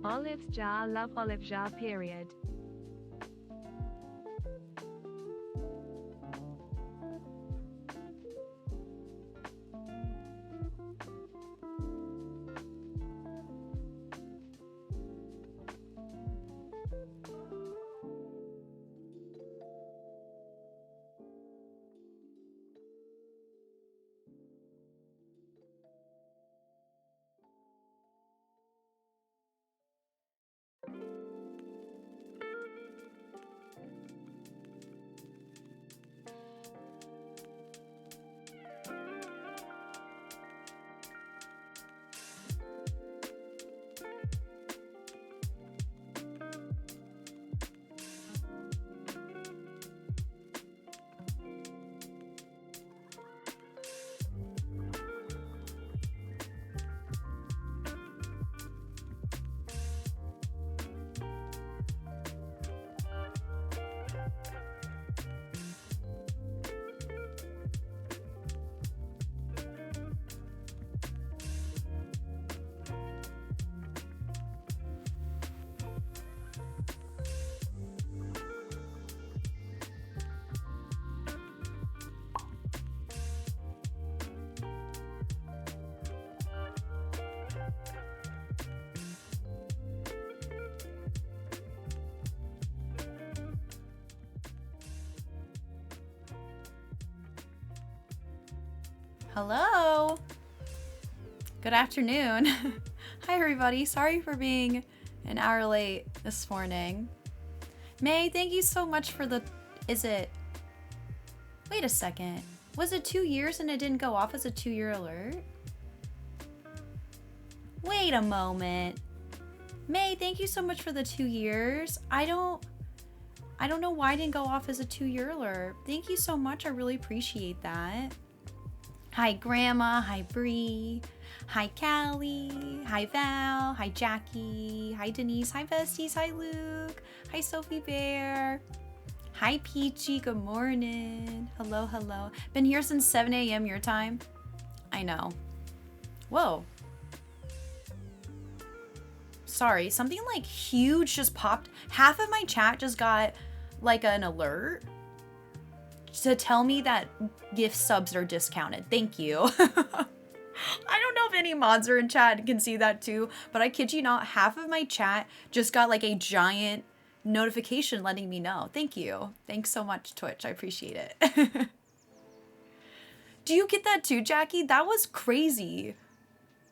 Olives jar, love olive jar, period. Hello. Good afternoon. Hi, everybody. Sorry for being an hour late this morning. May, thank you so much for the... Wait a second. Was it 2 years and it didn't go off as a 2-year alert? Wait a moment. May, thank you so much for the 2 years. I don't know why it didn't go off as a 2-year alert. Thank you so much. I really appreciate that. Hi, Grandma. Hi, Bree. Hi, Callie. Hi, Val. Hi, Jackie. Hi, Denise. Hi, Besties. Hi, Luke. Hi, Sophie Bear. Hi, Peachy. Good morning. Hello, hello. Been here since 7 a.m. your time. I know. Whoa. Sorry, something like huge just popped. Half of my chat just got like an alert to tell me that gift subs are discounted. Thank you. I don't know if any mods are in chat and can see that too, but I kid you not, half of my chat just got like a giant notification letting me know. Thank you. Thanks so much, Twitch. I appreciate it. Do you get that too, Jackie? That was crazy.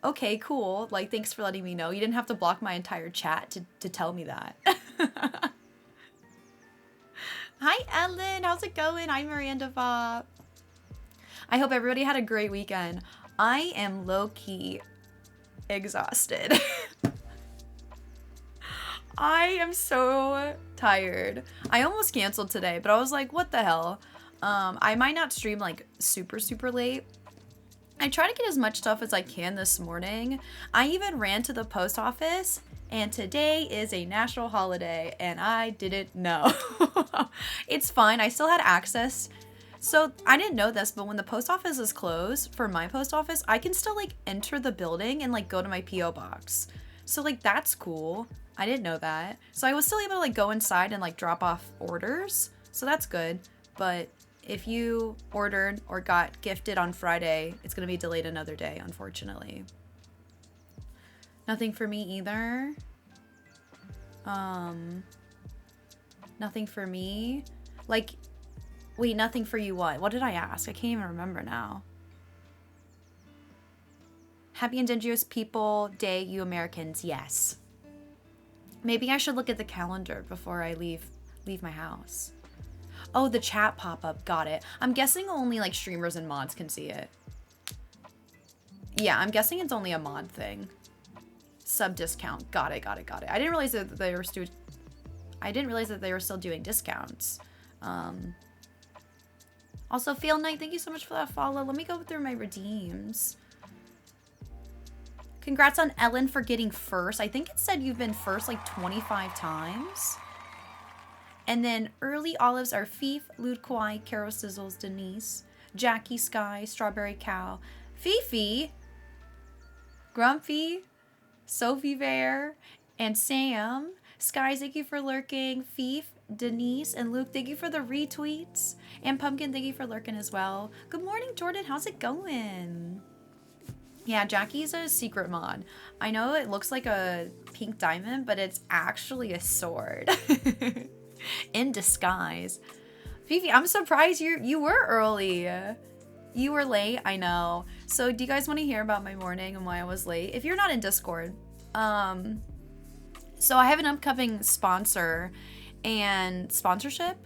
Okay, cool. Like, thanks for letting me know. You didn't have to block my entire chat to tell me that. Hi, Ellen. How's it going? I'm Miranda Vop. I hope everybody had a great weekend. I am low-key exhausted. I am so tired. I almost canceled today, but I was like, what the hell? I might not stream like super late. I try to get as much stuff as I can this morning. I even ran to the post office, and today is a national holiday, and I didn't know. It's fine. I still had access. So I didn't know this, but when the post office is closed, for my post office, I can still like enter the building and like go to my P.O. box. So like that's cool. I didn't know that. So I was still able to like go inside and like drop off orders. So that's good. But if you ordered or got gifted on Friday, it's going to be delayed another day, unfortunately. Nothing for me either. Nothing for me. Like, wait, nothing for you what? What did I ask? I can't even remember now. Happy Indigenous People Day, you Americans. Yes. Maybe I should look at the calendar before I leave my house. Oh, the chat pop-up. Got it. I'm guessing only like streamers and mods can see it. Yeah, I'm guessing it's only a mod thing. Sub discount. Got it. I didn't realize that they were still doing discounts. Also, Fail Knight, thank you so much for that follow. Let me go through my redeems. Congrats on Ellen for getting first. I think it said you've been first like 25 times. And then early olives are Fief, Lude Kwai, Carol Sizzles, Denise, Jackie Sky, Strawberry Cow, Fifi, Grumpy, Sophie Bear, And Sam, Skies, thank you for lurking. Fief, Denise, and Luke, thank you for the retweets. And Pumpkin, thank you for lurking as well. Good morning, Jordan. How's it going? Yeah, Jackie's a secret mod. I know it looks like a pink diamond, but it's actually a sword. In disguise. Fifi, I'm surprised you were early. You were late, I know. So do you guys want to hear about my morning and why I was late? If you're not in Discord, so I have an upcoming sponsor and sponsorship,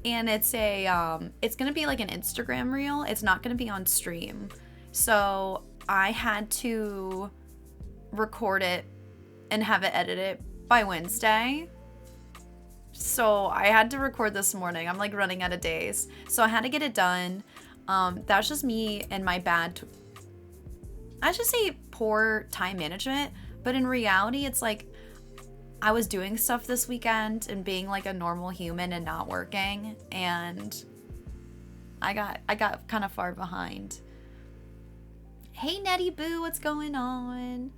and it's it's gonna be like an Instagram reel. It's not gonna be on stream. So I had to record it and have it edited by Wednesday. So I had to record this morning. I'm like running out of days. So I had to get it done. That's just me and my bad, I should say poor time management. But in reality, it's like I was doing stuff this weekend and being like a normal human and not working. And I got kind of far behind. Hey, Nettie Boo, what's going on?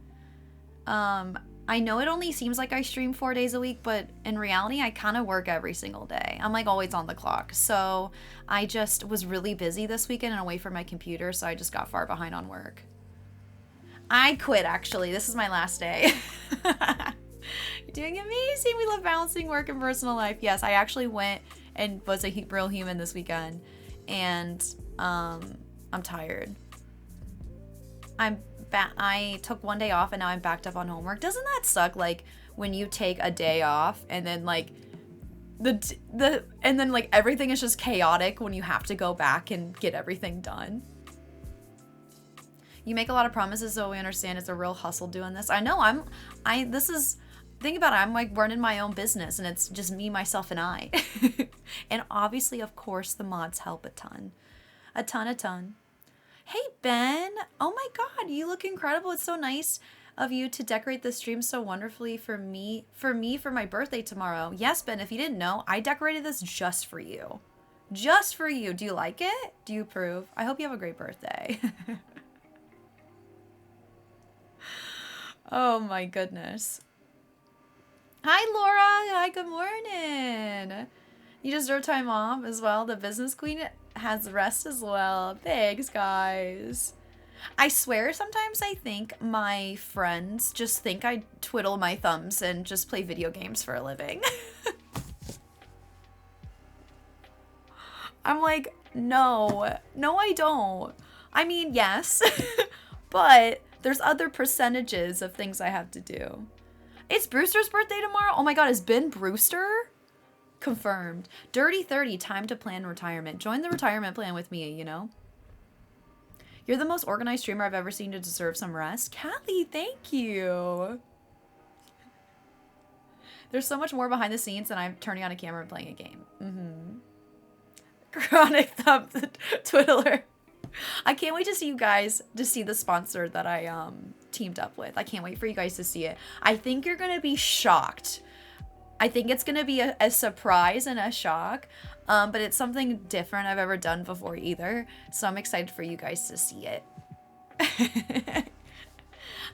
I know it only seems like I stream 4 days a week, but in reality, I kind of work every single day. I'm like always on the clock. So I just was really busy this weekend and away from my computer, so I just got far behind on work. I quit, actually. This is my last day. You're doing amazing. We love balancing work and personal life. Yes, I actually went and was a real human this weekend, and I'm tired. I took 1 day off and now I'm backed up on homework. Doesn't that suck? Like when you take a day off and then like and then like everything is just chaotic when you have to go back and get everything done. You make a lot of promises, so we understand it's a real hustle doing this. I know think about it, I'm like running my own business and it's just me, myself, and I. And obviously, of course, the mods help a ton. A ton. Hey, Ben. Oh my god, you look incredible. It's so nice of you to decorate the stream so wonderfully for my birthday tomorrow. Yes, Ben, if you didn't know, I decorated this just for you. Just for you. Do you like it? Do you approve? I hope you have a great birthday. Oh my goodness. Hi, Laura. Hi, good morning. You deserve time off as well. The business queen has rest as well. Thanks, guys. I swear sometimes I think my friends just think I twiddle my thumbs and just play video games for a living. I'm like, no, I don't. I mean, yes, but there's other percentages of things I have to do. It's Brewster's birthday tomorrow? Oh my god, is Ben Brewster? Confirmed. Dirty 30, time to plan retirement. Join the retirement plan with me, you know? You're the most organized streamer I've ever seen to deserve some rest. Kathy, thank you. There's so much more behind the scenes than I'm turning on a camera and playing a game. Chronic thumb twiddler. I can't wait to see you guys, to see the sponsor that I teamed up with. I can't wait for you guys to see it. I think you're going to be shocked. I think it's going to be a surprise and a shock, but it's something different I've ever done before either. So I'm excited for you guys to see it.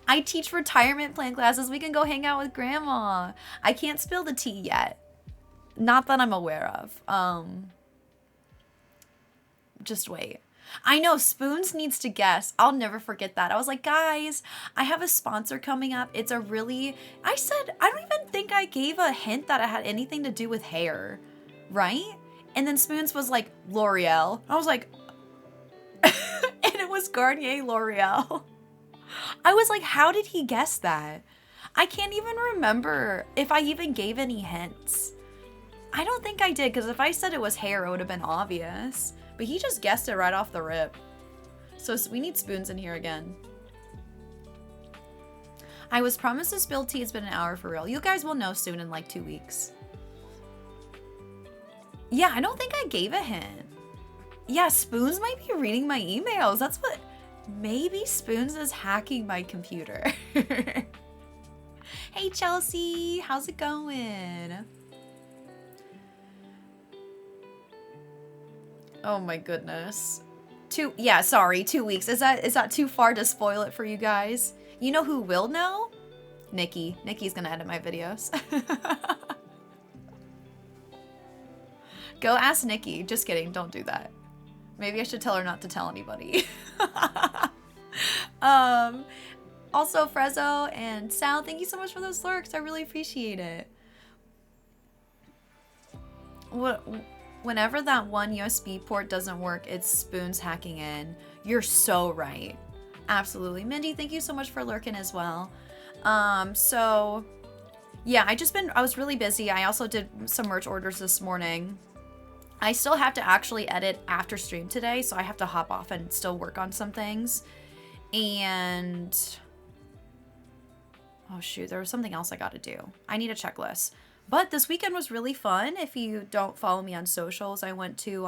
I teach retirement plan classes. We can go hang out with grandma. I can't spill the tea yet. Not that I'm aware of. Just wait. I know, Spoons needs to guess. I'll never forget that. I was like, guys, I have a sponsor coming up. It's a really... I said, I don't even think I gave a hint that it had anything to do with hair. Right? And then Spoons was like, L'Oreal. I was like... And it was Garnier L'Oreal. I was like, how did he guess that? I can't even remember if I even gave any hints. I don't think I did, because if I said it was hair, it would have been obvious. But he just guessed it right off the rip. So we need Spoons in here again. I was promised to spill tea. It's been an hour for real. You guys will know soon in like 2 weeks. Yeah, I don't think I gave a hint. Yeah, Spoons might be reading my emails. That's what... Maybe Spoons is hacking my computer. Hey, Chelsea. How's it going? Oh my goodness. 2 weeks. Is that too far to spoil it for you guys? You know who will know? Nikki. Nikki's gonna edit my videos. Go ask Nikki. Just kidding. Don't do that. Maybe I should tell her not to tell anybody. Also, Frezzo and Sal, thank you so much for those lurks. I really appreciate it. Whenever that one USB port doesn't work, it's Spoons hacking in. You're so right. Absolutely. Mindy, thank you so much for lurking as well. So yeah, I was really busy. I also did some merch orders this morning. I still have to actually edit after stream today, so I have to hop off and still work on some things. And oh shoot, there was something else I gotta do. I need a checklist. But this weekend was really fun. If you don't follow me on socials, I went to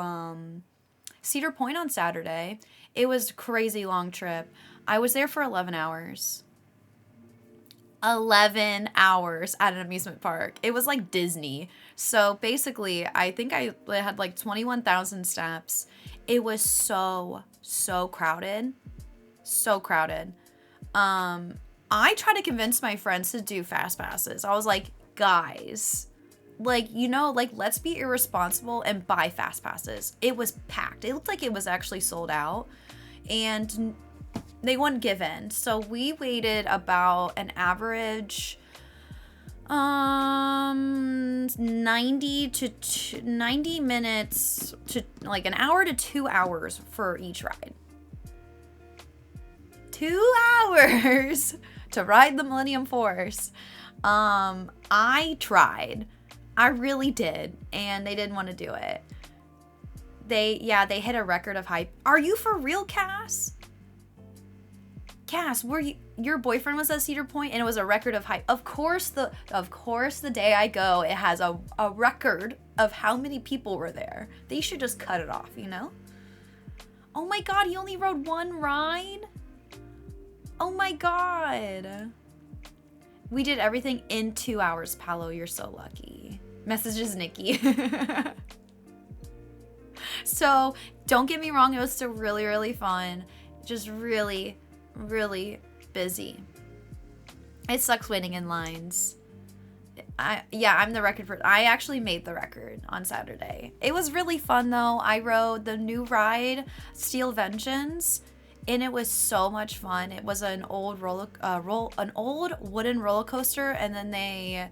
Cedar Point on Saturday. It was a crazy long trip. I was there for 11 hours. 11 hours at an amusement park. It was like Disney. So basically, I think I had like 21,000 steps. It was so crowded. So crowded. I tried to convince my friends to do fast passes. I was like, guys, like, you know, like, let's be irresponsible and buy fast passes. It was packed. It looked like it was actually sold out. And they wouldn't give in. So we waited about an average 90 minutes to like an hour to 2 hours for each ride. 2 hours to ride the Millennium Force. I tried. I really did, and they didn't want to do it. They hit a record of hype. Are you for real, Cass? Cass, your boyfriend was at Cedar Point and it was a record of hype. Of course the day I go, it has a record of how many people were there. They should just cut it off, you know? Oh my god, he only rode one ride? Oh my god. We did everything in 2 hours, Paolo. You're so lucky. Messages Nikki. So, don't get me wrong. It was still really, really fun. Just really, really busy. It sucks waiting in lines. I'm the record for... I actually made the record on Saturday. It was really fun, though. I rode the new ride, Steel Vengeance, and it was so much fun. It was an old wooden roller coaster, and then they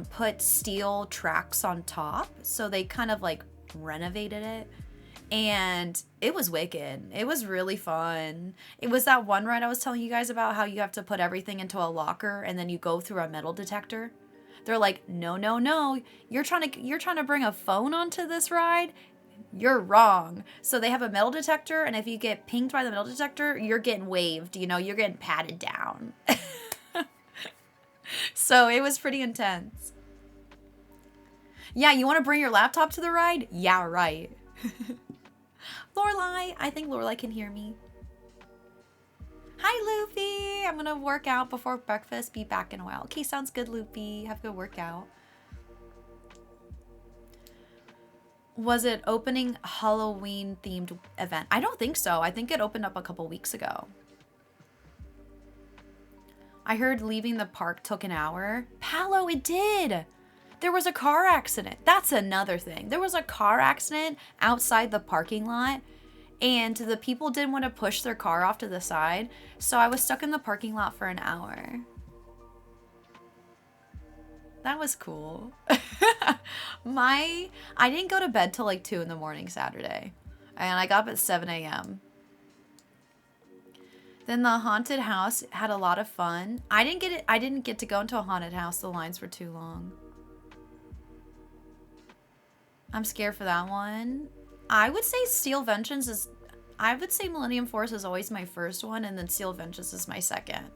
put steel tracks on top, so they kind of like renovated it, and it was wicked. It was really fun. It was that one ride I was telling you guys about, how you have to put everything into a locker and then you go through a metal detector. They're like, no, you're trying to bring a phone onto this ride. You're wrong. So they have a metal detector, and if you get pinged by the metal detector, you're getting waved, you know, you're getting patted down. So it was pretty intense. Yeah, you want to bring your laptop to the ride? Yeah, right. Lorelai, I think Lorelai can hear me. Hi, Luffy. I'm going to work out before breakfast. Be back in a while. Okay, sounds good, Luffy. Have a good workout. Was it opening Halloween themed event? I don't think so. I think it opened up a couple weeks ago. I heard leaving the park took an hour. Paolo, it did. There was a car accident. That's another thing. There was a car accident outside the parking lot, and the people didn't want to push their car off to the side, so I was stuck in the parking lot for an hour. That was cool. I didn't go to bed till like 2 in the morning Saturday, and I got up at 7 a.m. Then the haunted house had a lot of fun. I didn't get to go into a haunted house. The lines were too long. I'm scared for that one. I would say Steel Vengeance is... I would say Millennium Force is always my first one, and then Steel Vengeance is my second.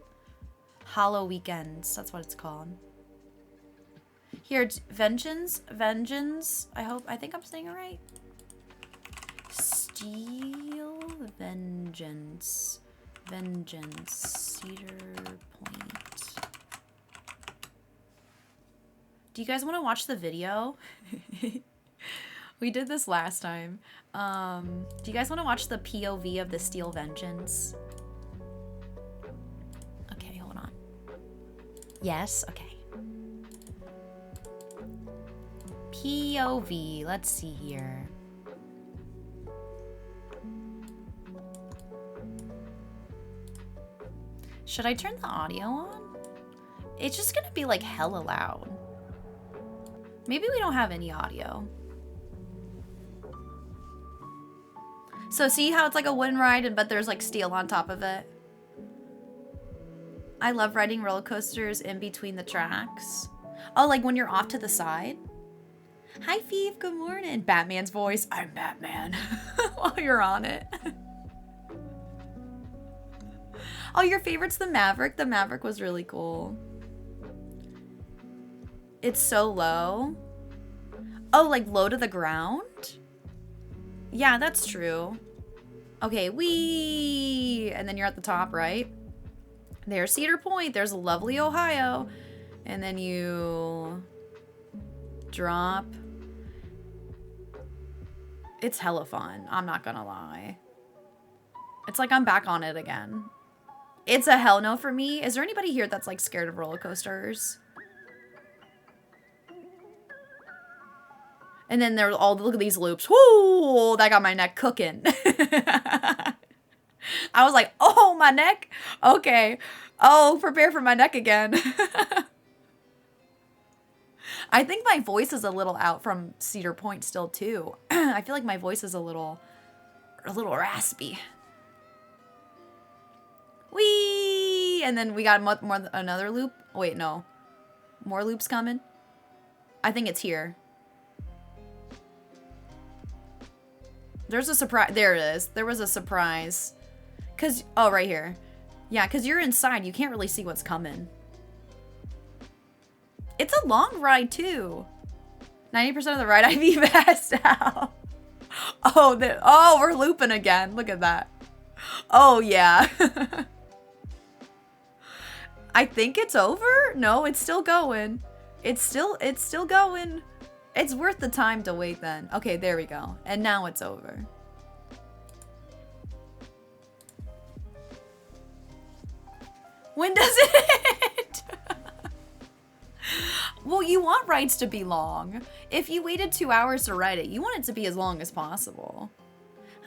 Hollow Weekends, that's what it's called. Here, Vengeance. I think I'm saying it right. Steel Vengeance. Cedar Point. Do you guys want to watch the video? We did this last time. Do you guys want to watch the POV of the Steel Vengeance? Okay, hold on. Yes? Okay. POV. Let's see here. Should I turn the audio on? It's just gonna be like hella loud. Maybe we don't have any audio. So see how it's like a wooden ride, but there's like steel on top of it? I love riding roller coasters in between the tracks. Oh, like when you're off to the side? Hi, Feeve. Good morning. Batman's voice. I'm Batman. While you're on it. Oh, your favorite's the Maverick? The Maverick was really cool. It's so low. Oh, like low to the ground? Yeah, that's true. Okay, wee! And then you're at the top, right? There's Cedar Point. There's lovely Ohio. And then you drop. It's hella fun. I'm not gonna lie. It's like I'm back on it again. It's a hell no for me. Is there anybody here that's like scared of roller coasters? And then there's all, look at these loops. Whoo, that got my neck cooking. I was like, oh, my neck? Okay. Oh, prepare for my neck again. I think my voice is a little out from Cedar Point still too. I feel like my voice is a little raspy. Whee! And then we got another loop. Wait, no. More loops coming. I think it's here. There's a surprise. There it is. There was a surprise. Cause, oh, right here. Yeah, cause you're inside. You can't really see what's coming. It's a long ride too. 90% of the ride I'd be passed out. Oh, we're looping again. Look at that. Oh yeah. I think it's over. No, it's still going. It's still going. It's worth the time to wait then. Okay, there we go. And now it's over. When does it? Well, you want rides to be long. If you waited 2 hours to ride it, you want it to be as long as possible.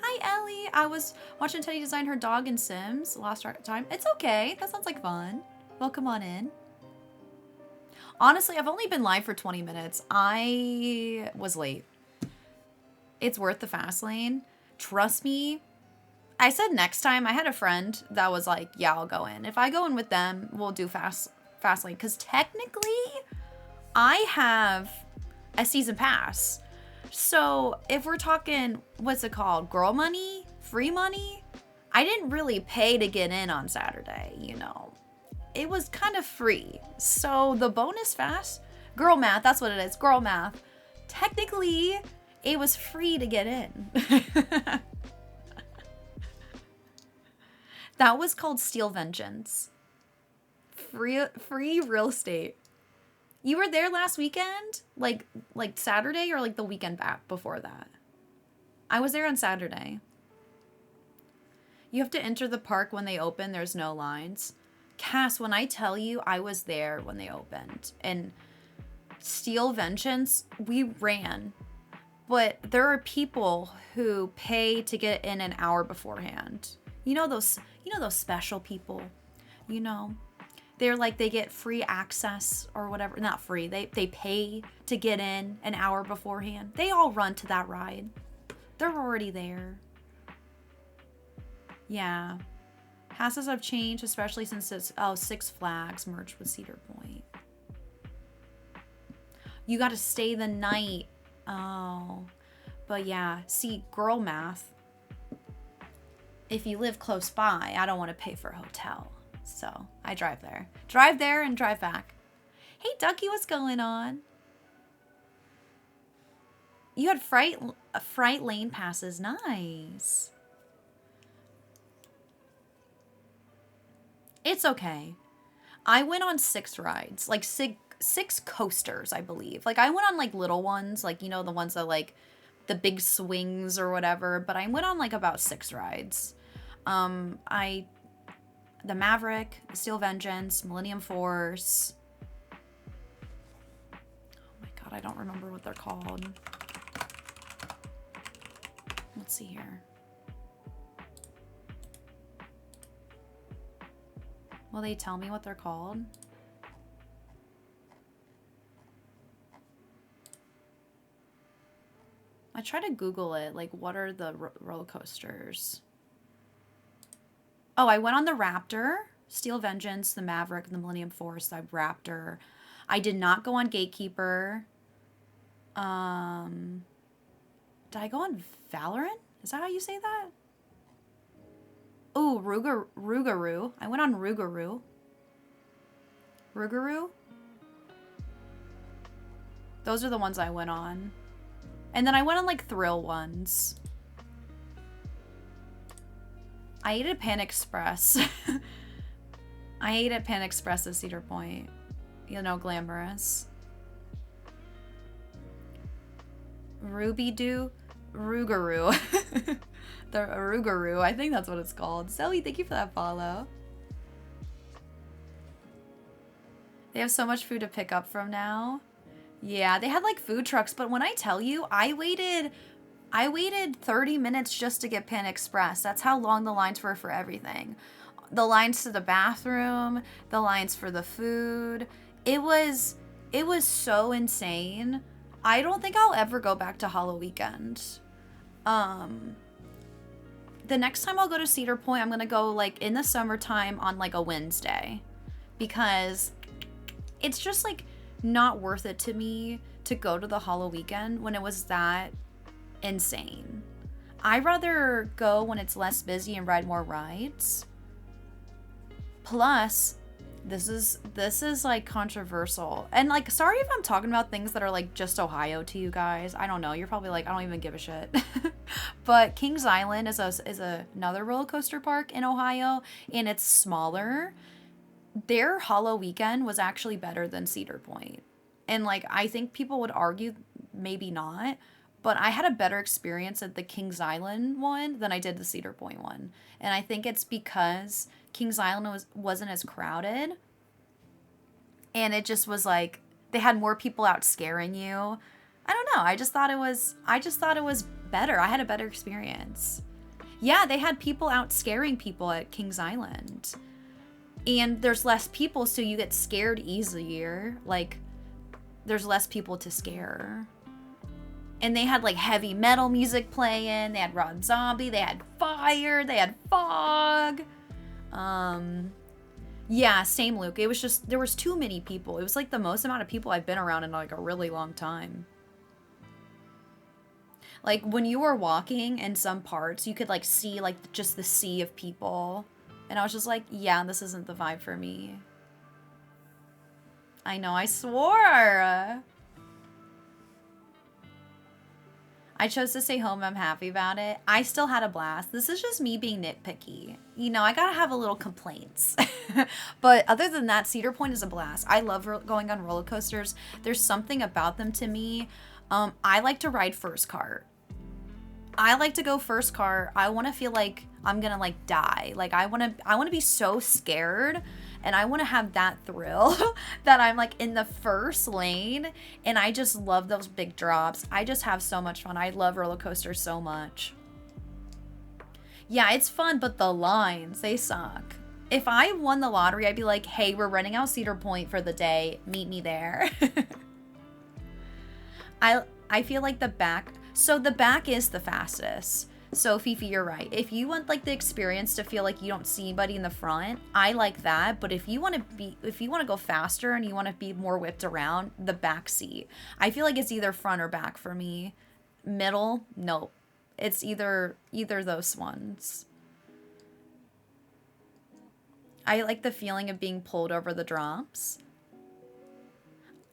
Hi, Ellie. I was watching Teddy design her dog in Sims. Lost track of time. It's okay. That sounds like fun. Welcome on in. Honestly, I've only been live for 20 minutes. I was late. It's worth the fast lane. Trust me. I said next time. I had a friend that was like, yeah, I'll go in. If I go in with them, we'll do fast lane. Because technically, I have a season pass. So if we're talking, what's it called? Girl money? Free money? I didn't really pay to get in on Saturday, you know. It was kind of free. So the bonus fast, girl math, that's what it is, girl math. Technically, it was free to get in. That was called Steel Vengeance. Free real estate. You were there last weekend? Like Saturday or like the weekend back before that? I was there on Saturday. You have to enter the park when they open. There's no lines. Cass, when I tell you I was there when they opened, and Steel Vengeance, we ran. But there are people who pay to get in an hour beforehand. You know those special people, you know? They're like, they get free access or whatever. Not free. They pay to get in an hour beforehand. They all run to that ride. They're already there. Yeah. Passes have changed, especially since it's, Six Flags merged with Cedar Point. You got to stay the night. Oh. But yeah, see, girl math. If you live close by, I don't want to pay for a hotel. So I drive there. Drive there and drive back. Hey, Ducky, what's going on? You had Fright Lane passes. Nice. It's okay. I went on 6 rides. Like 6 coasters, I believe. Like I went on like little ones. Like, you know, the ones that like the big swings or whatever. But I went on like about 6 rides. The Maverick, Steel Vengeance, Millennium Force, but I don't remember what they're called. Let's see here. Will they tell me what they're called? I try to Google it, like what are the roller coasters? Oh, I went on the Raptor, Steel Vengeance, the Maverick, the Millennium Force, the Raptor. I did not go on Gatekeeper. Did I go on Valorant? Is that how you say that? Oh, Rougarou. I went on Rougarou. Rougarou? Those are the ones I went on. And then I went on like thrill ones. I ate at Pan Express. I ate at Pan Express at Cedar Point. You know, glamorous. Ruby-Doo? Rougarou. The Rougarou. I think that's what it's called. Zoe, thank you for that follow. They have so much food to pick up from now. Yeah, they had like food trucks, but when I tell you, I waited 30 minutes just to get Pan Express. That's how long the lines were for everything. The lines to the bathroom, the lines for the food. It was so insane. I don't think I'll ever go back to Hollow Weekend. The next time I'll go to Cedar Point, I'm going to go like in the summertime on like a Wednesday, because it's just like not worth it to me to go to the Hollow Weekend when it was that insane. I'd rather go when it's less busy and ride more rides. Plus, this is like controversial. And like, sorry if I'm talking about things that are like just Ohio to you guys. I don't know. You're probably like, I don't even give a shit. But Kings Island is another roller coaster park in Ohio, and it's smaller. Their Hollow Weekend was actually better than Cedar Point. And like, I think people would argue maybe not, but I had a better experience at the Kings Island one than I did the Cedar Point one. And I think it's because Kings Island wasn't as crowded. And it just was like, they had more people out scaring you. I don't know. I just thought it was better. I had a better experience. Yeah, they had people out scaring people at Kings Island. And there's less people, so you get scared easier. Like, there's less people to scare. And they had like heavy metal music playing. They had Rob Zombie. They had fire. They had fog. Yeah, same, Luke. It was just, there was too many people. It was like the most amount of people I've been around in like a really long time. Like when you were walking in some parts, you could like see like just the sea of people. And I was just like, yeah, this isn't the vibe for me. I know, I swore. I chose to stay home. I'm happy about it. I still had a blast. This is just me being nitpicky. You know, I gotta have a little complaints. But other than that, Cedar Point is a blast. I love going on roller coasters. There's something about them to me. I like to ride first cart. I like to go first cart. I want to feel like I'm gonna like die. Like I want to be so scared, and I want to have that thrill that I'm like in the first lane, and I just love those big drops. I just have so much fun. I love roller coasters so much. Yeah, it's fun, but the lines, they suck. If I won the lottery, I'd be like, hey, we're renting out Cedar Point for the day. Meet me there. I feel like the back is the fastest. So Fifi, you're right. If you want like the experience to feel like you don't see anybody in the front, I like that. But if you want to go faster and you want to be more whipped around, the back seat. I feel like it's either front or back for me. Middle, nope. It's either those ones. I like the feeling of being pulled over the drops.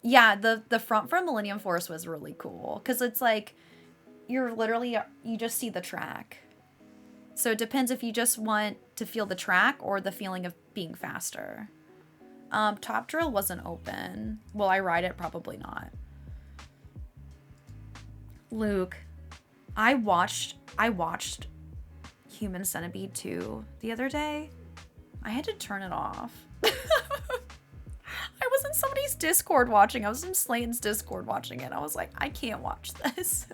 Yeah, the front from Millennium Force was really cool because it's like you just see the track. So it depends if you just want to feel the track or the feeling of being faster. Top Drill wasn't open. Will I ride it? Probably not. Luke, I watched Human Centipede 2 the other day. I had to turn it off. I was in somebody's Discord watching. I was in Slayton's Discord watching it. I was like, I can't watch this.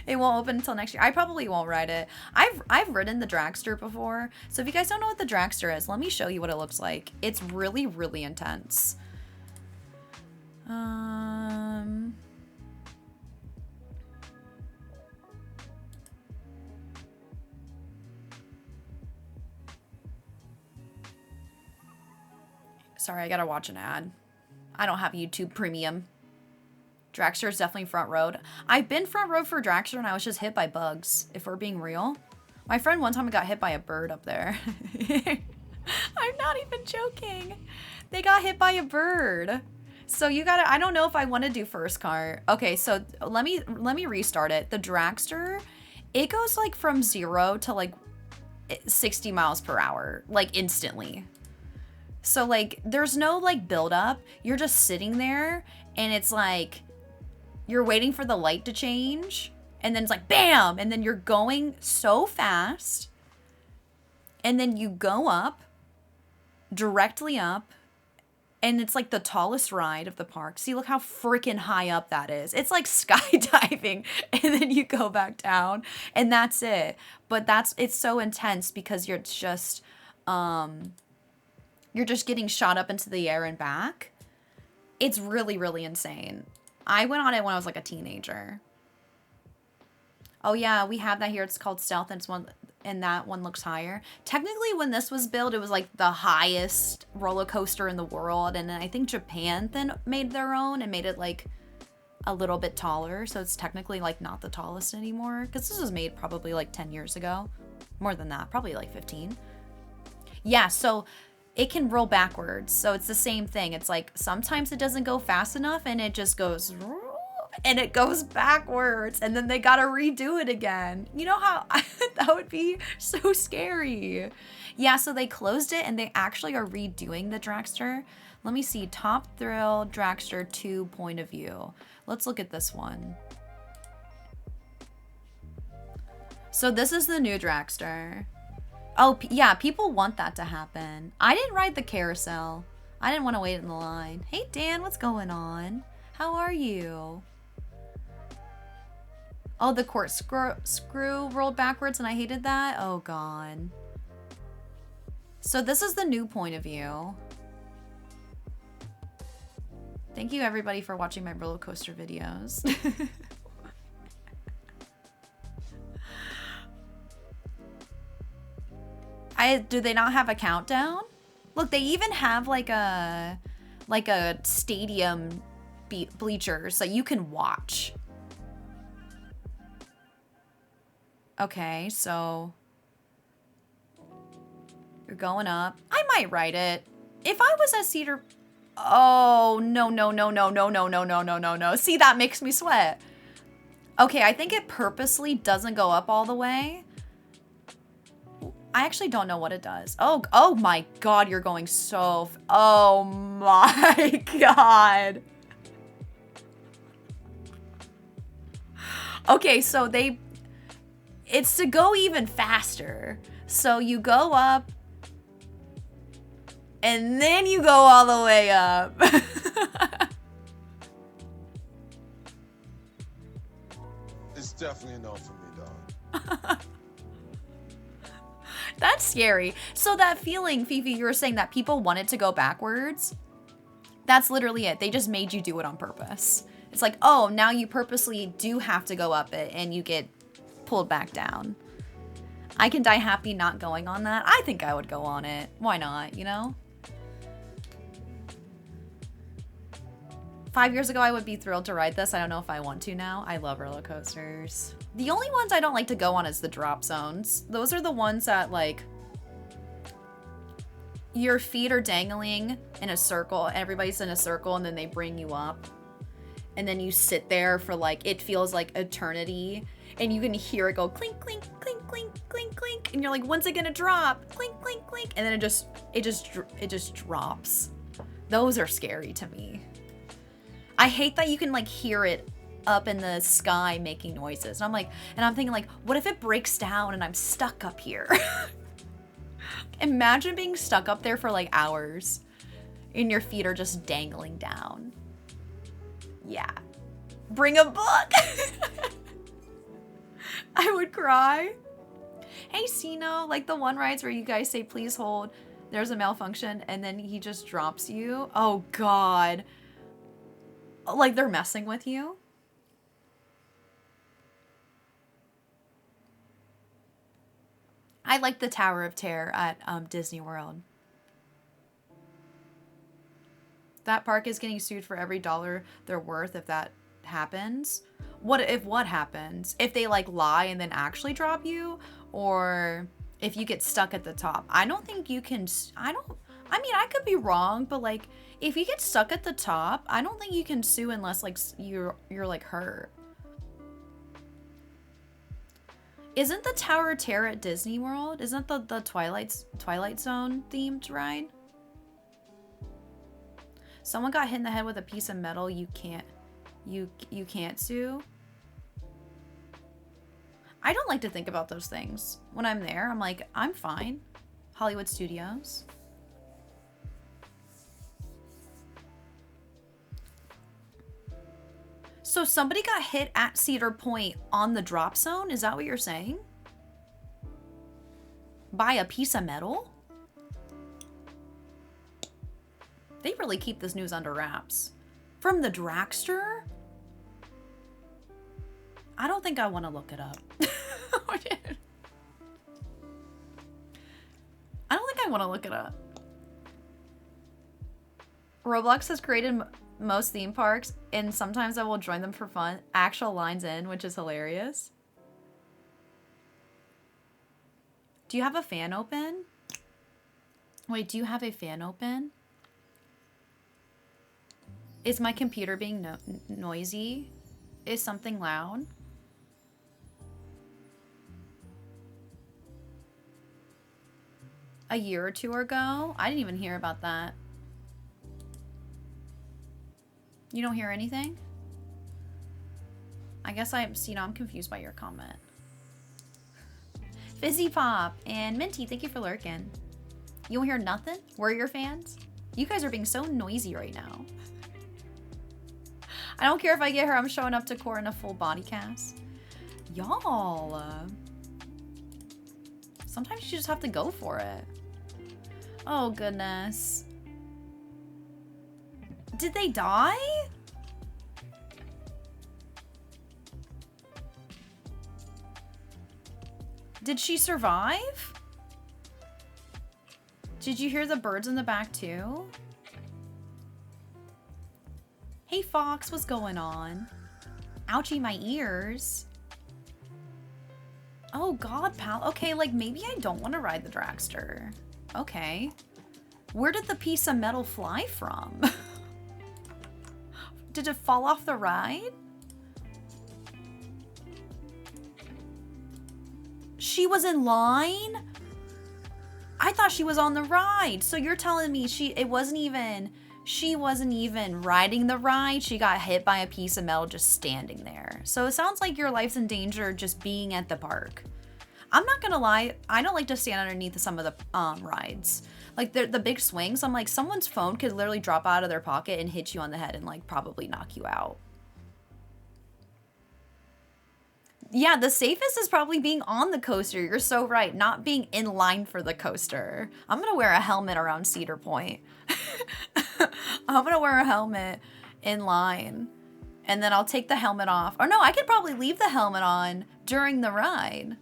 It won't open until next year. I probably won't ride it. I've ridden the dragster before. So if you guys don't know what the dragster is, let me show you what it looks like. It's really, really intense. Sorry, I gotta watch an ad. I don't have YouTube Premium. Dragster is definitely front road. I've been front road for Dragster and I was just hit by bugs, if we're being real. My friend one time got hit by a bird up there. I'm not even joking. They got hit by a bird. So you gotta, I don't know if I want to do first cart. Okay, so let me restart it. The Dragster, it goes like from 0 to like 60 miles per hour, like instantly. So like there's no like build up. You're just sitting there and it's like you're waiting for the light to change and then it's like bam, and then you're going so fast and then you go up, directly up, and it's like the tallest ride of the park. See, look how freaking high up that is. It's like skydiving, and then you go back down and that's it. But it's so intense because you're just getting shot up into the air and back. It's really, really insane. I went on it when I was like a teenager. Oh yeah, we have that here. It's called Stealth, and that one looks higher. Technically, when this was built, it was like the highest roller coaster in the world, and then I think Japan then made their own and made it like a little bit taller, so it's technically like not the tallest anymore, because this was made probably like 10 years ago. More than that, probably like 15. Yeah, so it can roll backwards, so it's the same thing. It's like sometimes it doesn't go fast enough and it just goes and it goes backwards, and then they gotta redo it again. You know how that would be so scary. Yeah, so they closed it and they actually are redoing the Dragster. Let me see, Top Thrill Dragster 2 point of view. Let's look at this one. So this is the new Dragster. Oh, yeah, people want that to happen. I didn't ride the carousel. I didn't want to wait in the line. Hey, Dan, what's going on? How are you? Oh, the corkscrew rolled backwards and I hated that? Oh, God. So this is the new point of view. Thank you, everybody, for watching my roller coaster videos. Do they not have a countdown? Look, they even have like a stadium bleachers that you can watch. Okay, so you're going up. I might ride it. If I was at Cedar... Oh, no. See, that makes me sweat. Okay, I think it purposely doesn't go up all the way. I actually don't know what it does. Oh my God, you're going so... Oh my God. Okay, so it's to go even faster. So you go up and then you go all the way up. It's definitely a no for me, dog. That's scary. So that feeling, Fifi, you were saying that people wanted to go backwards. That's literally it. They just made you do it on purpose. It's like, oh, now you purposely do have to go up it and you get pulled back down. I can die happy not going on that. I think I would go on it. Why not, you know? 5 years ago, I would be thrilled to ride this. I don't know if I want to now. I love roller coasters. The only ones I don't like to go on is the drop zones. Those are the ones that, like, your feet are dangling in a circle. Everybody's in a circle, and then they bring you up. And then you sit there for, like, it feels like eternity. And you can hear it go clink, clink, clink, clink, clink, clink. And you're like, when's it gonna drop? Clink, clink, clink. And then it just drops. Those are scary to me. I hate that you can like hear it up in the sky making noises. And I'm thinking like, what if it breaks down and I'm stuck up here? Imagine being stuck up there for like hours. and your feet are just dangling down. Yeah. Bring a book. I would cry. Hey, Sino, like the one rides where you guys say, please hold, there's a malfunction, and then he just drops you. Oh, God. Like they're messing with you. I like the Tower of Terror at Disney World. That park is getting sued for every dollar they're worth if that happens. What happens? If they like lie and then actually drop you, or if you get stuck at the top. I don't think you can, I mean, I could be wrong, but like if you get stuck at the top, I don't think you can sue unless like you're like hurt. Isn't the Tower of Terror at Disney World? Isn't the Twilight Zone themed ride? Someone got hit in the head with a piece of metal. You can't sue. I don't like to think about those things. When I'm there, I'm like, I'm fine. Hollywood Studios. So somebody got hit at Cedar Point on the drop zone? Is that what you're saying? By a piece of metal? They really keep this news under wraps. From the dragster? I don't think I want to look it up. I don't think I want to look it up. Roblox has created most theme parks, and sometimes I will join them for fun. Actual lines in, which is hilarious. Do you have a fan open? Wait, do you have a fan open? Is my computer being noisy? Is something loud? A year or two ago? I didn't even hear about that. You don't hear anything? I guess I'm confused by your comment. Fizzy Pop and Minty, thank you for lurking. You don't hear nothing? We're your fans? You guys are being so noisy right now. I don't care if I get her, I'm showing up to court in a full body cast. Y'all. Sometimes you just have to go for it. Oh, goodness. Did they die? Did she survive? Did you hear the birds in the back too? Hey Fox, what's going on? Ouchie, my ears. Oh God, pal. Okay, like maybe I don't want to ride the dragster. Okay. Where did the piece of metal fly from? Did it fall off the ride? She was in line? I thought she was on the ride. So you're telling me she wasn't even riding the ride. She got hit by a piece of metal just standing there. So it sounds like your life's in danger just being at the park. I'm not gonna lie, I don't like to stand underneath some of the rides. Like the big swings, I'm like, someone's phone could literally drop out of their pocket and hit you on the head and like probably knock you out. Yeah, the safest is probably being on the coaster. You're so right, not being in line for the coaster. I'm gonna wear a helmet around Cedar Point. I'm gonna wear a helmet in line and then I'll take the helmet off. Or no, I could probably leave the helmet on during the ride.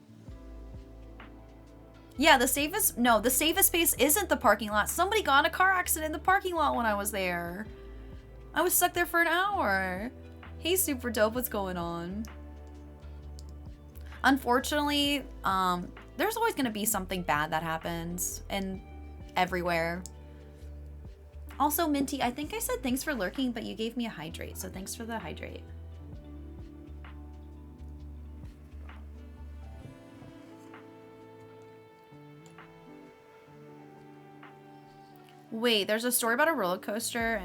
Yeah, the safest space isn't the parking lot. Somebody got in a car accident in the parking lot when I was there. I was stuck there for an hour. Hey, Super Dope, what's going on? Unfortunately, there's always gonna be something bad that happens and everywhere. Also, Minty, I think I said thanks for lurking, but you gave me a hydrate, so thanks for the hydrate. Wait, there's a story about a roller coaster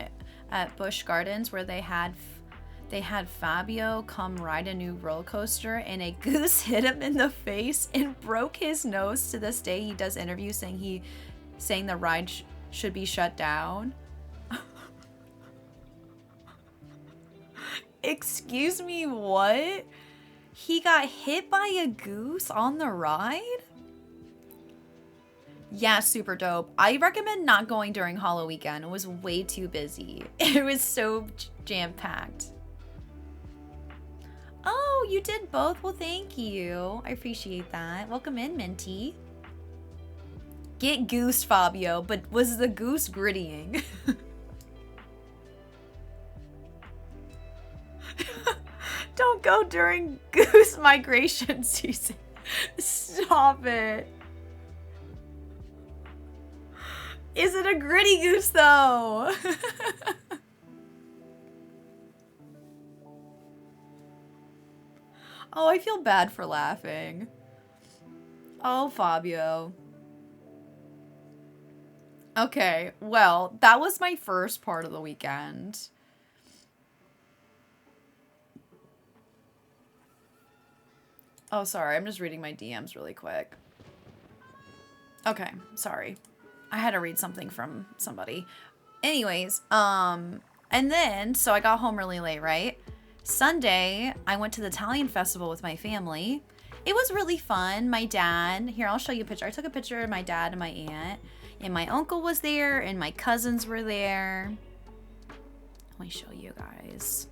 at Busch Gardens where they had Fabio come ride a new roller coaster and a goose hit him in the face and broke his nose. To this day, he does interviews saying the ride should be shut down. Excuse me, what? He got hit by a goose on the ride? Yeah, super dope. I recommend not going during Hollow Weekend. It was way too busy. It was so jam-packed. Oh, you did both? Well, thank you. I appreciate that. Welcome in, Minty. Get goose, Fabio, but was the goose grittying? Don't go during goose migration season. Stop it. Is it a gritty goose, though? Oh, I feel bad for laughing. Oh, Fabio. Okay, well, that was my first part of the weekend. Oh, sorry, I'm just reading my DMs really quick. Okay, sorry. I had to read something from somebody. Anyways, and then, so I got home really late, right? Sunday, I went to the Italian festival with my family. It was really fun. My dad, here, I'll show you a picture. I took a picture of my dad and my aunt, and my uncle was there, and my cousins were there. Let me show you guys.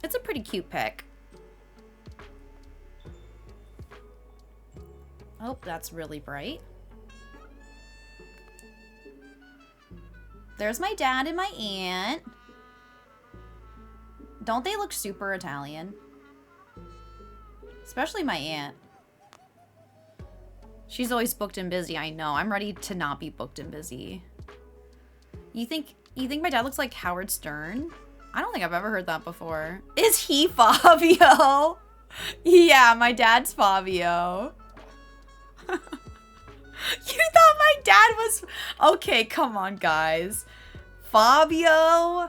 It's a pretty cute pic. Oh, that's really bright. There's my dad and my aunt. Don't they look super Italian? Especially my aunt. She's always booked and busy, I know. I'm ready to not be booked and busy. You think my dad looks like Howard Stern? I don't think I've ever heard that before. Is he Fabio? Yeah, my dad's Fabio. You thought my dad was... Okay, come on, guys. Fabio?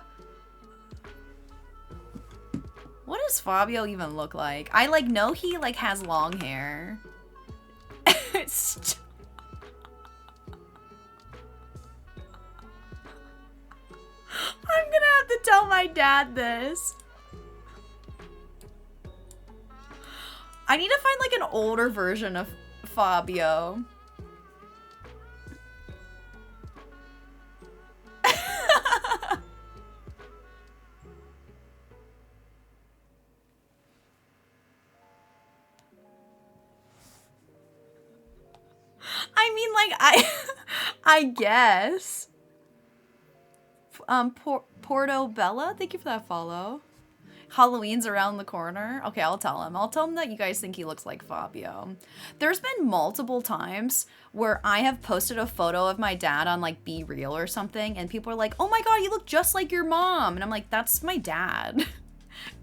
What does Fabio even look like? I, like, know he, like, has long hair. I'm gonna have to tell my dad this. I need to find, like, an older version of Fabio. I mean, like, I guess. Portobello, thank you for that follow. Halloween's around the corner. Okay, I'll tell him. I'll tell him that you guys think he looks like Fabio. There's been multiple times where I have posted a photo of my dad on, like, Be Real or something, and people are like, oh my god, you look just like your mom. And I'm like, that's my dad.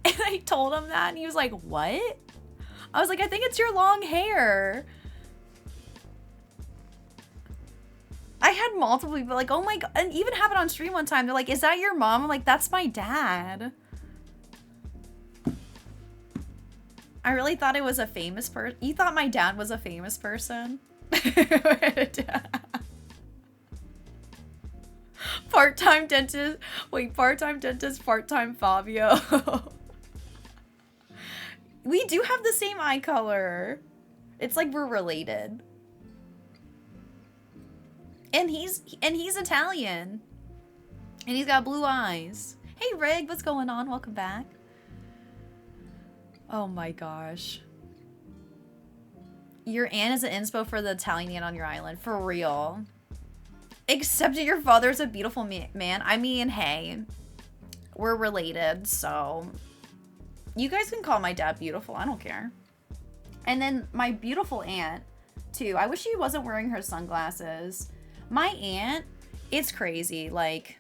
And I told him that, and he was like, what? I was like, I think it's your long hair. I had multiple people like, oh my god, and even have it on stream one time. They're like, is that your mom? I'm like, that's my dad. I really thought it was a famous person. You thought my dad was a famous person? Part-time dentist. Wait, part-time dentist, part-time Fabio. We do have the same eye color. It's like we're related. And he's Italian. And he's got blue eyes. Hey Rig, what's going on? Welcome back. Oh my gosh. Your aunt is an inspo for the Italian aunt on your island. For real. Except that your father's a beautiful man. I mean, hey. We're related, so... You guys can call my dad beautiful. I don't care. And then my beautiful aunt, too. I wish she wasn't wearing her sunglasses. My aunt, it's crazy. Like...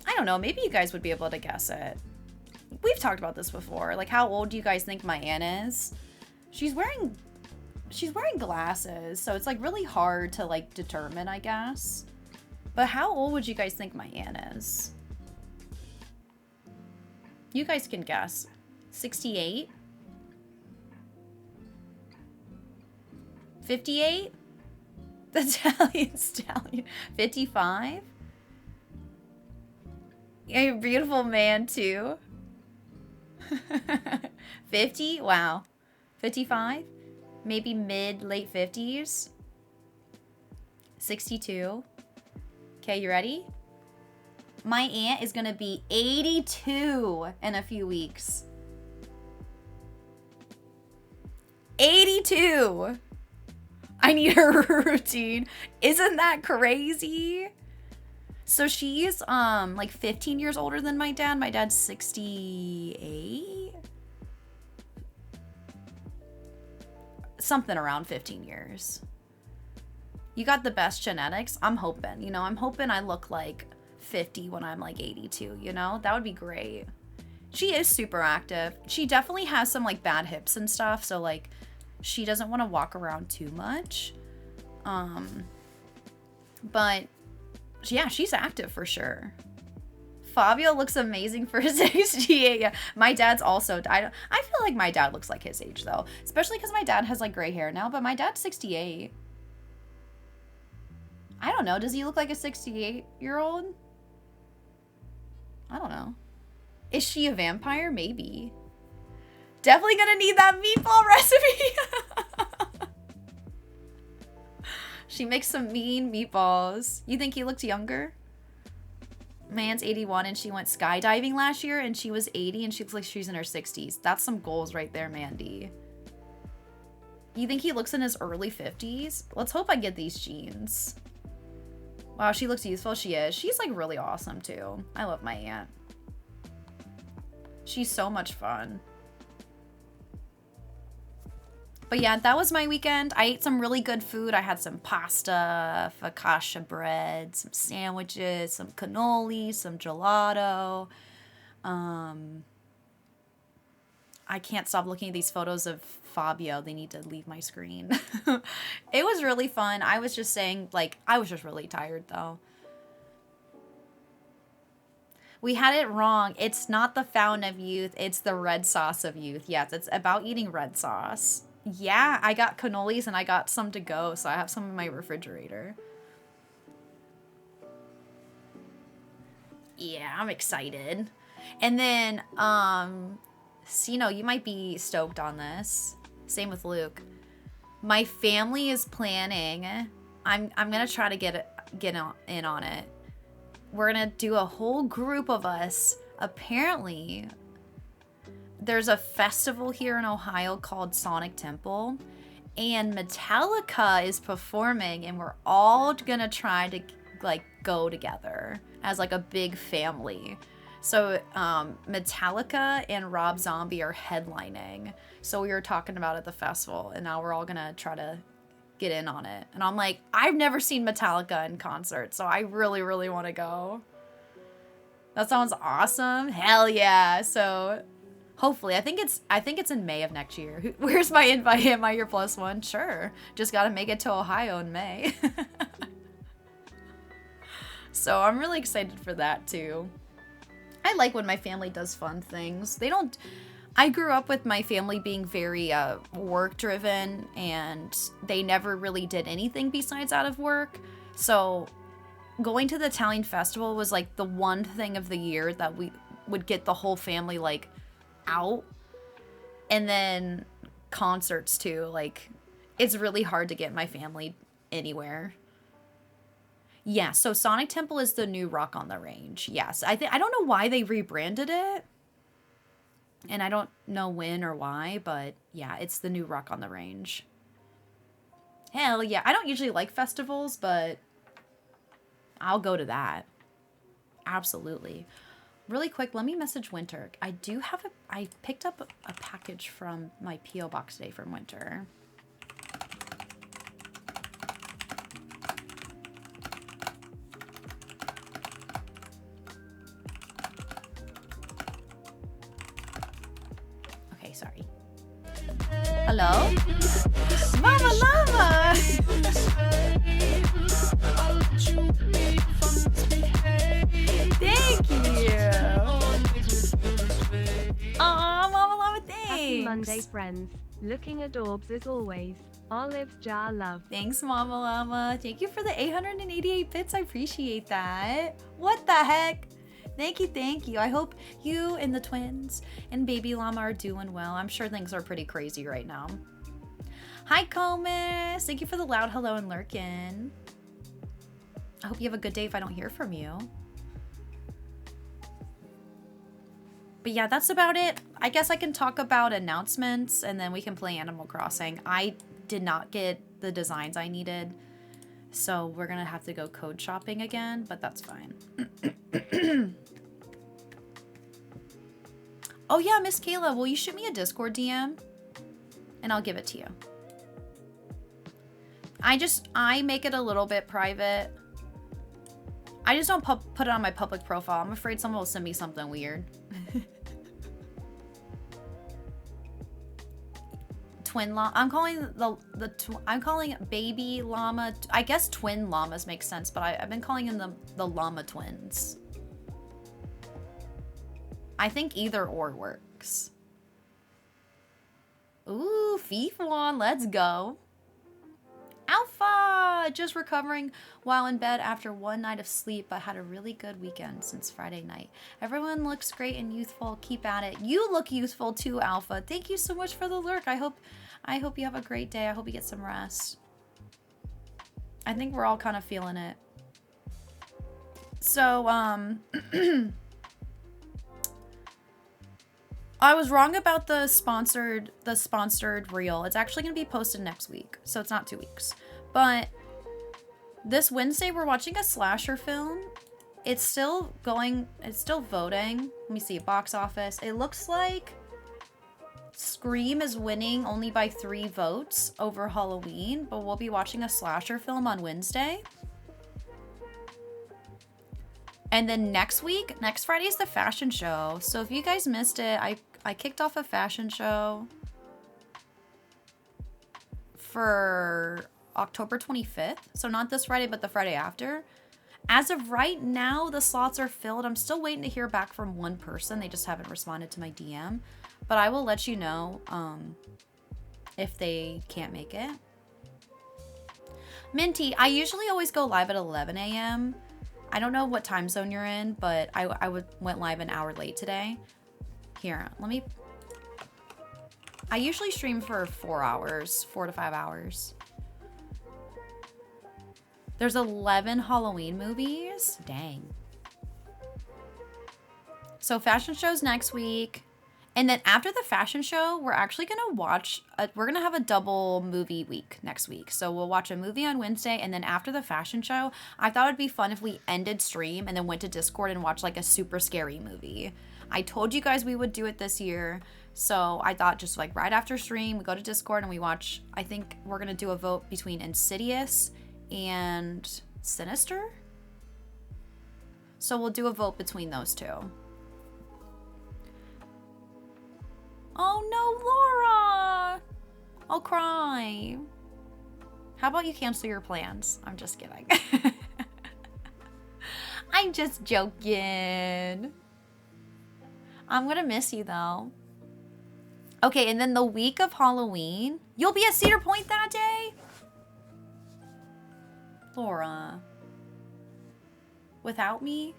I don't know. Maybe you guys would be able to guess it. We've talked about this before. Like, how old do you guys think my aunt is? She's wearing glasses, so it's like really hard to like determine, I guess. But how old would you guys think my aunt is? You guys can guess. 68? 58? The Italian stallion. 55? A beautiful man too. 50? Wow. 55? Maybe late 50s. 62. Okay, you ready? My aunt is gonna be 82 in a few weeks. 82! I need her routine. Isn't that crazy? So she's like 15 years older than my dad. My dad's 68. Something around 15 years. You got the best genetics. I'm hoping, you know, I'm hoping I look like 50 when I'm like 82, you know? That would be great. She is super active. She definitely has some like bad hips and stuff, so like she doesn't want to walk around too much. But yeah, she's active for sure. Fabio looks amazing for his 68. Yeah, my dad's also. I feel like my dad looks like his age though, especially because my dad has like gray hair now. But my dad's 68. I don't know. Does he look like a 68-year-old? I don't know. Is she a vampire? Maybe. Definitely gonna need that meatball recipe. She makes some mean meatballs. You think he looked younger? Man's 81 and she went skydiving last year and she was 80 and she looks like she's in her 60s. That's some goals right there, Mandy. You think he looks in his early 50s? Let's hope I get these genes. Wow, she looks youthful. She is. She's like really awesome too. I love my aunt. She's so much fun. But yeah, that was my weekend. I ate some really good food. I had some pasta, focaccia bread, some sandwiches, some cannoli, some gelato. I can't stop looking at these photos of Fabio. They need to leave my screen. It was really fun. I was just saying, like, I was just really tired though. We had it wrong. It's not the fountain of youth. It's the red sauce of youth. Yes, it's about eating red sauce. Yeah, I got cannolis and I got some to go, so I have some in my refrigerator. Yeah, I'm excited. And then, Sino, you might be stoked on this. Same with Luke. My family is planning. I'm gonna try to get in on it. We're gonna do a whole group of us. Apparently, there's a festival here in Ohio called Sonic Temple, and Metallica is performing, and we're all gonna try to like go together as like a big family. So Metallica and Rob Zombie are headlining. So we were talking about it at the festival, and now we're all gonna try to get in on it. And I'm like, I've never seen Metallica in concert, so I really, really want to go. That sounds awesome. Hell yeah. So hopefully, I think it's in May of next year. Where's my invite? Am I your plus one? Sure. Just gotta make it to Ohio in May. So I'm really excited for that too. I like when my family does fun things. I grew up with my family being very work driven, and they never really did anything besides out of work. So going to the Italian festival was like the one thing of the year that we would get the whole family like out. And then concerts too. Like, it's really hard to get my family anywhere. Yeah, so Sonic Temple is the new Rock on the Range. Yes, I don't know why they rebranded it. And I don't know when or why, but yeah, it's the new Rock on the Range. Hell yeah. I don't usually like festivals, but I'll go to that. Absolutely. Really quick, let me message Winter. I picked up a package from my P.O. box today from Winter. Okay, sorry. Hello? Mama Llama! Thank you! Aw, Mama Llama, thanks! Happy Monday, friends. Looking adorbs as always. Olives jar love. Thanks, Mama Llama. Thank you for the 888 bits. I appreciate that. What the heck? Thank you, thank you. I hope you and the twins and baby llama are doing well. I'm sure things are pretty crazy right now. Hi, Comus. Thank you for the loud hello and lurkin. I hope you have a good day if I don't hear from you. But yeah, that's about it. I guess I can talk about announcements and then we can play Animal Crossing. I did not get the designs I needed, so we're gonna have to go code shopping again, but that's fine. Oh yeah, Miss Kayla, will you shoot me a Discord DM? And I'll give it to you. I make it a little bit private. I just don't put it on my public profile. I'm afraid someone will send me something weird. Twin llama. I'm calling I'm calling baby llama. I guess twin llamas make sense, but I've been calling them the llama twins. I think either or works. Ooh, Fifwan, let's go. Alpha! Just recovering while in bed after one night of sleep, but had a really good weekend since Friday night. Everyone looks great and youthful. Keep at it. You look youthful too, Alpha. Thank you so much for the lurk. I hope you have a great day. I hope you get some rest. I think we're all kind of feeling it. So, I was wrong about the sponsored reel. It's actually going to be posted next week, so it's not 2 weeks. But this Wednesday, we're watching a slasher film. It's still voting. Let me see, box office. It looks like Scream is winning only by 3 votes over Halloween, but we'll be watching a slasher film on Wednesday. And then next Friday is the fashion show. So if you guys missed it, I kicked off a fashion show for October 25th. So not this Friday, but the Friday after. As of right now, the slots are filled. I'm still waiting to hear back from one person. They just haven't responded to my DM. But I will let you know if they can't make it. Minty, I usually always go live at 11 a.m. I don't know what time zone you're in, but I went live an hour late today. Here, I usually stream for 4 hours, 4 to 5 hours. There's 11 Halloween movies. Dang. So fashion show's next week. And then after the fashion show, we're actually going to we're going to have a double movie week next week. So we'll watch a movie on Wednesday. And then after the fashion show, I thought it'd be fun if we ended stream and then went to Discord and watched like a super scary movie. I told you guys we would do it this year. So I thought just like right after stream, we go to Discord and we watch, I think we're going to do a vote between Insidious and Sinister. So we'll do a vote between those two. Oh no, Laura! I'll cry. How about you cancel your plans? I'm just kidding. I'm just joking. I'm gonna miss you though. Okay, and then the week of Halloween, you'll be at Cedar Point that day? Laura. Without me?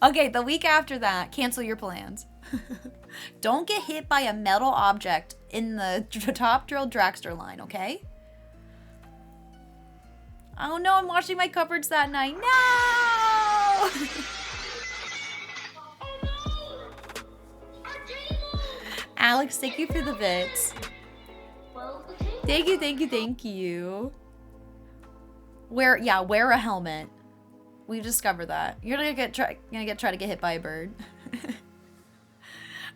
Okay, the week after that, cancel your plans. Don't get hit by a metal object in the Top Drill Dragster line, okay? Oh no, I'm washing my cupboards that night. No! Alex, thank you for the bits. Thank you, thank you, thank you. Wear a helmet. We discovered that. You're gonna try to get hit by a bird.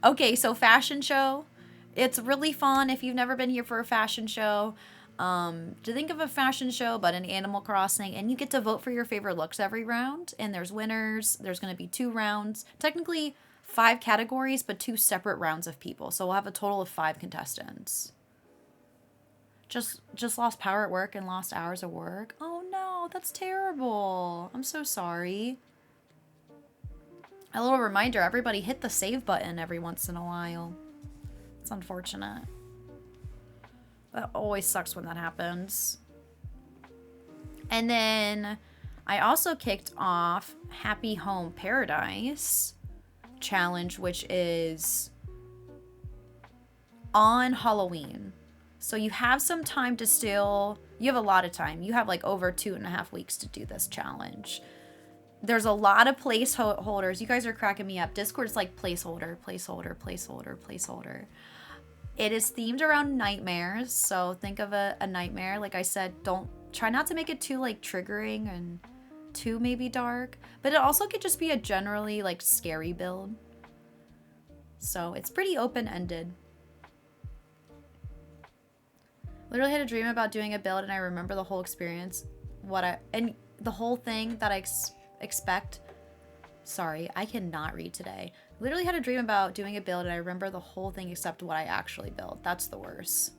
Okay, so fashion show. It's really fun if you've never been here for a fashion show. To think of a fashion show but an Animal Crossing, and you get to vote for your favorite looks every round, and there's winners. There's going to be 2 rounds, technically 5 categories, but 2 separate rounds of people, so we'll have a total of 5 contestants. Just lost power at work and lost hours of work. Oh no, that's terrible. I'm so sorry. A little reminder, everybody hit the save button every once in a while. It's unfortunate. That always sucks when that happens. And then I also kicked off Happy Home Paradise challenge, which is on Halloween. So you have some time to you have a lot of time. You have like over 2.5 weeks to do this challenge. There's a lot of placeholders. You guys are cracking me up. Discord's like placeholder, placeholder, placeholder, placeholder. It is themed around nightmares. So think of a nightmare. Like I said, try not to make it too like triggering and too maybe dark. But it also could just be a generally like scary build. So it's pretty open-ended. Literally had a dream about doing a build and I remember the whole experience. And the whole thing that I expect. Sorry, I cannot read today. Literally had a dream about doing a build and I remember the whole thing except what I actually built. That's the worst.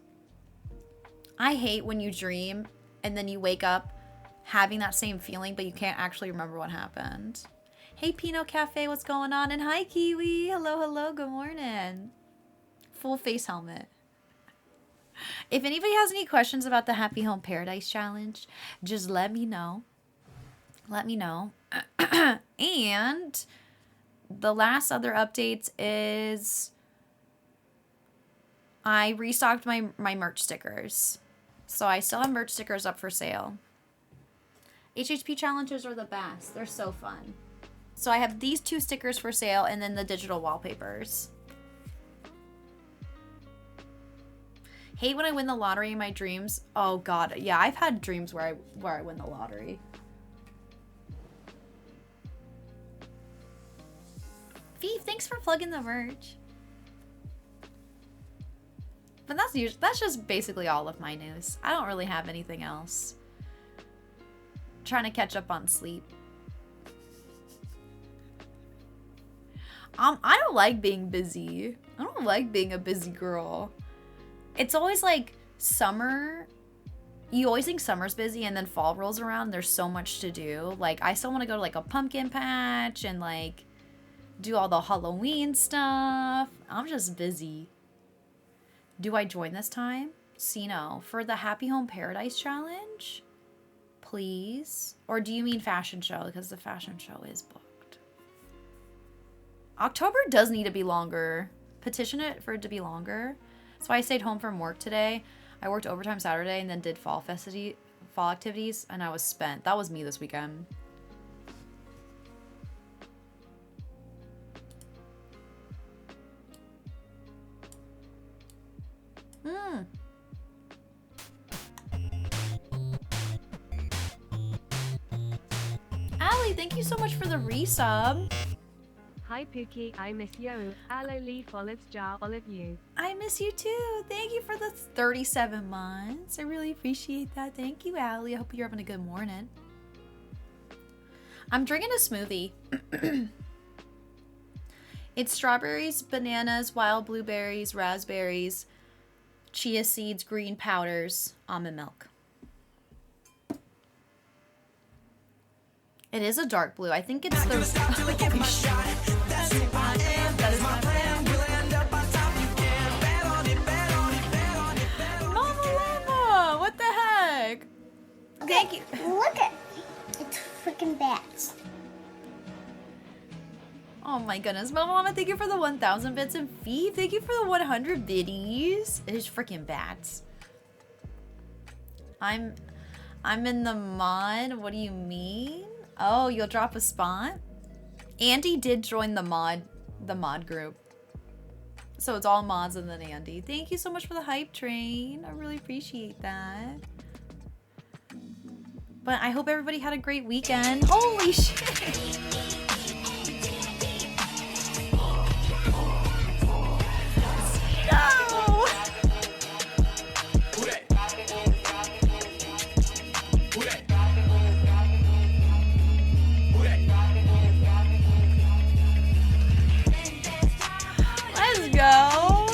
I hate when you dream and then you wake up having that same feeling but you can't actually remember what happened. Hey Pinot Cafe, what's going on? And hi Kiwi. Hello, good morning. Full face helmet. If anybody has any questions about the Happy Home Paradise Challenge, just let me know. Let me know. And the last other updates is I restocked my merch stickers. So I still have merch stickers up for sale. HHP challenges are the best. They're so fun. So I have these 2 stickers for sale and then the digital wallpapers. Hate when I win the lottery in my dreams. Oh god, yeah, I've had dreams where I win the lottery. Fief, thanks for plugging the merch. But that's just basically all of my news. I don't really have anything else. Trying to catch up on sleep. I don't like being busy. I don't like being a busy girl. It's always like summer. You always think summer's busy and then fall rolls around and there's so much to do. Like I still want to go to like a pumpkin patch and like do all the Halloween stuff. I'm just busy. Do I join this time? Sino, for the Happy Home Paradise Challenge? Please? Or do you mean fashion show? Because the fashion show is booked. October does need to be longer. Petition it for it to be longer. That's why I stayed home from work today. I worked overtime Saturday and then did fall activities and I was spent. That was me this weekend. Allie, thank you so much for the resub. Hi Pookie, I miss you. Aloe leaf olives jar olive you. I miss you too. Thank you for the 37 months. I really appreciate that. Thank you, Allie. I hope you're having a good morning. I'm drinking a smoothie. It's strawberries, bananas, wild blueberries, raspberries, chia seeds, green powders, almond milk. It is a dark blue. I think it's the... Holy shit. That is my plan. Mama Llama! What the heck? Thank you. Look at it's freaking bats. Oh my goodness. Mama Llama, thank you for the 1,000 bits and feed. Thank you for the 100 biddies. It is freaking bats. I'm in the mod. What do you mean? Oh, you'll drop a spot? Andy did join the mod group. So it's all mods and then Andy. Thank you so much for the hype train. I really appreciate that. But I hope everybody had a great weekend. Holy shit. No! Let's go.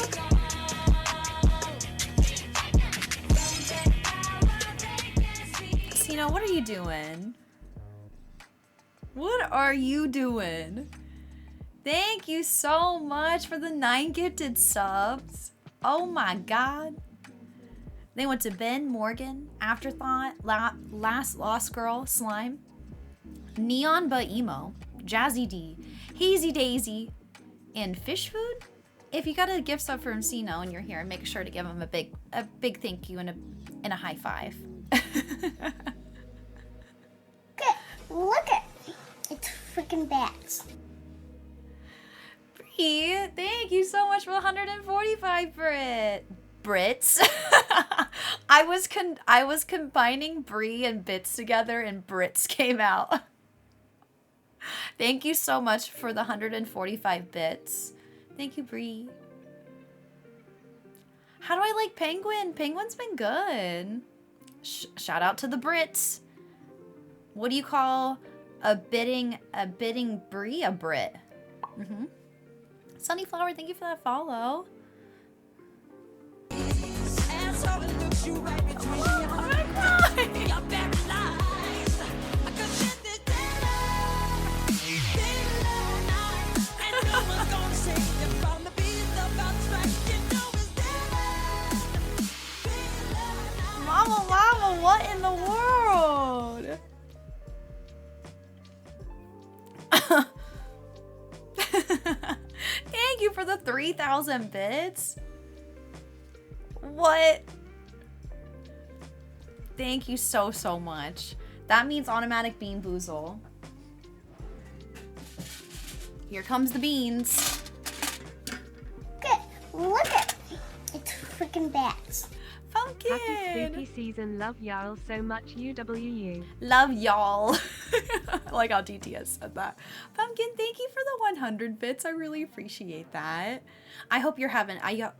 Casino, what are you doing? What are you doing? Thank you so much for the 9 gifted subs. Oh my god. They went to Ben, Morgan, Afterthought, Last Lost Girl, Slime. Neon But Emo, Jazzy D, Hazy Daisy, and Fish Food. If you got a gift sub from Cino and you're here, make sure to give him a big thank you and a high five. Look at it's freaking bats. Bree, thank you so much for 145 Brits. I was combining Bree and bits together and Brits came out. Thank you so much for the 145 bits. Thank you, Bree. How do I like Penguin? Penguin's been good. Shout out to the Brits. What do you call a bidding Bree? A Brit. Sunnyflower, thank you for that follow. Mama, what in the world? Thank you for the 3,000 bits. What? Thank you so much. That means automatic bean boozle. Here comes the beans. Look at it's freaking bats. Pumpkin. Happy spooky season. Love y'all so much. UWU. Love y'all. I like how DTS said that. Pumpkin, thank you for the 100 bits. I really appreciate that. I hope you're having. I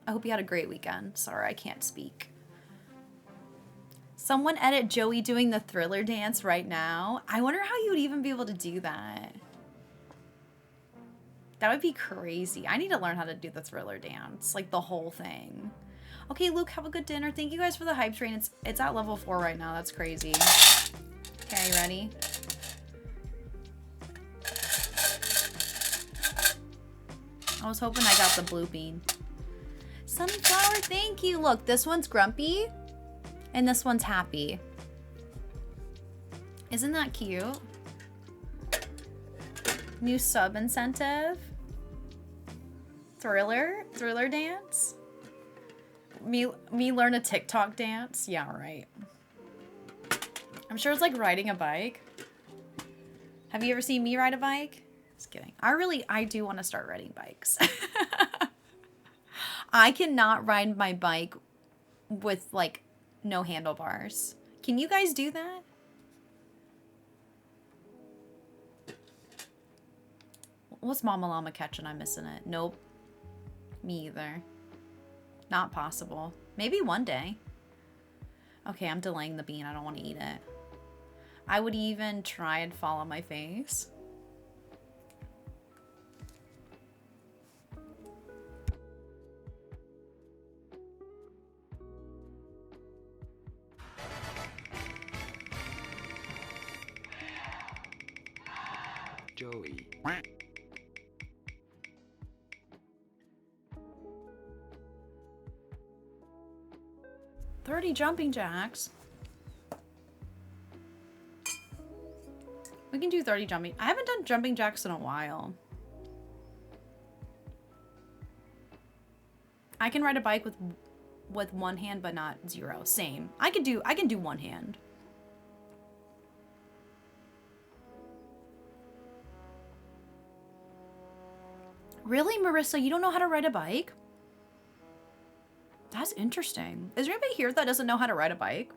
hope you had a great weekend. Sorry, I can't speak. Someone edit Joey doing the Thriller dance right now. I wonder how you would even be able to do that. That would be crazy. I need to learn how to do the Thriller dance, like the whole thing. Okay, Luke, have a good dinner. Thank you guys for the hype train. It's at level 4 right now. That's crazy. Okay, you ready? I was hoping I got the blue bean. Sunflower, thank you. Look, this one's grumpy and this one's happy. Isn't that cute? New sub incentive. Thriller dance. Me learn a TikTok dance. Yeah, right. I'm sure it's like riding a bike. Have you ever seen me ride a bike? Just kidding. I do want to start riding bikes. I cannot ride my bike with like no handlebars. Can you guys do that? What's Mama Llama catching? I'm missing it. Nope. Me either. Not possible. Maybe one day. Okay, I'm delaying the bean. I don't want to eat it. I would even try and fall on my face. Joey. 30 jumping jacks. We can do 30 jumping. I haven't done jumping jacks in a while. I can ride a bike with one hand, but not zero. Same. I can do one hand. Really, Marissa? You don't know how to ride a bike? That's interesting. Is there anybody here that doesn't know how to ride a bike?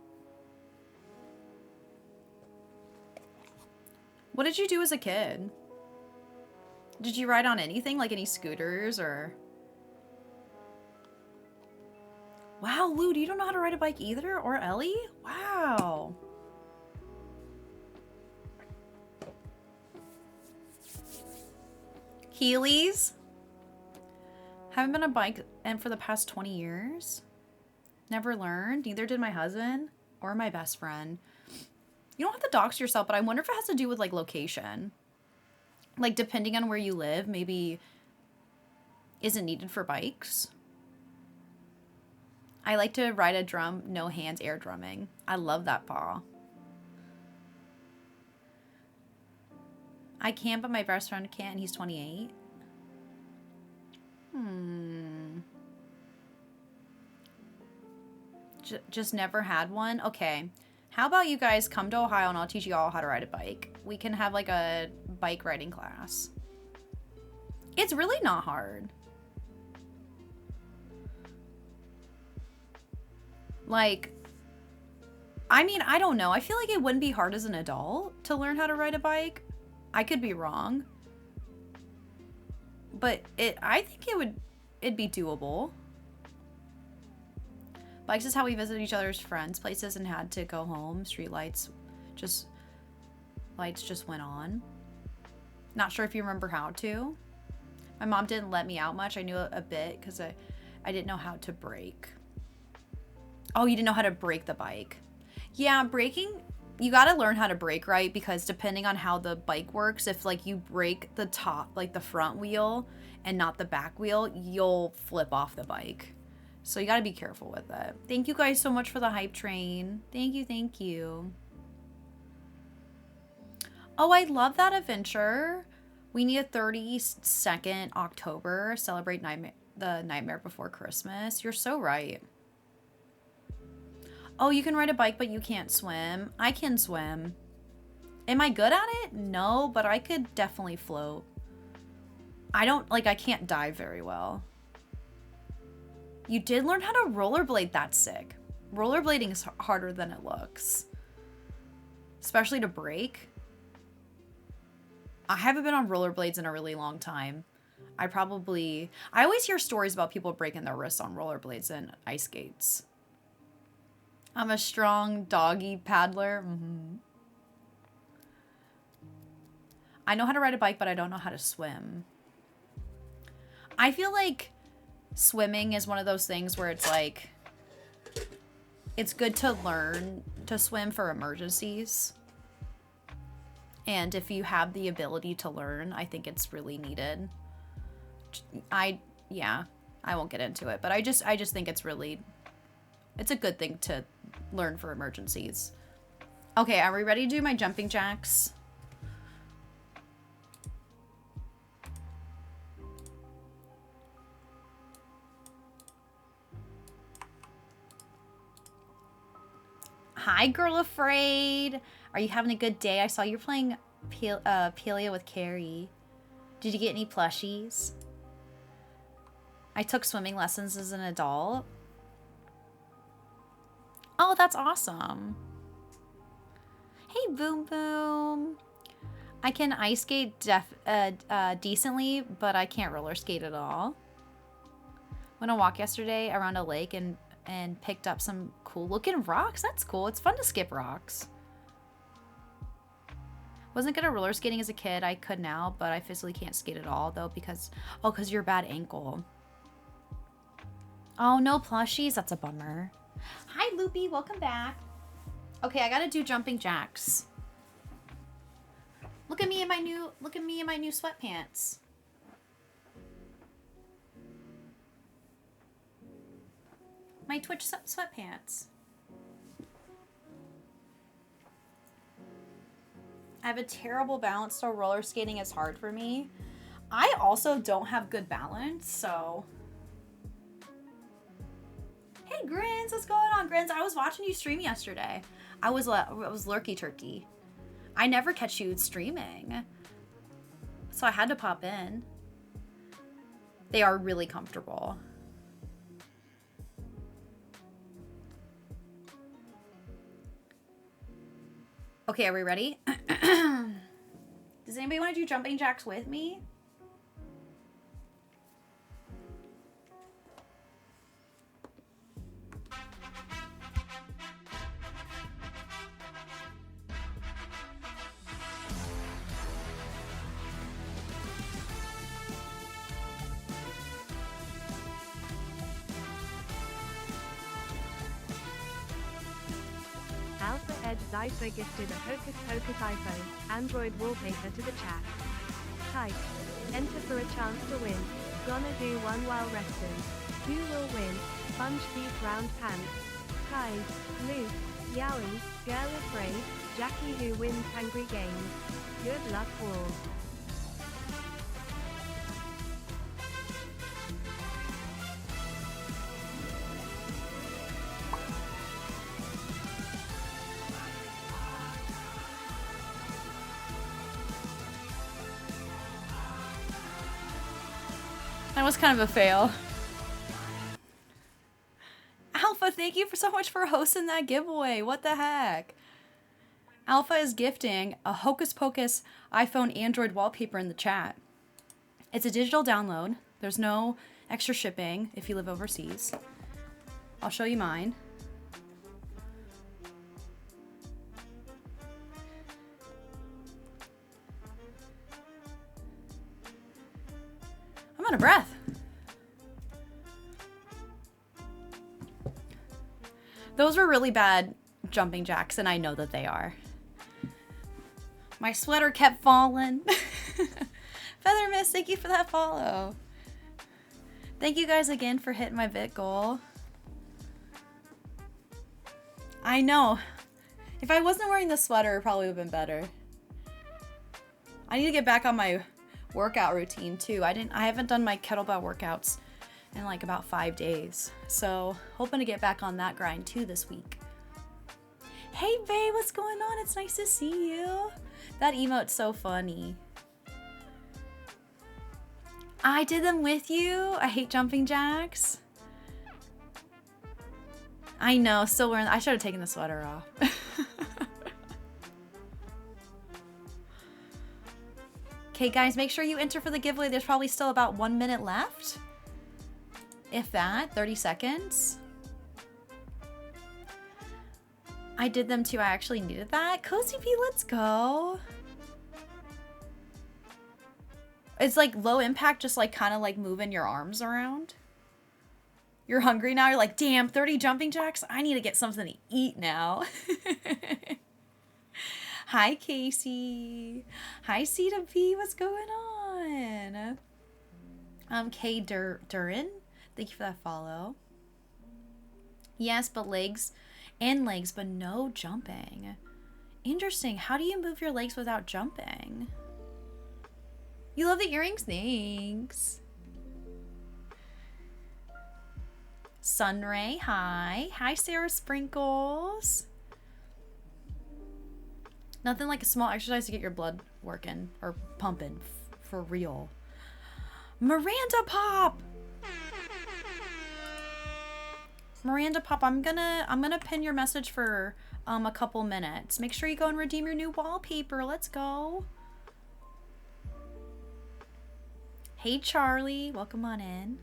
What did you do as a kid? Did you ride on anything, like any scooters or... Wow, Lude, you don't know how to ride a bike either? Or Ellie? Wow. Heelys? Haven't been on a bike for the past 20 years. Never learned. Neither did my husband or my best friend. You don't have to dox yourself, but I wonder if it has to do with like location. Like depending on where you live, maybe isn't needed for bikes. I like to ride a drum, no hands, air drumming. I love that, Paul. I can, but my best friend can't, and he's 28. Just never had one? Okay. How about you guys come to Ohio and I'll teach you all how to ride a bike. We can have like a bike riding class. It's really not hard. Like, I mean, I don't know. I feel like it wouldn't be hard as an adult to learn how to ride a bike. I could be wrong. But I think it'd be doable. Bikes is how we visited each other's friends' places and had to go home. Lights just went on. Not sure if you remember how to. My mom didn't let me out much. I knew a bit because I didn't know how to brake. Oh, you didn't know how to brake the bike. Yeah, braking, you gotta learn how to brake right, because depending on how the bike works, if like you brake the top, like the front wheel and not the back wheel, you'll flip off the bike. So you gotta be careful with it. Thank you guys so much for the hype train. Thank you, thank you. Oh, I love that adventure. We need a 32nd October. Celebrate the Nightmare Before Christmas. You're so right. Oh, you can ride a bike, but you can't swim. I can swim. Am I good at it? No, but I could definitely float. I can't dive very well. You did learn how to rollerblade. That's sick. Rollerblading is harder than it looks. Especially to brake. I haven't been on rollerblades in a really long time. I always hear stories about people breaking their wrists on rollerblades and ice skates. I'm a strong doggy paddler. I know how to ride a bike, but I don't know how to swim. I feel like swimming is one of those things where it's like, it's good to learn to swim for emergencies. And if you have the ability to learn, I think it's really needed. I won't get into it, but I just think it's a good thing to learn for emergencies. Okay, are we ready to do my jumping jacks? Hi, Girl Afraid. Are you having a good day? I saw you're playing Pelia with Carrie. Did you get any plushies? I took swimming lessons as an adult. Oh, that's awesome. Hey, Boom Boom. I can ice skate decently, but I can't roller skate at all. Went on a walk yesterday around a lake and picked up some cool looking rocks. That's cool. It's fun to skip rocks. Wasn't good at roller skating as a kid. I could now, but I physically can't skate at all though because you're a bad ankle. Oh, no plushies. That's a bummer. Hi, Loopy. Welcome back. Okay, I gotta do jumping jacks. Look at me in my new sweatpants. My Twitch sweatpants. I have a terrible balance, so roller skating is hard for me. I also don't have good balance, so. Hey, Grins, what's going on, Grins? I was watching you stream yesterday. I was lurky turkey. I never catch you streaming, so I had to pop in. They are really comfortable. Okay, are we ready? Does anybody want to do jumping jacks with me? Alpha Edge Zypher gifted a Hocus Pocus iPhone, Android wallpaper to the chat. Type. Enter for a chance to win. Gonna do one while resting. Who will win? Sponge Teeth Round Pants. Kai. Luke. Yowie. Girl Afraid. Jackie who wins Hungry Games. Good luck all. That was kind of a fail. Alpha, thank you so much for hosting that giveaway. What the heck? Alpha is gifting a Hocus Pocus iPhone Android wallpaper in the chat. It's a digital download. There's no extra shipping if you live overseas. I'll show you mine. I'm out of breath. Those were really bad jumping jacks, and I know that they are. My sweater kept falling. Feather Mist, thank you for that follow. Thank you guys again for hitting my bit goal. I know. If I wasn't wearing the sweater, it probably would have been better. I need to get back on my workout routine too. I haven't done my kettlebell workouts in like about 5 days. So hoping to get back on that grind too this week. Hey Vay, what's going on? It's nice to see you. That emote's so funny. I did them with you. I hate jumping jacks. I know, still wearing, I should have taken the sweater off. Okay guys, make sure you enter for the giveaway. There's probably still about 1 minute left. If that, 30 seconds. I did them too, I actually needed that. Cozy P, let's go. It's like low impact, just like kind of like moving your arms around. You're hungry now, you're like, damn, 30 jumping jacks? I need to get something to eat now. Hi, Casey. Hi, Ceta P. What's going on? K. Durin. Thank you for that follow. Yes, but legs, but no jumping. Interesting. How do you move your legs without jumping? You love the earrings? Thanks. Sunray, hi. Hi, Sarah Sprinkles. Nothing like a small exercise to get your blood working or pumping for real. Miranda Pop. Miranda Pop, I'm gonna pin your message for a couple minutes. Make sure you go and redeem your new wallpaper. Let's go. Hey Charlie, welcome on in.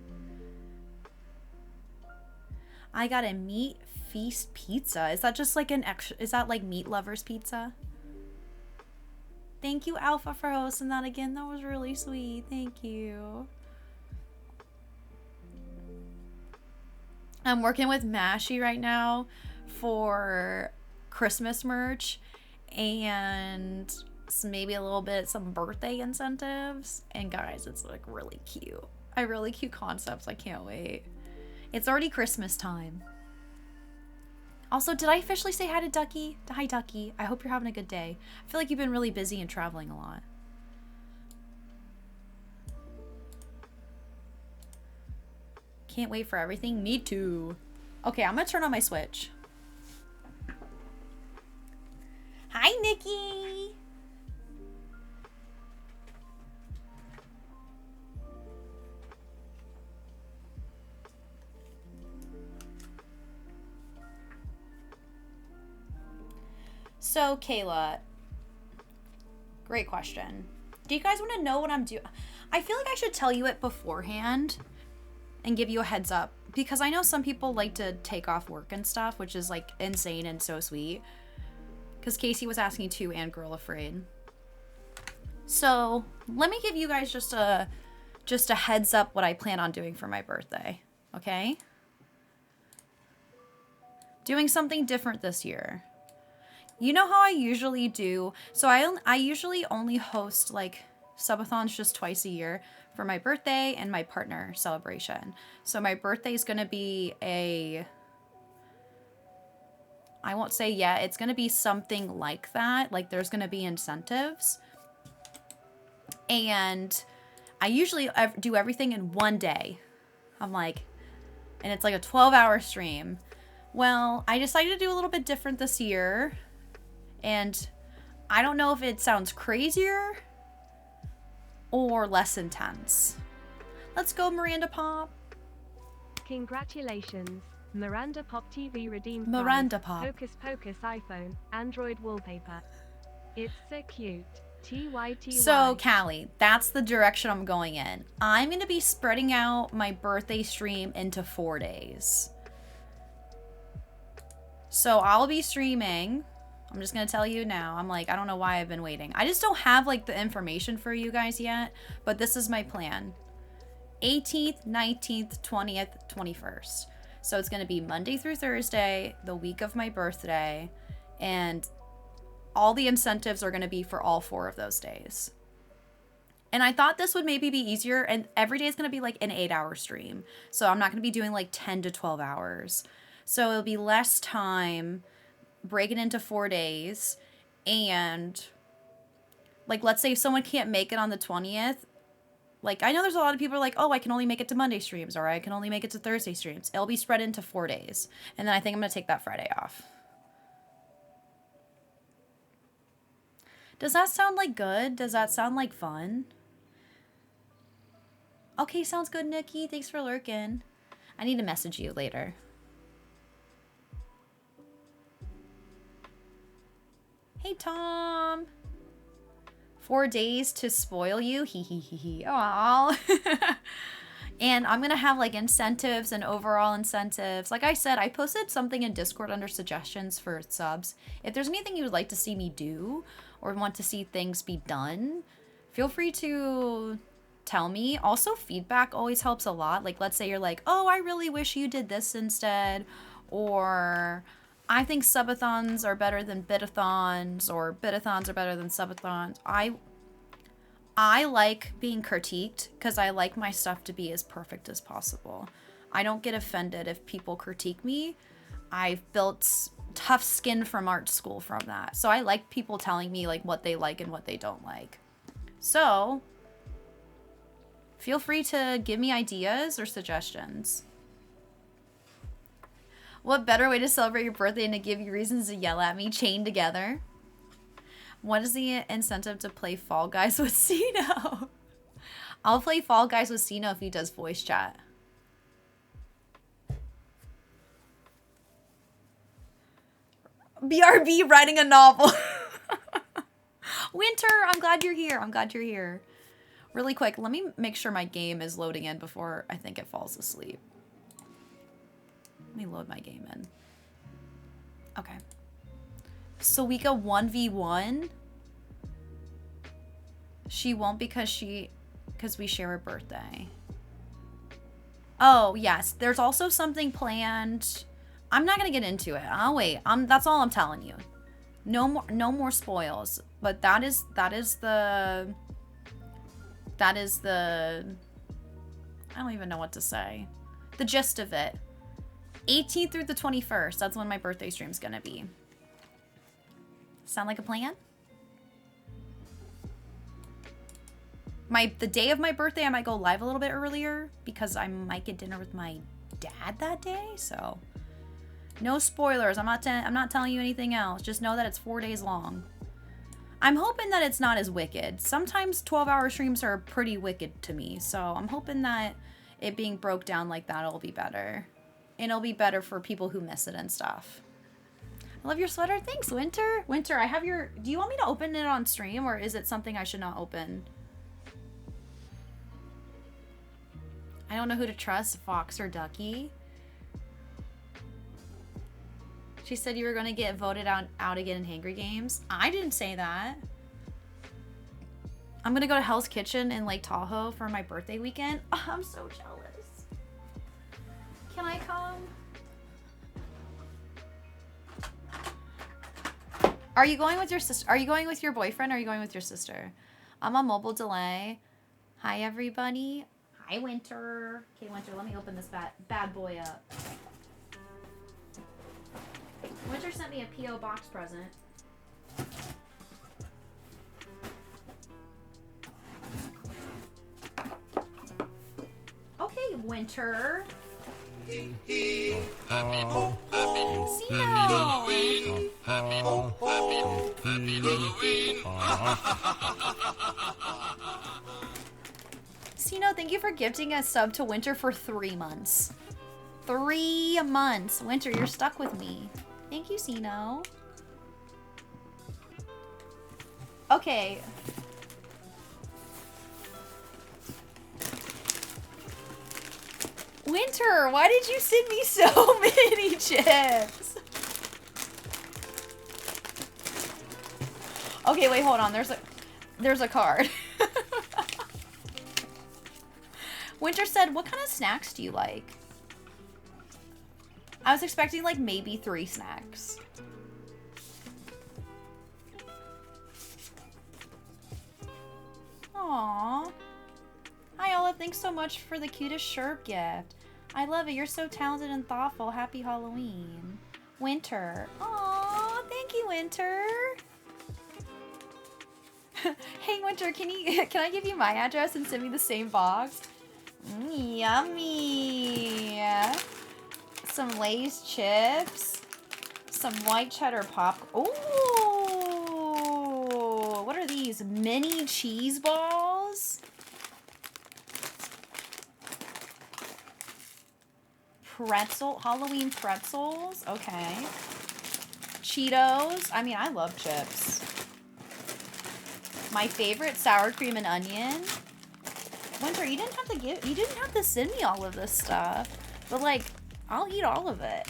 I got a meat feast pizza. Is that just like is that like meat lovers pizza? Thank you, Alpha, for hosting that again. That was really sweet. Thank you. I'm working with Mashie right now for Christmas merch and maybe a little bit some birthday incentives. And guys, it's like really cute. Really cute concepts. I can't wait. It's already Christmas time. Also, did I officially say hi to Ducky? Hi, Ducky. I hope you're having a good day. I feel like you've been really busy and traveling a lot. Can't wait for everything. Me too. Okay, I'm gonna turn on my Switch. Hi, Nikki. So, Kayla, great question. Do you guys want to know what I'm doing? I feel like I should tell you it beforehand and give you a heads up because I know some people like to take off work and stuff, which is like insane and so sweet. Because Casey was asking too, and Girl Afraid. So, let me give you guys just a heads up what I plan on doing for my birthday, okay? Doing something different this year. You know how I usually do? So I usually only host like subathons just twice a year for my birthday and my partner celebration. So my birthday is going to be I won't say yet. It's going to be something like that. Like there's going to be incentives. And I usually do everything in one day. I'm like, and it's like a 12-hour stream. Well, I decided to do a little bit different this year. And I don't know if it sounds crazier or less intense. Let's go, Miranda Pop. Congratulations. Miranda Pop TV redeemed Miranda prize. Pop. Hocus Pocus iPhone, Android wallpaper. It's so cute. TYTY. So, Callie, that's the direction I'm going in. I'm going to be spreading out my birthday stream into 4 days. So, I'll be streaming. I'm just going to tell you now. I'm like, I don't know why I've been waiting. I just don't have, like, the information for you guys yet. But this is my plan. 18th, 19th, 20th, 21st. So it's going to be Monday through Thursday, the week of my birthday, and all the incentives are going to be for all 4 of those days. And I thought this would maybe be easier, and every day is going to be like an 8-hour stream. So I'm not going to be doing like 10 to 12 hours. So it'll be less time, break it into 4 days, and like let's say if someone can't make it on the 20th, like, I know there's a lot of people are like, oh, I can only make it to Monday streams, or I can only make it to Thursday streams. It'll be spread into 4 days. And then I think I'm going to take that Friday off. Does that sound like good? Does that sound like fun? Okay, sounds good, Nikki. Thanks for lurking. I need to message you later. Hey, Tom. 4 days to spoil you. Hee hee hee hee. Aww. And I'm going to have like incentives and overall incentives. Like I said, I posted something in Discord under suggestions for subs. If there's anything you would like to see me do or want to see things be done, feel free to tell me. Also, feedback always helps a lot. Like, let's say you're like, oh, I really wish you did this instead. Or I think subathons are better than bitathons, or bitathons are better than subathons. I like being critiqued because I like my stuff to be as perfect as possible. I don't get offended if people critique me. I've built tough skin from art school from that. So I like people telling me like what they like and what they don't like. So feel free to give me ideas or suggestions. What better way to celebrate your birthday than to give you reasons to yell at me chained together? What is the incentive to play Fall Guys with Cino? I'll play Fall Guys with Cino if he does voice chat. BRB writing a novel. Winter, I'm glad you're here. I'm glad you're here. Really quick, let me make sure my game is loading in before I think it falls asleep. Let me load my game in. Okay. Suika 1v1. She won't because we share a birthday. Oh, yes. There's also something planned. I'm not going to get into it. I'll wait. That's all I'm telling you. No more spoils. But that is the I don't even know what to say. The gist of it. 18th through the 21st. That's when my birthday stream's gonna be. Sound like a plan? The day of my birthday, I might go live a little bit earlier because I might get dinner with my dad that day. So, no spoilers. I'm not telling you anything else. Just know that it's 4 days long. I'm hoping that it's not as wicked. Sometimes 12-hour streams are pretty wicked to me. So I'm hoping that it being broke down like that will be better. And it'll be better for people who miss it and stuff. I love your sweater. Thanks, Winter. Winter, I have your... Do you want me to open it on stream, or is it something I should not open? I don't know who to trust, Fox or Ducky. She said you were going to get voted out again in Hangry Games. I didn't say that. I'm going to go to Hell's Kitchen in Lake Tahoe for my birthday weekend. Oh, I'm so jealous. Can I come? Are you going with your sister? Are you going with your boyfriend or are you going with your sister? I'm on mobile delay. Hi, everybody. Hi, Winter. Okay, Winter, let me open this bad boy up. Winter, Winter sent me a P.O. box present. Okay, Winter. Sino, thank you for gifting a sub to Winter for 3 months. 3 months. Winter, you're stuck with me. Thank you, Sino. Okay. Winter, why did you send me so many chips? Okay, wait, hold on. There's a card. Winter said, what kind of snacks do you like? I was expecting like maybe 3 snacks. Aww. Hi Olive, thanks so much for the cutest shirt gift. I love it. You're so talented and thoughtful. Happy Halloween. Winter. Aww, thank you, Winter. Hey Winter, can I give you my address and send me the same box? Yummy. Some Lay's chips. Some white cheddar pop. Ooh. What are these? Mini cheese balls? Halloween pretzels. Okay. Cheetos. I mean, I love chips. My favorite, sour cream and onion. Winter, you didn't have to send me all of this stuff. But like, I'll eat all of it.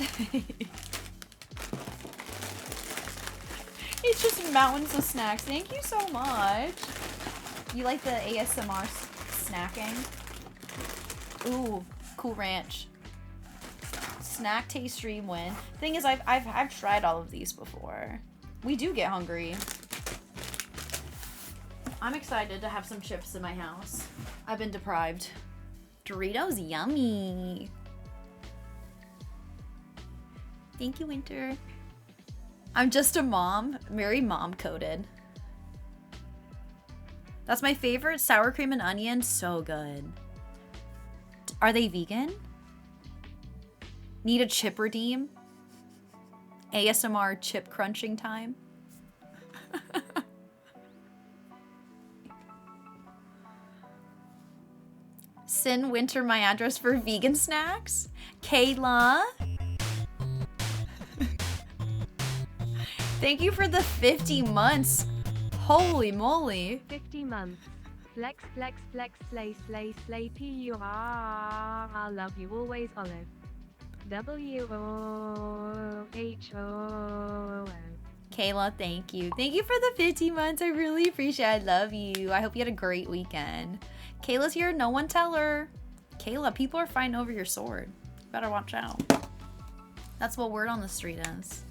It's just mountains of snacks. Thank you so much. You like the ASMR snacking? Ooh, Cool Ranch. Snack taste stream win. Thing is, I've tried all of these before. We do get hungry. I'm excited to have some chips in my house. I've been deprived. Doritos, yummy. Thank you, Winter. I'm just a mom. Very mom-coded. That's my favorite. Sour cream and onion. So good. Are they vegan? Need a chip redeem? ASMR chip crunching time? Send Winter my address for vegan snacks? Kayla? Thank you for the 50 months. Holy moly. 50 months. Flex, flex, flex, slay, slay, slay, P-U-R. I love you always, Olive. W-O-H-O-O. Kayla, thank you. Thank you for the 50 months. I really appreciate it. I love you. I hope you had a great weekend. Kayla's here. No one tell her. Kayla, people are fighting over your sword. You better watch out. That's what word on the street is.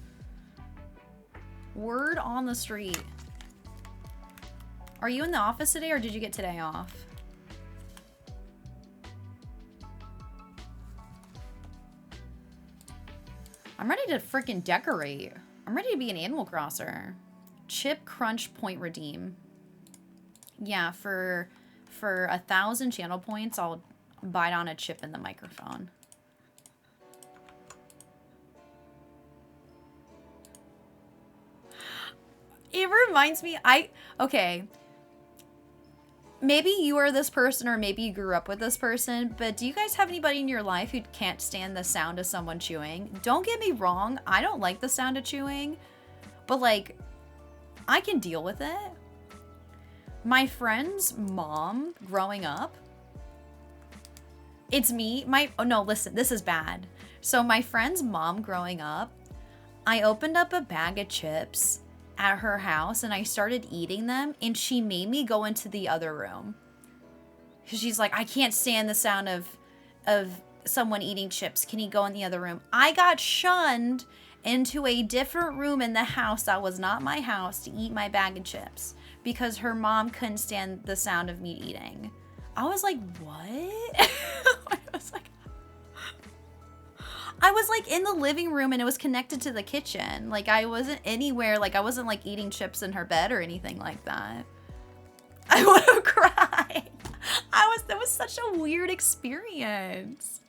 Word on the street. Are you in the office today or did you get today off? I'm ready to freaking decorate. I'm ready to be an Animal Crosser. Chip Crunch Point Redeem. Yeah, for 1,000 channel points, I'll bite on a chip in the microphone. It reminds me, okay. Maybe you are this person or maybe you grew up with this person, but do you guys have anybody in your life who can't stand the sound of someone chewing? Don't get me wrong, I don't like the sound of chewing, but like, I can deal with it. My friend's mom growing up, it's me, oh no, listen, this is bad. So my friend's mom growing up, I opened up a bag of chips at her house and I started eating them and she made me go into the other room. She's like, I can't stand the sound of someone eating chips. Can you go in the other room? I got shunned into a different room in the house that was not my house to eat my bag of chips because her mom couldn't stand the sound of me eating. I was like, what? I was like in the living room and it was connected to the kitchen. Like I wasn't anywhere, like I wasn't like eating chips in her bed or anything like that. I would have cried. That was such a weird experience.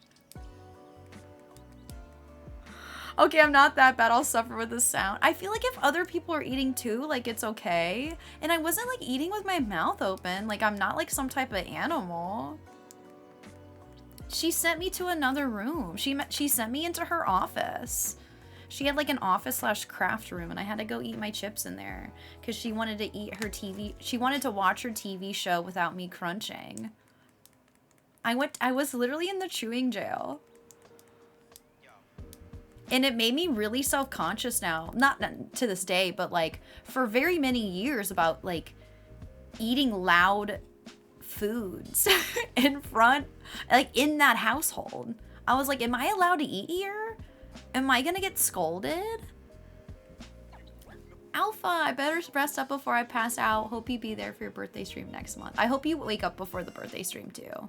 Okay, I'm not that bad. I'll suffer with the sound. I feel like if other people are eating too, like it's okay. And I wasn't like eating with my mouth open. Like I'm not like some type of animal. She sent me to another room. She sent me into her office. She had like an office / craft room and I had to go eat my chips in there because she wanted to eat her TV. She wanted to watch her TV show without me crunching. I was literally in the chewing jail. And it made me really self-conscious now. Not to this day, but like for very many years about like eating loud foods in front, like in that household. I was like, am I allowed to eat here? Am I gonna get scolded? Alpha, I better rest up before I pass out. Hope you be there for your birthday stream next month. I hope you wake up before the birthday stream too.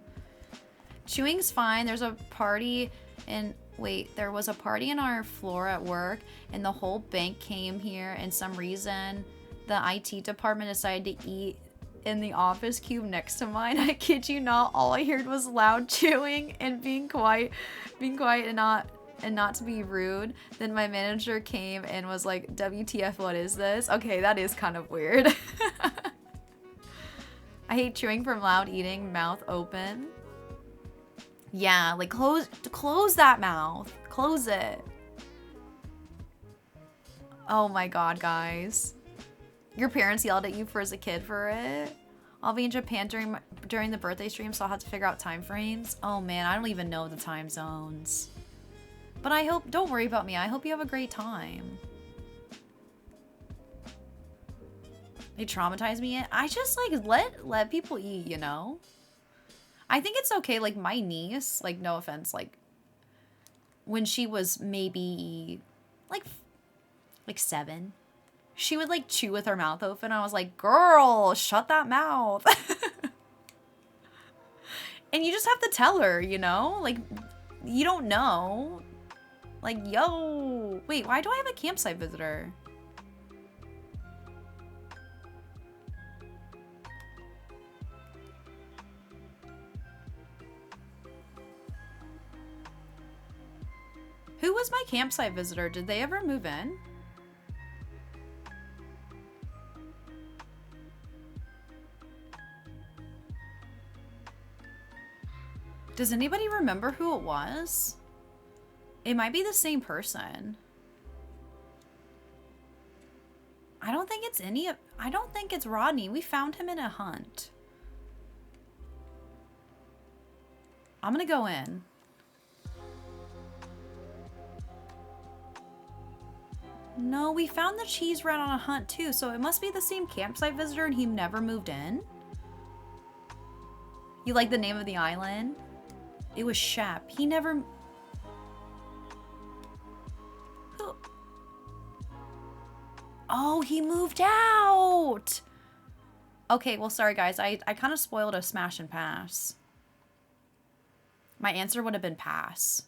Chewing's fine. There's a party in... Wait, there was a party in our floor at work and the whole bank came here and some reason the IT department decided to eat in the office cube next to mine. I kid you not, all I heard was loud chewing and being quiet and not to be rude. Then my manager came and was like, WTF, what is this? Okay, that is kind of weird. I hate chewing from loud eating, mouth open. Yeah, like close that mouth. Close it. Oh my god, guys. Your parents yelled at you as a kid for it? I'll be in Japan during the birthday stream, so I'll have to figure out time frames. Oh man, I don't even know the time zones. But I hope, don't worry about me. I hope you have a great time. They traumatized me. I just like let people eat, you know? I think it's okay. Like my niece, like no offense, like when she was maybe like 7, she would like chew with her mouth open. I was like, girl, shut that mouth. And you just have to tell her, you know, like you don't know. Like, yo, wait, why do I have a campsite visitor? Who was my campsite visitor? Did they ever move in? Does anybody remember who it was? It might be the same person. I don't think it's Rodney. We found him in a hunt. I'm gonna go in. No, we found the cheese rat on a hunt too, so it must be the same campsite visitor and he never moved in. You like the name of the island? It was Shap. He never... Who? Oh, he moved out! Okay, well, sorry guys. I kind of spoiled a smash and pass. My answer would have been pass.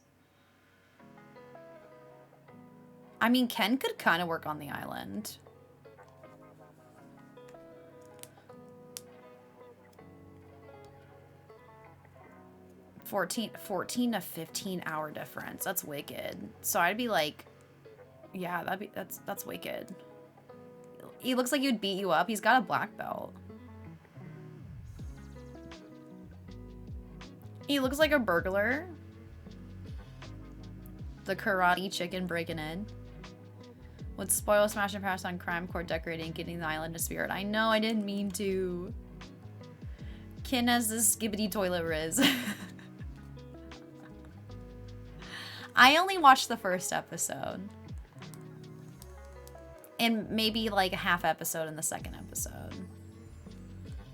I mean, Ken could kind of work on the island. $14 to 15 hour difference. That's wicked. So I'd be like, yeah, that's wicked. He looks like he'd beat you up. He's got a black belt. He looks like a burglar. The karate chicken breaking in. Would spoil smash and pass on crime court decorating, getting the island to spirit. I know, I didn't mean to. Ken has this skibbity toilet riz. I only watched the first episode. And maybe like a half episode in the second episode.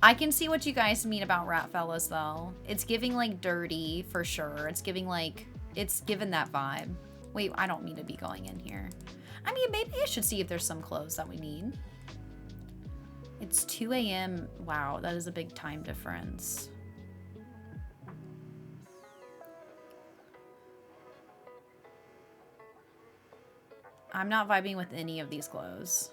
I can see what you guys mean about Rat Fellas though. It's giving like dirty for sure. It's giving that vibe. Wait, I don't mean to be going in here. I mean, maybe I should see if there's some clothes that we need. It's 2 a.m. Wow, that is a big time difference. I'm not vibing with any of these clothes.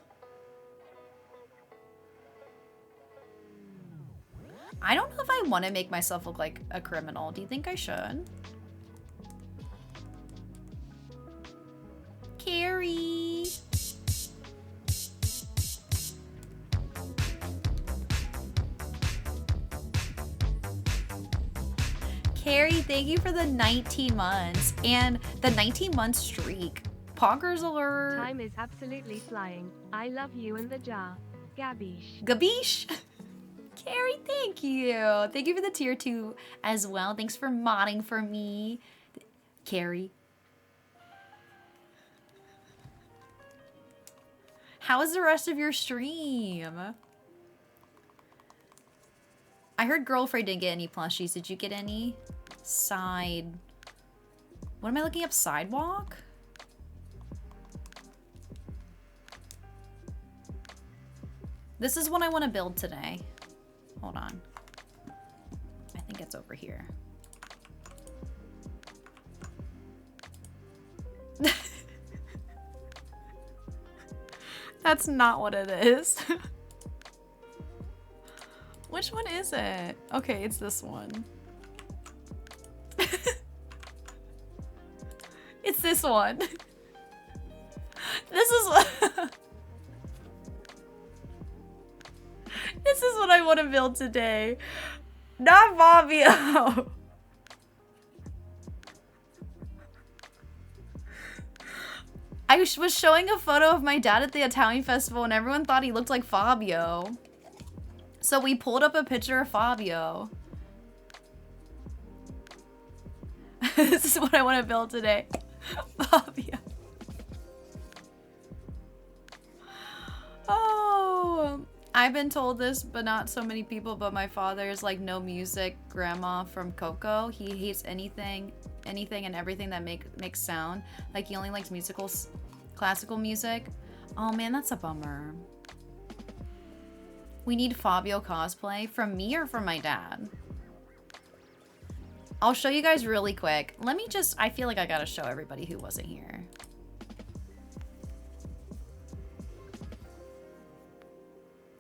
I don't know if I want to make myself look like a criminal. Do you think I should? Carrie! Carrie, thank you for the 19 months and the 19-month streak. Poggers alert. Time is absolutely flying. I love you and the jar. Gabish. Gabish. Carrie, thank you. Thank you for the tier 2 as well. Thanks for modding for me. Carrie. How was the rest of your stream? I heard Girlfriend didn't get any plushies. Did you get any? Side. What am I looking up? Sidewalk? This is what I want to build today. Hold on. I think it's over here. That's not what it is. Which one is it? Okay, it's this one. It's this one. This is this is what I want to build today. Not Fabio. I was showing a photo of my dad at the Italian festival and everyone thought he looked like Fabio. So we pulled up a picture of Fabio. This is what I want to build today. Fabio. Oh, I've been told this, but not so many people, but my father is like no music grandma from Coco. He hates anything and everything that makes sound. Like he only likes classical music. Oh man, that's a bummer. We need Fabio cosplay from me or from my dad. I'll show you guys really quick. Let me just, I feel like I gotta show everybody who wasn't here.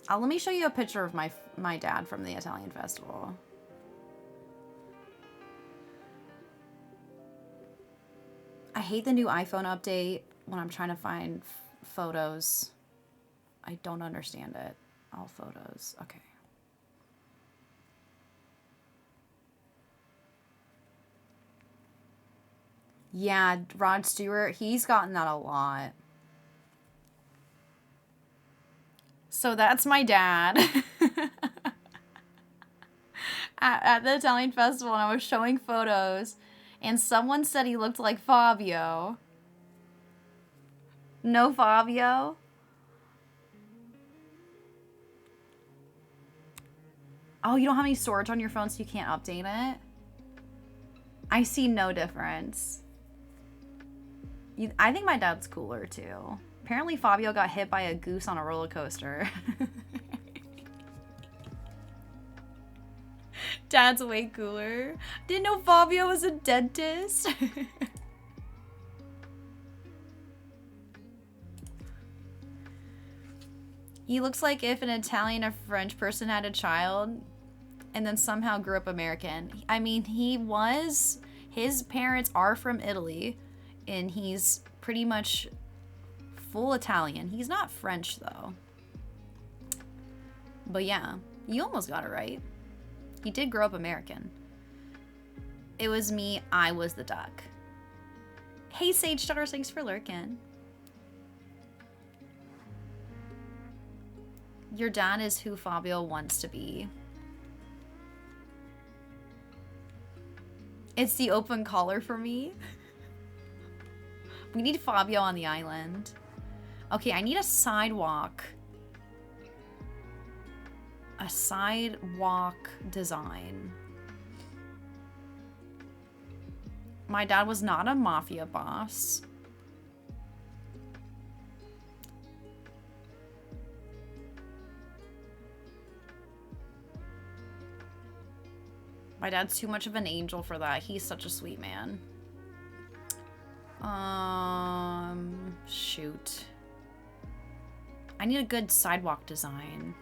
Let me show you a picture of my dad from the Italian festival. I hate the new iPhone update when I'm trying to find photos. I don't understand it. All photos. Okay. Yeah, Rod Stewart, he's gotten that a lot. So that's my dad. at the Italian festival, and I was showing photos, and someone said he looked like Fabio. No Fabio? Oh, you don't have any storage on your phone, so you can't update it? I see no difference. I think my dad's cooler, too. Apparently, Fabio got hit by a goose on a roller coaster. Dad's way cooler. Didn't know Fabio was a dentist. He looks like if an Italian or French person had a child and then somehow grew up American. I mean, his parents are from Italy and he's pretty much full Italian. He's not French though. But yeah, you almost got it right. He did grow up American. It was me, I was the duck. Hey Sage Stars, thanks for lurking. Your dad is who Fabio wants to be. It's the open collar for me. We need Fabio on the island. Okay, I need a sidewalk. A sidewalk design. My dad was not a mafia boss. My dad's too much of an angel for that. He's such a sweet man. Shoot. I need a good sidewalk design.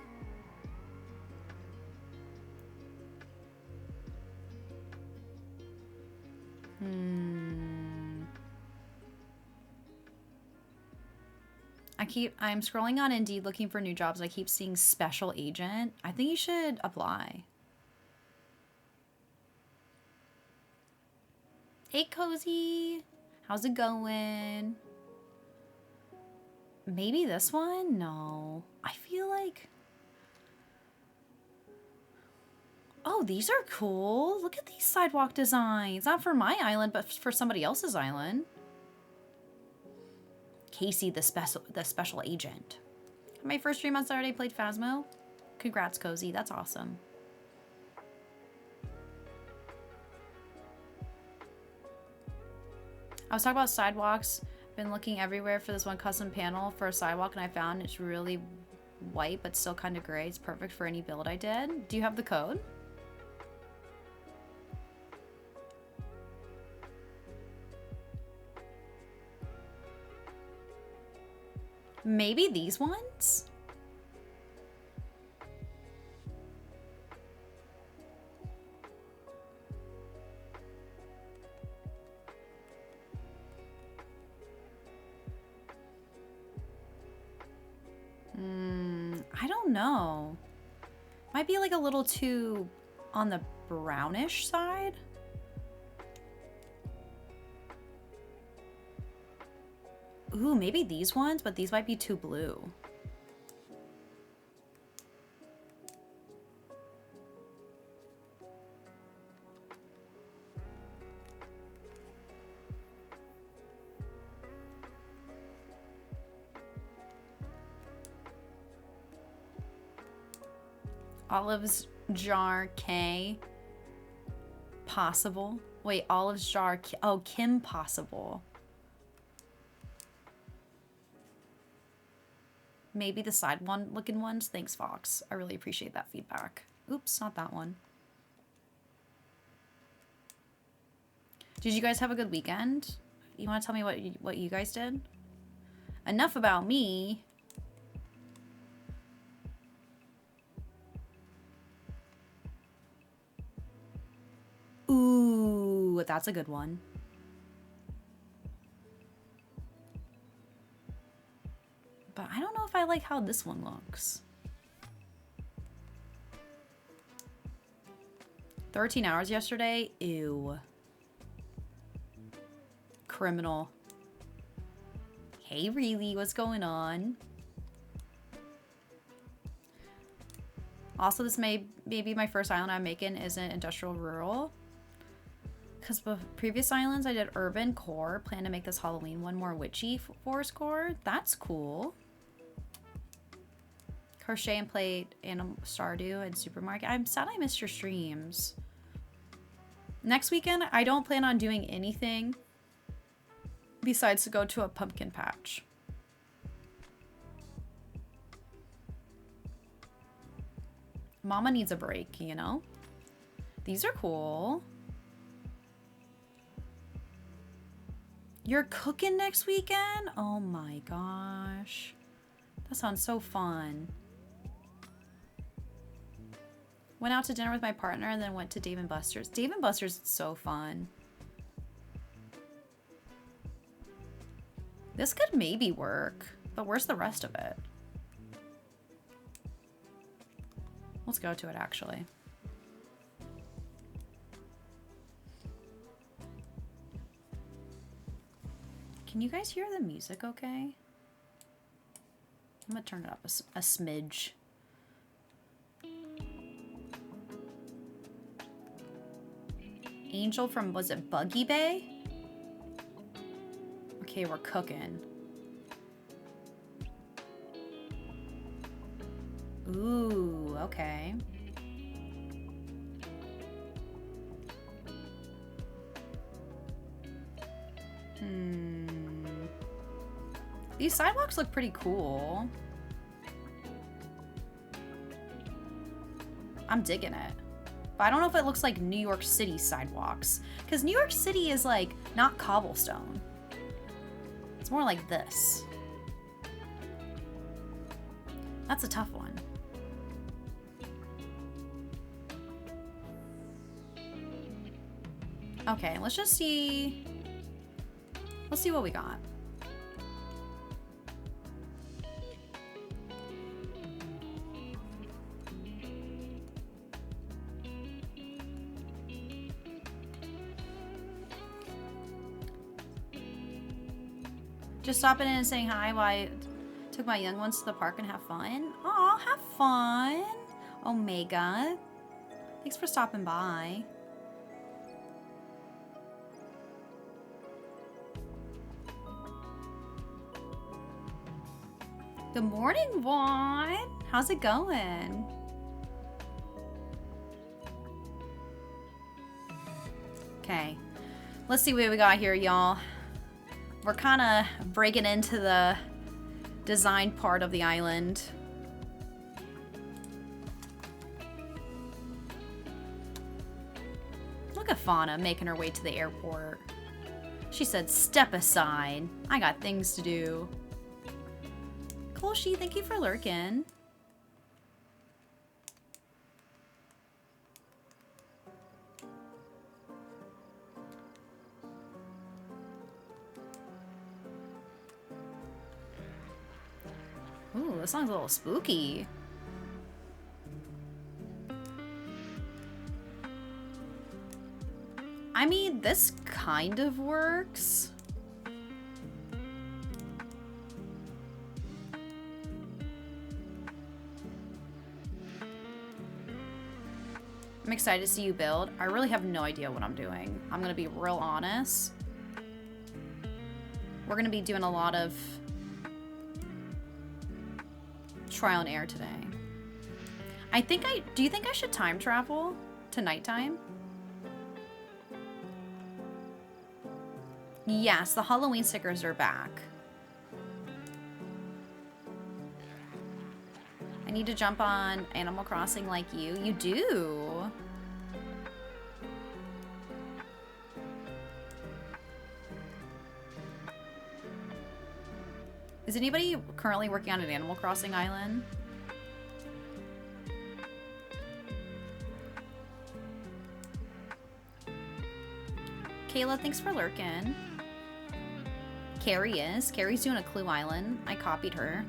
I'm scrolling on Indeed looking for new jobs. I keep seeing special agent. I think you should apply. Hey, Cozy. How's it going? Maybe this one? No. I feel like... Oh, these are cool. Look at these sidewalk designs. Not for my island, but for somebody else's island. Casey, the special agent. My first stream on Saturday played Phasmo. Congrats, Cozy. That's awesome. I was talking about sidewalks. Been looking everywhere for this one custom panel for a sidewalk, and I found it's really white, but still kind of gray. It's perfect for any build I did. Do you have the code? Maybe these ones? I don't know. Might be like a little too on the brownish side. Ooh, maybe these ones, but these might be too blue. Olives jar K. Possible. Wait, olives jar. Oh, Kim Possible. Maybe the side one looking ones. Thanks, Fox. I really appreciate that feedback. Oops, not that one. Did you guys have a good weekend? You want to tell me what you guys did? Enough about me. Ooh, that's a good one. But I don't know if I like how this one looks. 13 hours yesterday? Ew. Criminal. Hey, really? What's going on? Also, this may be my first island I'm making isn't industrial rural. Because the previous islands I did urban core. Plan to make this Halloween one more witchy forest core. That's cool. Crochet and played Animal Stardew and Supermarket. I'm sad I missed your streams. Next weekend, I don't plan on doing anything besides to go to a pumpkin patch. Mama needs a break, you know? These are cool. You're cooking next weekend? Oh my gosh. That sounds so fun. Went out to dinner with my partner and then went to Dave & Buster's. Dave & Buster's is so fun. This could maybe work, but where's the rest of it? Let's go to it, actually. Can you guys hear the music okay? I'm gonna turn it up a smidge. Angel from, was it Buggy Bay? Okay, we're cooking. Ooh, okay. These sidewalks look pretty cool. I'm digging it. But I don't know if it looks like New York City sidewalks. Because New York City is like not cobblestone. It's more like this. That's a tough one. Okay, let's just see. Let's see what we got. Just stopping in and saying hi while I took my young ones to the park and have fun. Aw, have fun. Omega. Thanks for stopping by. Good morning, Juan. How's it going? Okay. Let's see what we got here, y'all. We're kind of breaking into the design part of the island. Look at Fauna making her way to the airport. She said, step aside. I got things to do. Kolshi, thank you for lurking. Ooh, this song's a little spooky. I mean, this kind of works. I'm excited to see you build. I really have no idea what I'm doing. I'm gonna be real honest. We're gonna be doing a lot of trial and error today. Do you think I should time travel to nighttime? Yes, the Halloween stickers are back. I need to jump on Animal Crossing like you. You do. Is anybody currently working on an Animal Crossing island? Kayla, thanks for lurking. Carrie is. Carrie's doing a Clue Island. I copied her.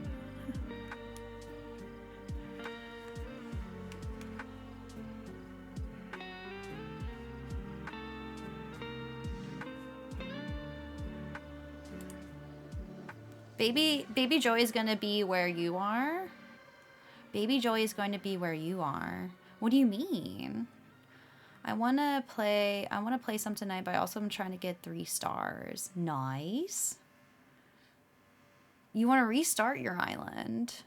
Baby Joy is gonna be where you are? Baby Joy is going to be where you are. What do you mean? I wanna play some tonight, but I also am trying to get 3 stars. Nice. You wanna restart your island?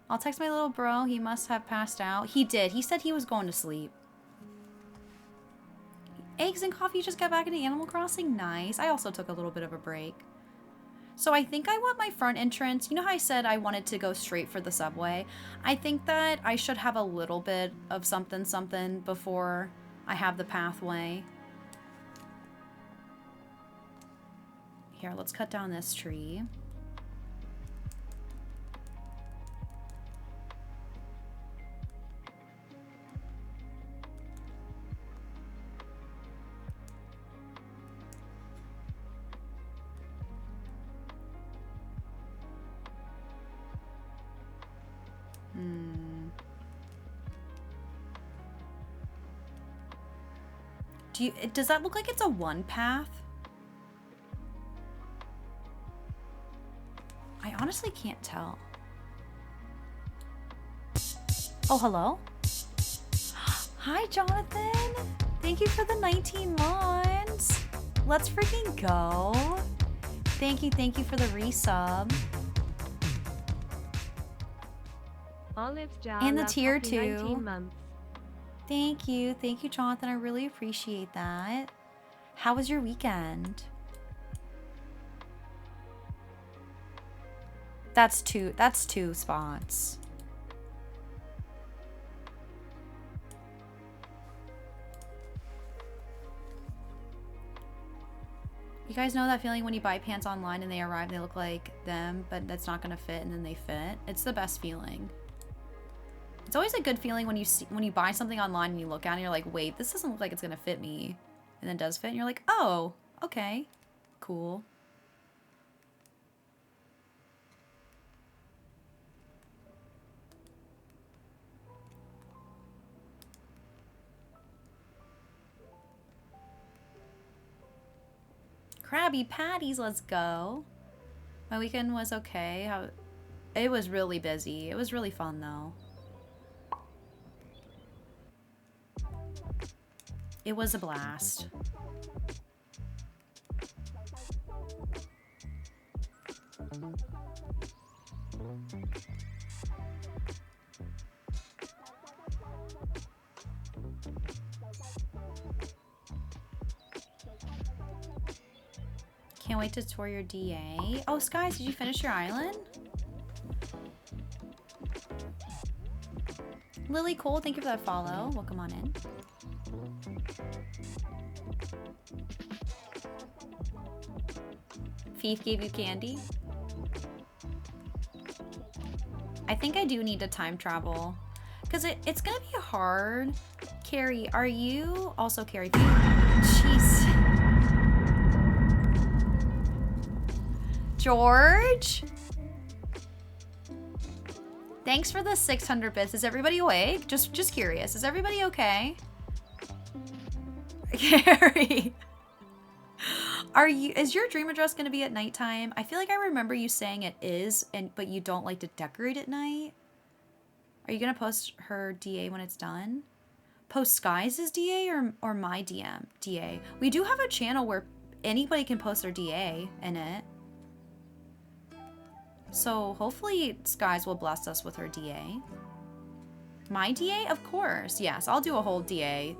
I'll text my little bro. He must have passed out. He did. He said he was going to sleep. Eggs and coffee just got back into Animal Crossing? Nice. I also took a little bit of a break. So I think I want my front entrance. You know how I said I wanted to go straight for the subway? I think that I should have a little bit of something before I have the pathway. Here, let's cut down this tree. Does that look like it's a 1 path? I honestly can't tell. Oh, hello? Hi, Jonathan. Thank you for the 19 months. Let's freaking go. Thank you for the resub. Olive's jar And the love, tier happy 2. 19 months. Thank you, Jonathan. I really appreciate that. How was your weekend? That's two spots. You guys know that feeling when you buy pants online and they arrive and they look like them, but that's not gonna fit and then they fit? It's the best feeling. It's always a good feeling when you buy something online and you look at it and you're like, wait, this doesn't look like it's gonna fit me. And then it does fit and you're like, oh, okay, cool. Krabby Patties, let's go. My weekend was okay. It was really busy. It was really fun though. It was a blast. Can't wait to tour your DA. Oh, Skies, did you finish your island? Lily Cole, thank you for that follow. Welcome on in. Fief gave you candy. I think I do need to time travel. Because it's going to be hard. Carrie, are you... Also, Carrie. Jeez. George? Thanks for the 600 bits. Is everybody awake? Just curious. Is everybody okay? Carrie. Is your dream address going to be at nighttime? I feel like I remember you saying it is, but you don't like to decorate at night. Are you going to post her DA when it's done? Post Skies' DA or my DA? We do have a channel where anybody can post their DA in it. So hopefully Skies will bless us with her DA. My DA? Of course. Yes, I'll do a whole DA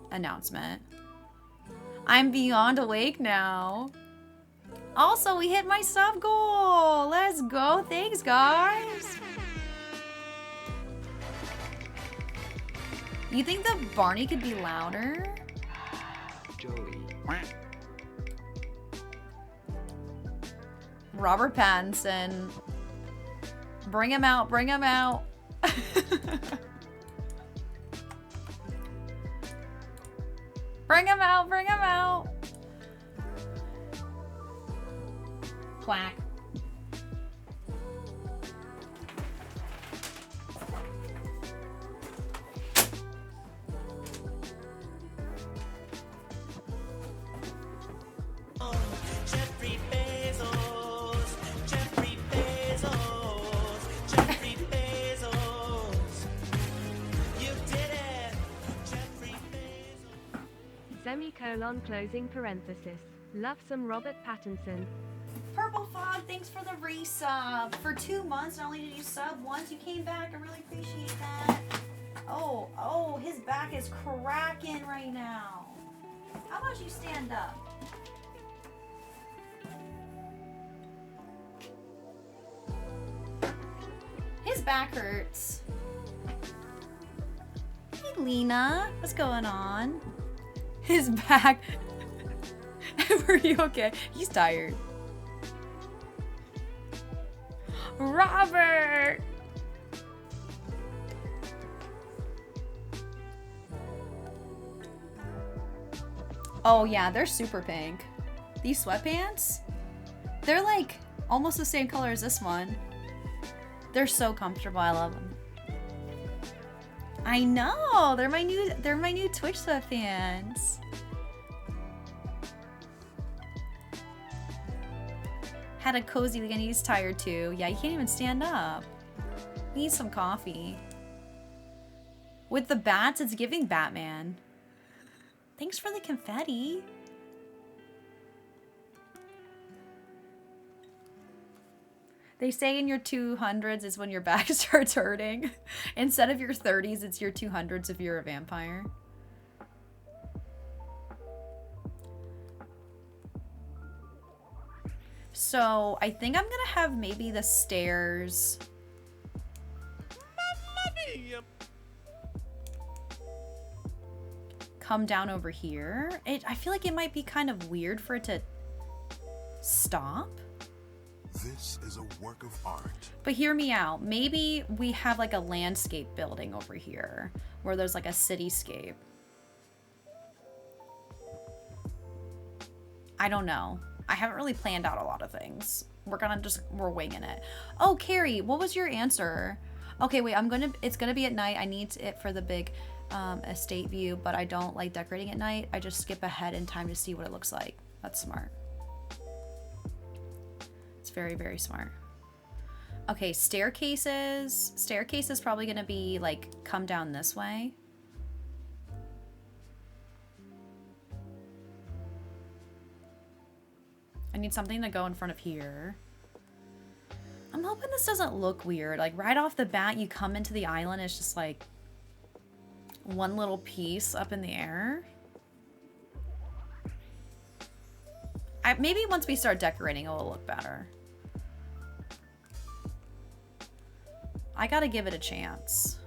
announcement. I'm beyond awake now. Also, we hit my sub goal. Let's go. Thanks, guys. You think that Barney could be louder? Joey. Robert Pattinson. Bring him out. Bring him out. Bring him out. Bring him out. Quack. Jeffrey Bezos, Jeffrey Bezos, Jeffrey Bezos. You did it, Jeffrey Bezos. Semicolon closing parenthesis. Love some Robert Pattinson. Purple Fog, thanks for the resub. For 2 months, not only did you sub once, you came back. I really appreciate that. Oh, his back is cracking right now. How about you stand up? His back hurts. Hey, Lena. What's going on? His back. Were you okay? He's tired. Robert! Oh yeah, they're super pink. These sweatpants? They're like almost the same color as this one. They're so comfortable. I love them. I know. They're my new Twitch sweatpants. Had a cozy weekend. He's tired too. Yeah, he can't even stand up. He needs some coffee. With the bats, it's giving Batman. Thanks for the confetti. They say in your 200s is when your back starts hurting. Instead of your 30s, it's your 200s if you're a vampire. So I think I'm gonna have maybe the stairs. Come down over here. I feel like it might be kind of weird for it to Stop? This is a work of art. But hear me out. Maybe we have like a landscape building over here where there's like a cityscape. I don't know. I haven't really planned out a lot of things. We're winging it. Oh, Carrie, what was your answer? Okay, wait, it's gonna be at night. I need it for the big estate view, but I don't like decorating at night. I just skip ahead in time to see what it looks like. That's smart. It's very, very smart. Okay, staircases. Staircase is probably gonna be like, come down this way. I need something to go in front of here. I'm hoping this doesn't look weird. Like right off the bat, you come into the island, it's just like one little piece up in the air. Maybe once we start decorating, it will look better. I gotta give it a chance.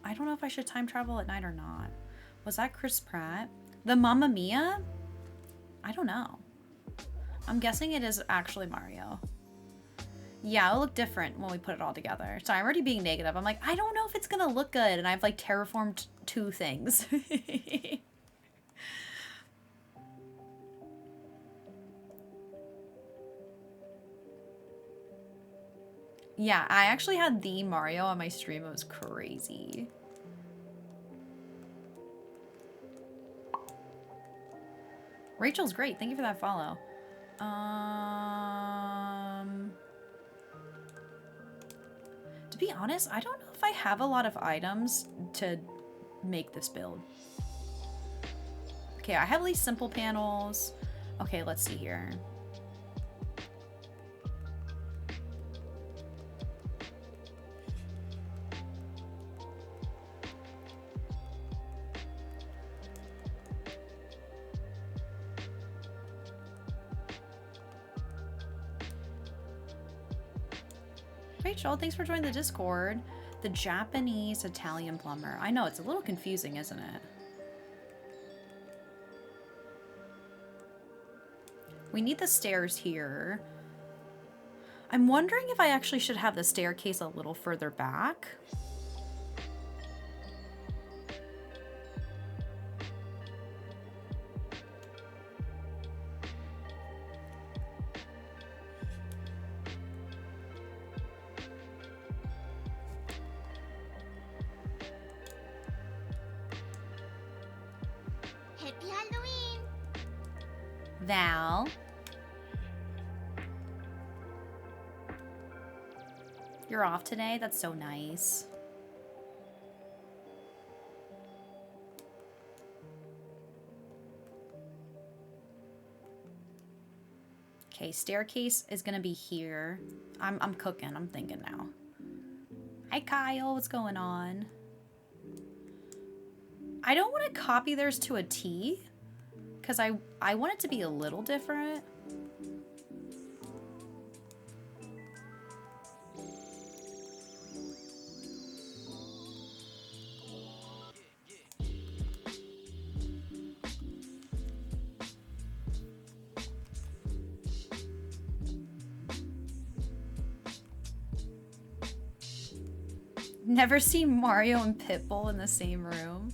I don't know if I should time travel at night or not. Was that Chris Pratt? The Mamma Mia? I don't know. I'm guessing it is actually Mario. Yeah, it'll look different when we put it all together. Sorry, I'm already being negative. I'm like, I don't know if it's gonna look good, and I've like terraformed 2 things. Yeah, I actually had the Mario on my stream. It was crazy. Rachel's great. Thank you for that follow. To be honest, I don't know if I have a lot of items to make this build. Okay, I have these simple panels. Okay, let's see here. Rachel, thanks for joining the Discord. The Japanese Italian plumber. I know, it's a little confusing, isn't it? We need the stairs here. I'm wondering if I actually should have the staircase a little further back. Happy Halloween! Val. You're off today? That's so nice. Okay, staircase is gonna be here. I'm cooking, I'm thinking now. Hi Kyle, what's going on? I don't want to copy theirs to a T, because I want it to be a little different. Never seen Mario and Pitbull in the same room.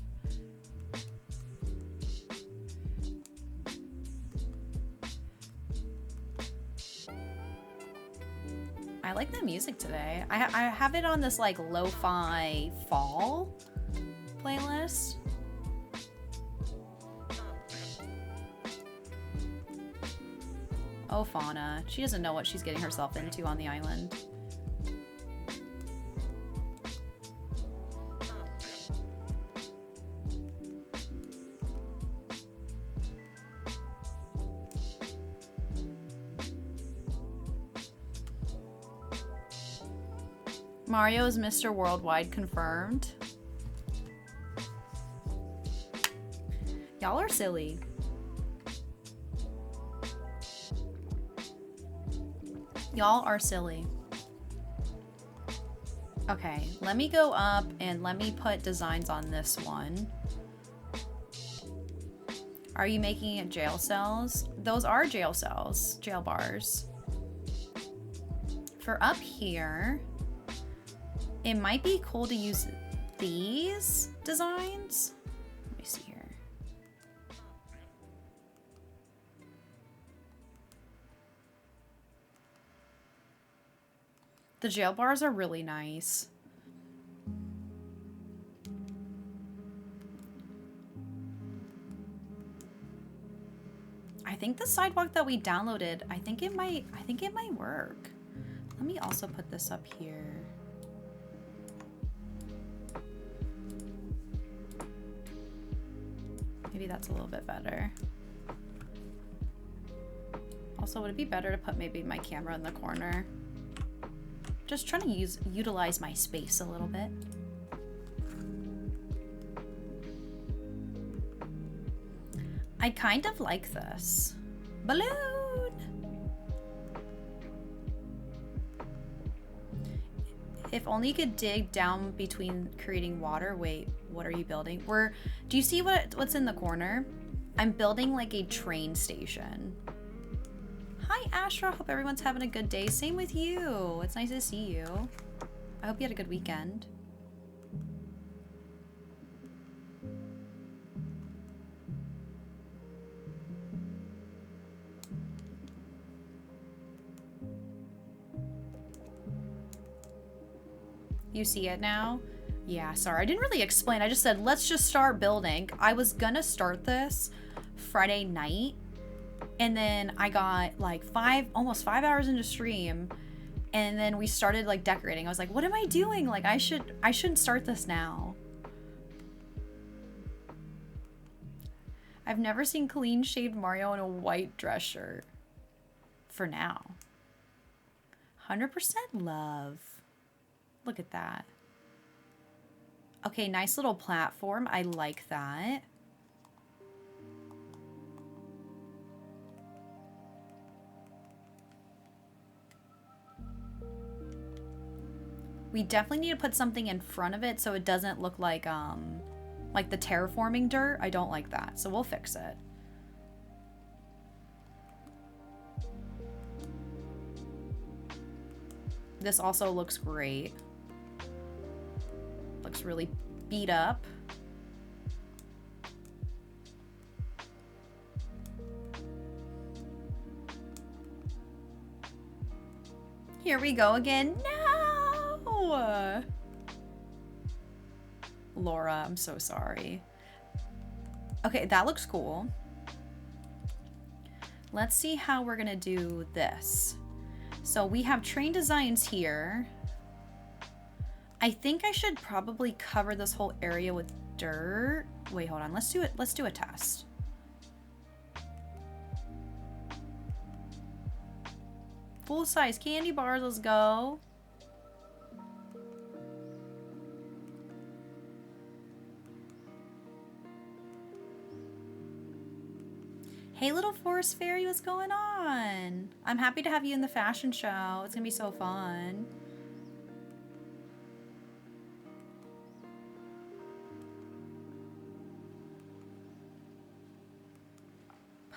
I like the music today. I have it on this like lo-fi fall playlist. Oh, Fauna. She doesn't know what she's getting herself into on the island. Mario is Mr. Worldwide confirmed. Y'all are silly. Y'all are silly. Okay, let me go up and let me put designs on this one. Are you making it jail cells? Those are jail cells, jail bars. For up here, it might be cool to use these designs. Let me see here. The jail bars are really nice. I think the sidewalk that we downloaded, I think it might work. Let me also put this up here. Maybe that's a little bit better. Also, would it be better to put maybe my camera in the corner? Just trying to utilize my space a little bit. I kind of like this. Balloon! If only you could dig down between creating water. Wait, what are you building? Do you see what's in the corner? I'm building like a train station. Hi, Astra. Hope everyone's having a good day. Same with you. It's nice to see you. I hope you had a good weekend. You see it now? Yeah, sorry. I didn't really explain. I just said, let's just start building. I was gonna start this Friday night. And then I got like almost 5 hours into stream, and then we started like decorating. I was like, what am I doing? Like I shouldn't start this now. I've never seen clean shaved Mario in a white dress shirt. For now. 100% love. Look at that. Okay, nice little platform. I like that. We definitely need to put something in front of it so it doesn't look like the terraforming dirt. I don't like that, so we'll fix it. This also looks great. Looks really beat up. Here we go again. No! Laura, I'm so sorry. Okay, that looks cool. Let's see how we're gonna do this. So we have train designs here. I think I should probably cover this whole area with dirt. Wait, hold on. Let's do it. Let's do a test. Full-size candy bars. Let's go. Hey, little forest fairy, what's going on? I'm happy to have you in the fashion show. It's gonna be so fun.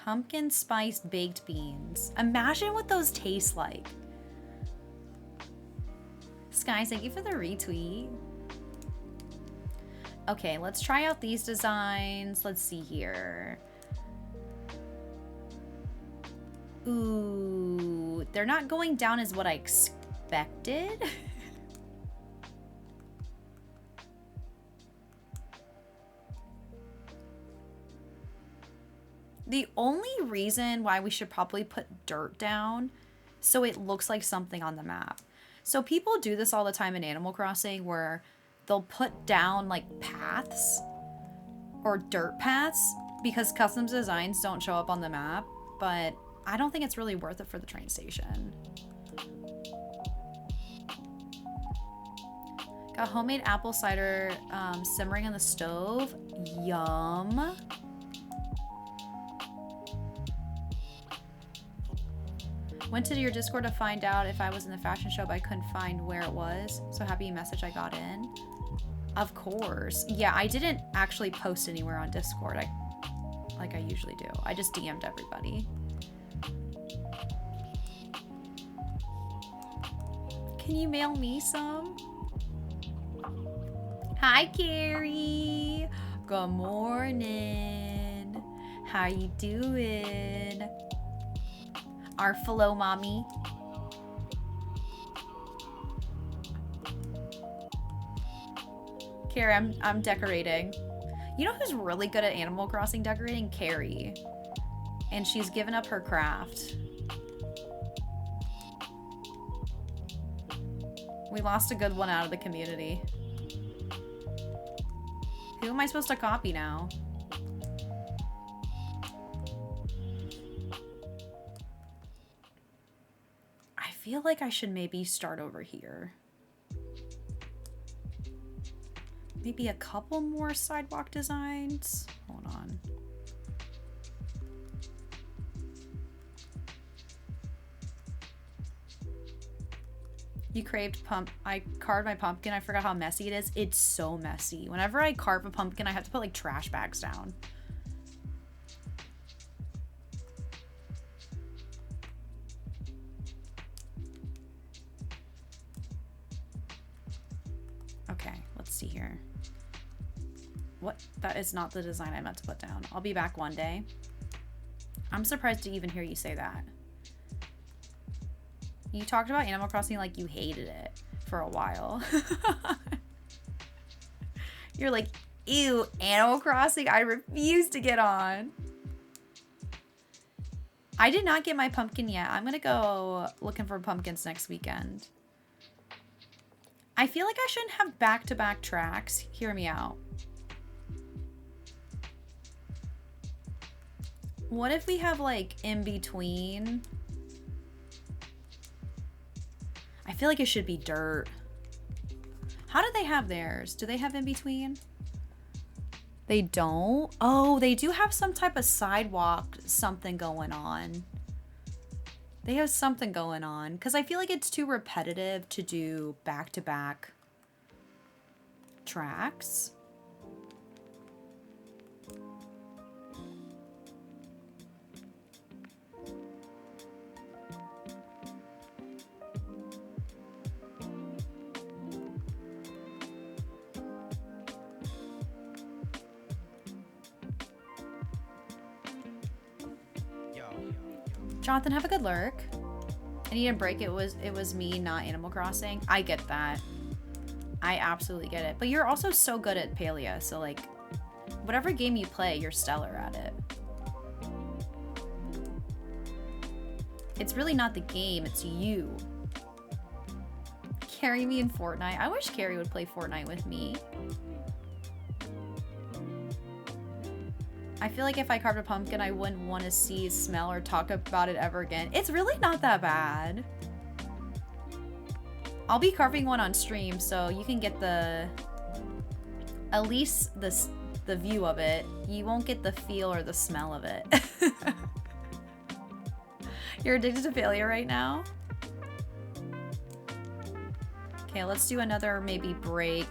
Pumpkin spice baked beans. Imagine what those taste like. Sky, thank you for the retweet. Okay, let's try out these designs. Let's see here. Ooh, they're not going down as what I expected. The only reason why we should probably put dirt down so it looks like something on the map. So people do this all the time in Animal Crossing where they'll put down like paths or dirt paths because custom designs don't show up on the map, but I don't think it's really worth it for the train station. Got homemade apple cider simmering on the stove. Yum. Went to your Discord to find out if I was in the fashion show, but I couldn't find where it was. So happy you message I got in. Of course. Yeah, I didn't actually post anywhere on Discord. Like I usually do. I just DM'd everybody. Can you mail me some? Hi, Carrie. Good morning. How you doing? Our fellow mommy. Carrie, I'm decorating. You know who's really good at Animal Crossing decorating? Carrie. And she's given up her craft. We lost a good one out of the community. Who am I supposed to copy now? I feel like I should maybe start over here. Maybe a couple more sidewalk designs. Hold on. You craved I carved my pumpkin. I forgot how messy it is. It's so messy. Whenever I carve a pumpkin, I have to put like trash bags down. Okay, let's see here. What? That is not the design I meant to put down. I'll be back one day. I'm surprised to even hear you say that. You talked about Animal Crossing like you hated it for a while. You're like, ew, Animal Crossing? I refuse to get on. I did not get my pumpkin yet. I'm gonna go looking for pumpkins next weekend. I feel like I shouldn't have back-to-back tracks. Hear me out. What if we have like in between? I feel like it should be dirt. How do they have theirs? Do they have in between? They don't? Oh, they do have some type of sidewalk something going on. They have something going on. Because I feel like it's too repetitive to do back-to-back tracks. Jonathan, have a good lurk. I need a break. It was me, not Animal Crossing. I get that. I absolutely get it. But you're also so good at Palia, so like whatever game you play, you're stellar at it. It's really not the game, it's you. Carry me in Fortnite. I wish Carrie would play Fortnite with me. I feel like if I carved a pumpkin, I wouldn't want to see, smell, or talk about it ever again. It's really not that bad. I'll be carving one on stream, so you can get at least the view of it. You won't get the feel or the smell of it. You're addicted to failure right now? Okay, let's do another maybe break.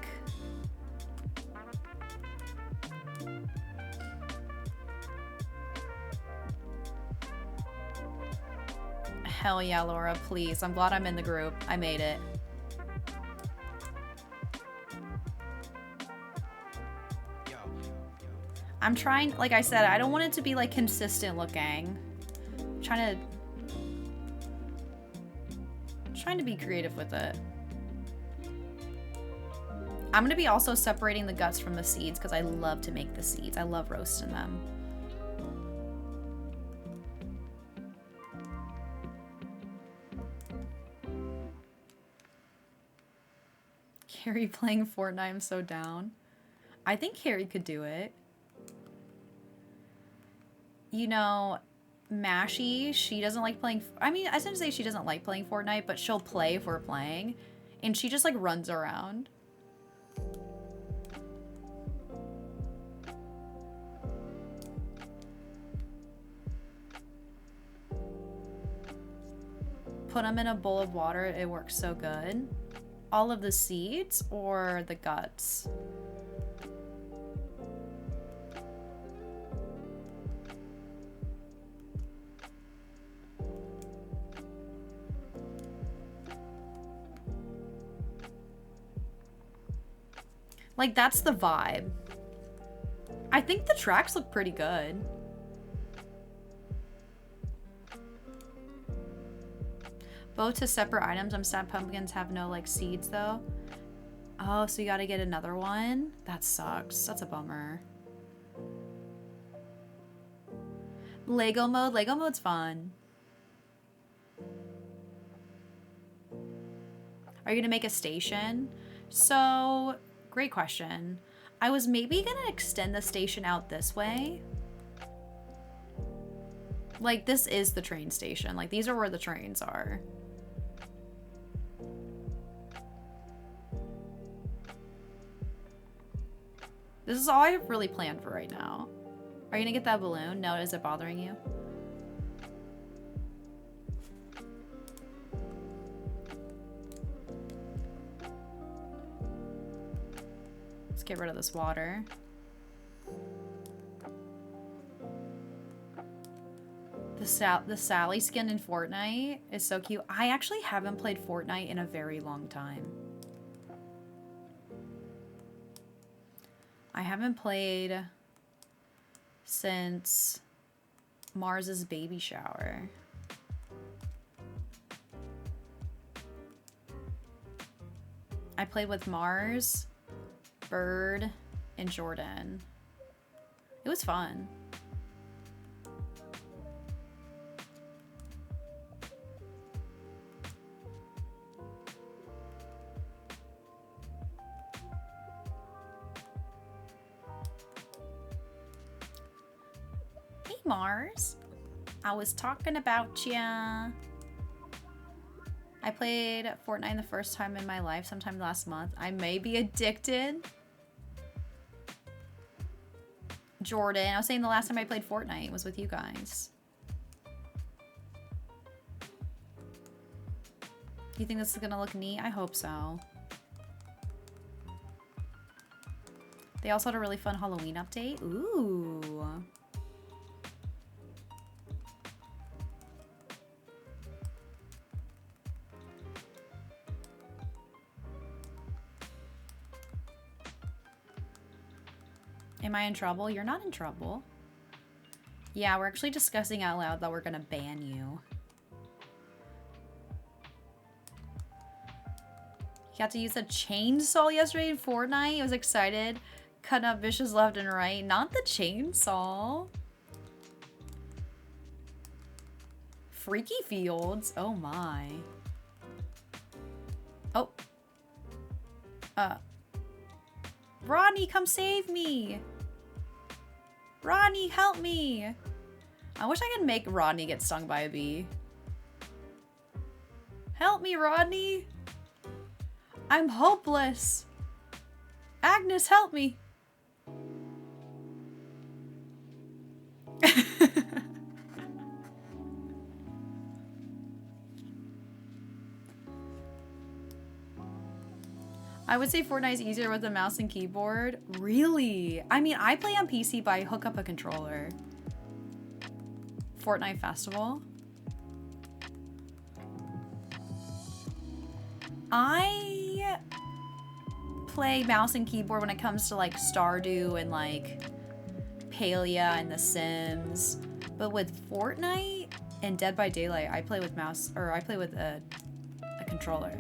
Hell yeah, Laura, please. I'm glad I'm in the group. I made it. I'm trying, like I said, I don't want it to be like consistent looking. I'm trying to be creative with it. I'm gonna be also separating the guts from the seeds because I love to make the seeds. I love roasting them. Carrie playing Fortnite, I'm so down. I think Carrie could do it. You know, Mashy, she doesn't like playing... I mean, I shouldn't say she doesn't like playing Fortnite, but she'll play if we're playing. And she just, like, runs around. put them in a bowl of water, it works so good. All of the seeds or the guts? Like, that's the vibe. I think the tracks look pretty good. Both to separate items. I'm sad pumpkins have no, like, seeds, though. Oh, so you gotta get another one? That sucks. That's a bummer. Lego mode? Lego mode's fun. Are you gonna make a station? So, great question. I was maybe gonna extend the station out this way. Like, this is the train station. Like, these are where the trains are. This is all I have really planned for right now. Are you gonna get that balloon? No, is it bothering you? Let's get rid of this water. The Sally skin in Fortnite is so cute. I actually haven't played Fortnite in a very long time. I haven't played since Mars's baby shower. I played with Mars, Bird, and Jordan. It was fun. Hey Mars, I was talking about ya. I played Fortnite the first time in my life sometime last month. I may be addicted. Jordan, I was saying the last time I played Fortnite was with you guys. You think this is gonna look neat? I hope so. They also had a really fun Halloween update. Ooh. Am I in trouble? You're not in trouble. Yeah, we're actually discussing out loud that we're gonna ban you. You got to use a chainsaw yesterday in Fortnite. I was excited. Cutting up vicious left and right. Not the chainsaw. Freaky Fields. Oh my. Oh. Rodney, come save me! Rodney, help me! I wish I could make Rodney get stung by a bee. Help me, Rodney! I'm hopeless! Agnes, help me! I would say Fortnite's easier with a mouse and keyboard. Really? I mean, I play on PC, but I hook up a controller. Fortnite Festival. I play mouse and keyboard when it comes to like Stardew and like Palia and The Sims. But with Fortnite and Dead by Daylight, I play with mouse, or I play with a controller.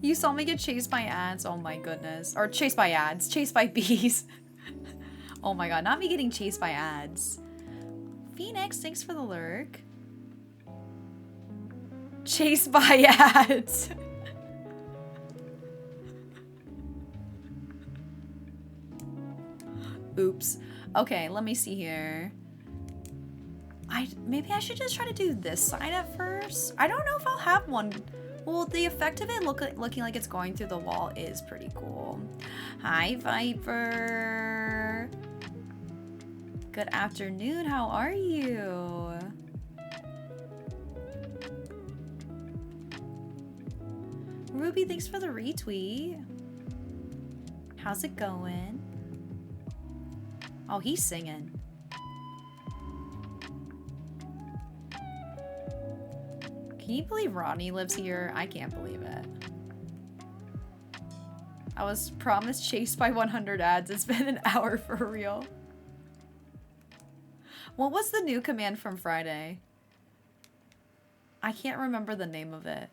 You saw me get chased by ads. Oh my goodness. Or chased by ads. Chased by bees. Oh my god. Not me getting chased by ads. Phoenix, thanks for the lurk. Chased by ads. Oops. Okay, let me see here. Maybe I should just try to do this side at first. I don't know if I'll have one. Well, the effect of it looking like it's going through the wall is pretty cool. Hi, Viper. Good afternoon. How are you? Ruby, thanks for the retweet. How's it going? Oh, he's singing. Can you believe Rodney lives here? I can't believe it. I was promised chased by 100 ads. It's been an hour for real. What was the new command from Friday? I can't remember the name of it.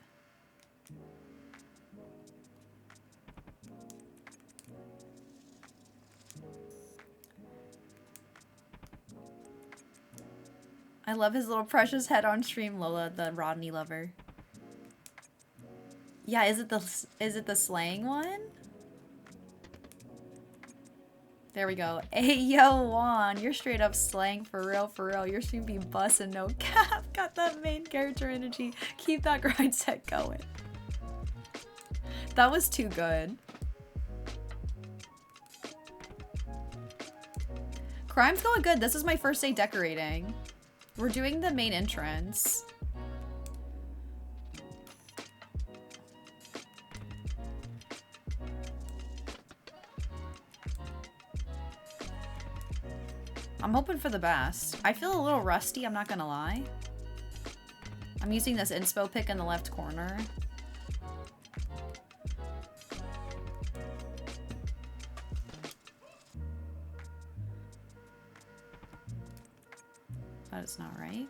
I love his little precious head on stream, Lola, the Rodney lover. Yeah, is it the slang one? There we go. Hey, yo, Juan, you're straight up slang for real, for real. Your stream be bussin', no cap. Got that main character energy. Keep that grind set going. That was too good. Crime's going good. This is my first day decorating. We're doing the main entrance. I'm hoping for the best. I feel a little rusty, I'm not gonna lie. I'm using this inspo pick in the left corner. That is not right.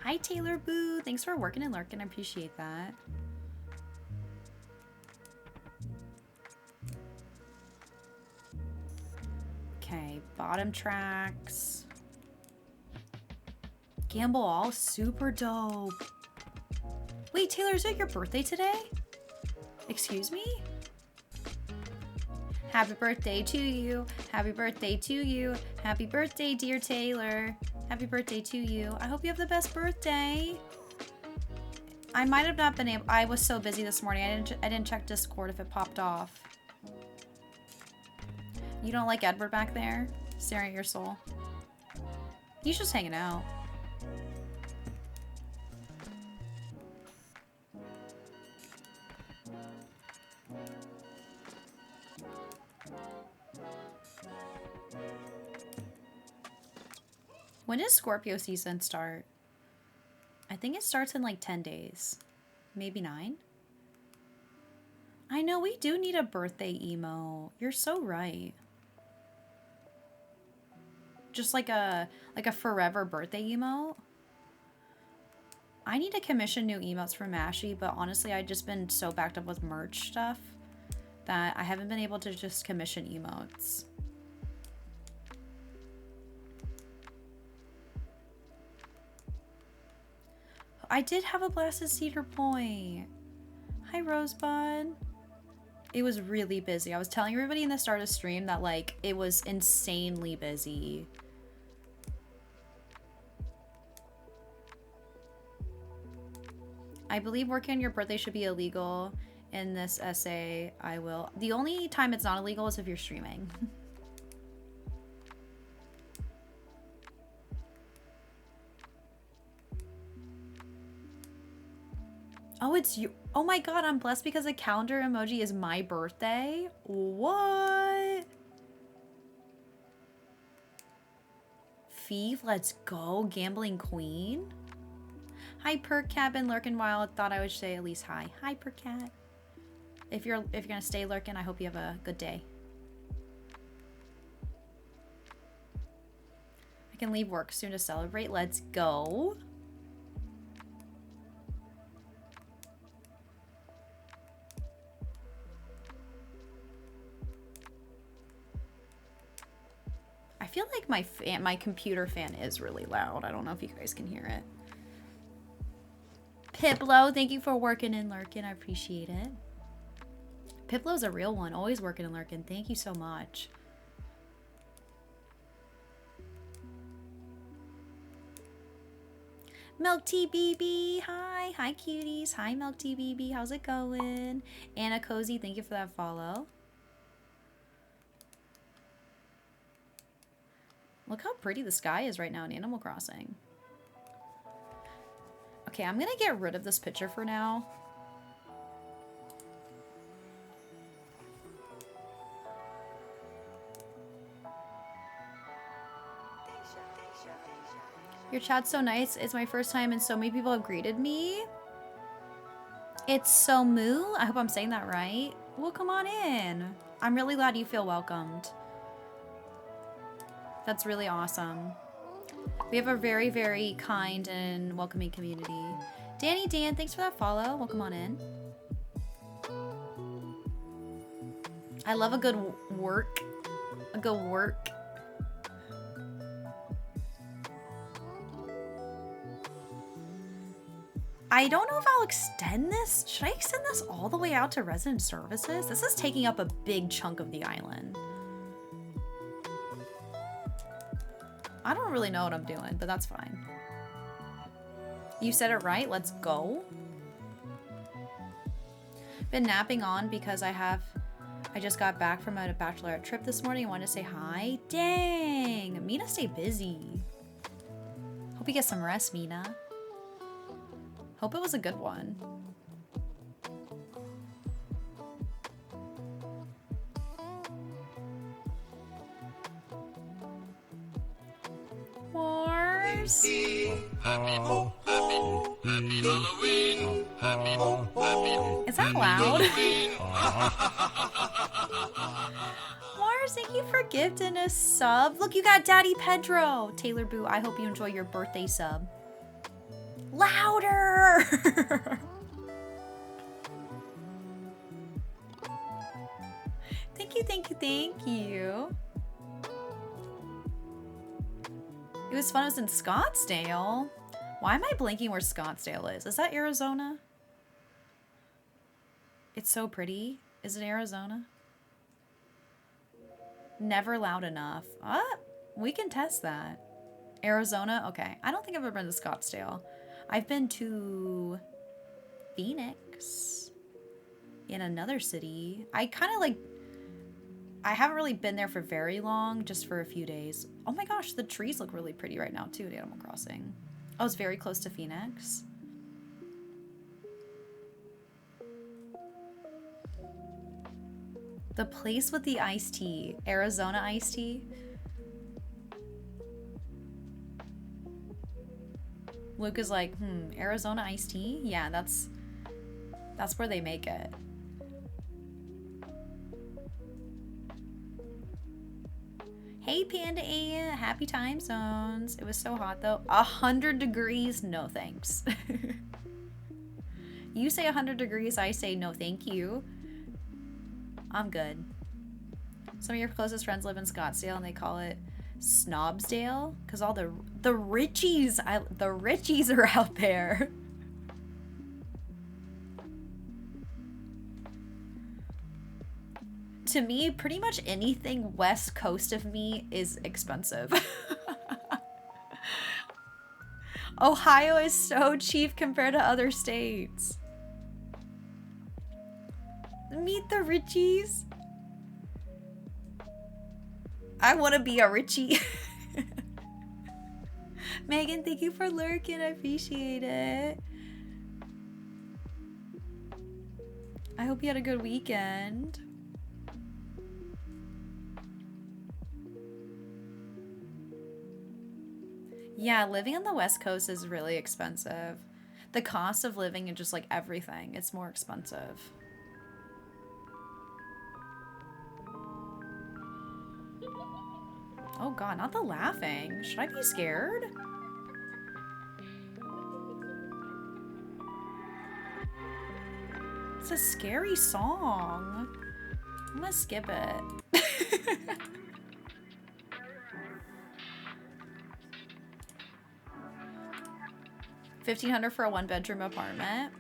Hi, Taylor Boo. Thanks for working and lurking. I appreciate that. Okay, bottom tracks. Gamble all super dope. Wait, Taylor, is it your birthday today? Excuse me? Happy birthday to you. Happy birthday to you. Happy birthday, dear Taylor. Happy birthday to you. I hope you have the best birthday. I might have not been able. I was so busy this morning. I didn't check Discord if it popped off. You don't like Edward back there? Staring at your soul. He's just hanging out. When does Scorpio season start? I think it starts in like 10 days. Maybe 9? I know, we do need a birthday emo. You're so right. Just like a forever birthday emote. I need to commission new emotes for Mashy, but honestly, I've just been so backed up with merch stuff that I haven't been able to just commission emotes. I did have a blast at Cedar Point. Hi, Rosebud. It was really busy. I was telling everybody in the start of stream that, like, it was insanely busy. I believe working on your birthday should be illegal. In this essay, I will. The only time it's not illegal is if you're streaming. Oh, it's you. Oh my god, I'm blessed because a calendar emoji is my birthday. What? Fief, let's go. Gambling Queen. Hi, Perk Cat. Been lurking while. Thought I would say at least hi. Hi, Perk Cat. If you're gonna stay lurking, I hope you have a good day. I can leave work soon to celebrate. Let's go. I feel like my computer fan is really loud. I don't know if you guys can hear it. Piplo, thank you for working and lurking. I appreciate it. Piplo's a real one. Always working and lurking. Thank you so much. Milk Tea BB, hi. Hi, cuties. Hi, Milk Tea BB. How's it going? Anna Cozy, thank you for that follow. Look how pretty the sky is right now in Animal Crossing. Okay, I'm gonna get rid of this picture for now. Your chat's so nice. It's my first time and so many people have greeted me. It's so moo. I hope I'm saying that right. Well, come on in. I'm really glad you feel welcomed. That's really awesome. We have a very, very kind and welcoming community. Danny Dan, thanks for that follow. Welcome on in. I love a good work. A good work. I don't know if I'll extend this. Should I extend this all the way out to resident services? This is taking up a big chunk of the island. I don't really know what I'm doing, but that's fine. You said it right. Let's go. Been napping on because I just got back from a bachelorette trip this morning. I wanted to say hi. Dang. Mina, stay busy. Hope you get some rest, Mina. Hope it was a good one. Mars. Is that loud? Mars, thank you for gifting a sub. Look, you got Daddy Pedro. Taylor Boo, I hope you enjoy your birthday sub. Louder! Thank you, thank you, thank you. It was fun. I was in Scottsdale. Why am I blanking where Scottsdale is? Is that Arizona? It's so pretty. Is it Arizona? Never loud enough. We can test that. Arizona? Okay. I don't think I've ever been to Scottsdale. I've been to Phoenix in another city. I haven't really been there for very long, just for a few days. Oh my gosh, the trees look really pretty right now too at Animal Crossing. I was very close to Phoenix. The place with the iced tea. Arizona iced tea. Luke is like, Arizona iced tea? Yeah, that's where they make it. Hey Panda A, happy time zones. It was so hot though. 100 degrees, no thanks. You say 100 degrees, I say no thank you. I'm good. Some of your closest friends live in Scottsdale and they call it Snobsdale because all the Richies, the Richies are out there. To me, pretty much anything west coast of me is expensive. Ohio is so cheap compared to other states. Meet the Richies. I want to be a Richie. Megan, thank you for lurking. I appreciate it. I hope you had a good weekend. Yeah, living on the West Coast is really expensive. The cost of living and just like everything, it's more expensive. Oh god, not the laughing. Should I be scared? It's a scary song. I'm gonna skip it. $1,500 for a one-bedroom apartment.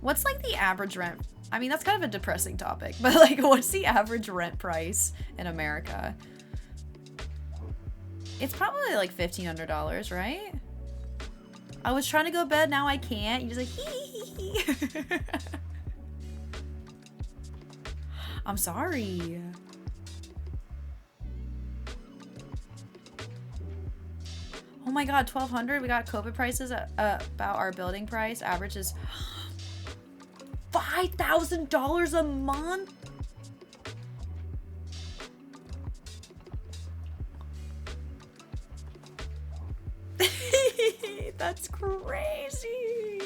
What's like the average rent? I mean, that's kind of a depressing topic, but like, what's the average rent price in America? It's probably like $1,500, right? I was trying to go to bed, now I can't. You're just like, hee. I'm sorry. Oh my god, 1,200. We got COVID prices at about our building price. Average is $5,000 a month. That's crazy.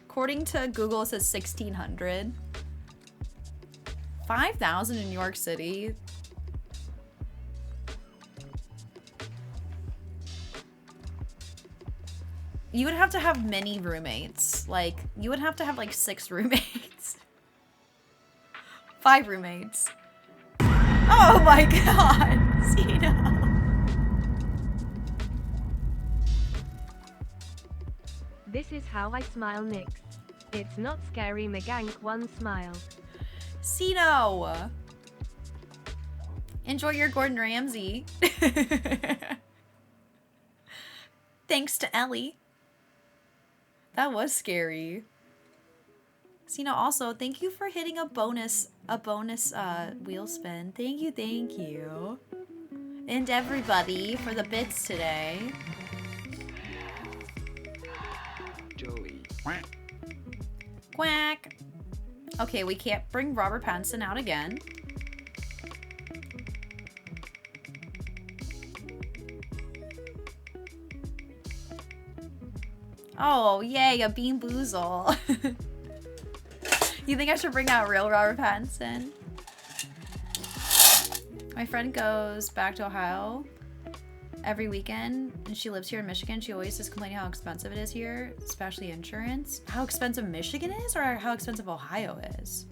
According to Google, it says 1,600. 5,000 in New York City. You would have to have many roommates. Like, you would have to have like 6 roommates. 5 roommates. Oh my god, Zeno. This is how I smile, Nix. It's not scary, Megank one smile. Zeno. Enjoy your Gordon Ramsay. Thanks to Ellie. That was scary. Zeno, also, thank you for hitting a bonus wheel spin. Thank you. And everybody for the bits today. Joey. Quack. Okay, we can't bring Robert Pattinson out again. Oh, yay, a Bean Boozle. You think I should bring out real Robert Pattinson? My friend goes back to Ohio every weekend, and she lives here in Michigan. She always is complaining how expensive it is here, especially insurance. How expensive Michigan is, or how expensive Ohio is?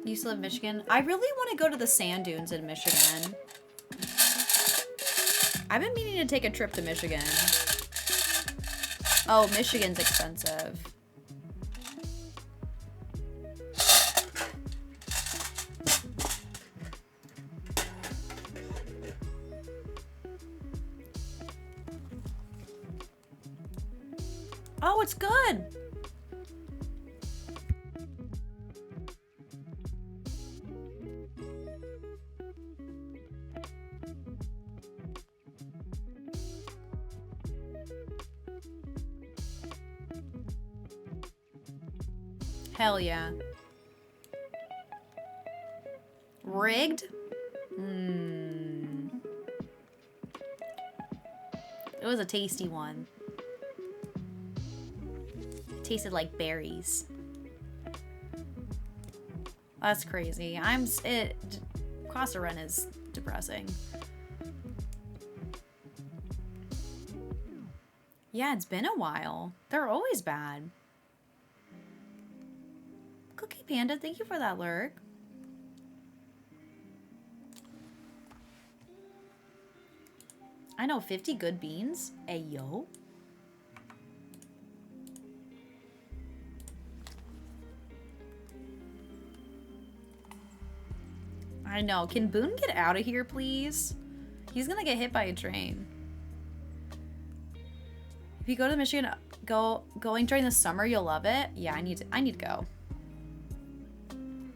You used to live in Michigan? I really want to go to the sand dunes in Michigan. I've been meaning to take a trip to Michigan. Oh, Michigan's expensive. Oh, it's good. Hell yeah. Rigged? It was a tasty one. It tasted like berries. That's crazy. Cost of rent is depressing. Yeah, it's been a while. They're always bad. Cookie Panda, thank you for that lurk. I know 50 good beans. Ayo. I know. Can Boone get out of here, please? He's gonna get hit by a train. If you go to Michigan, going during the summer, you'll love it. Yeah, I need to go.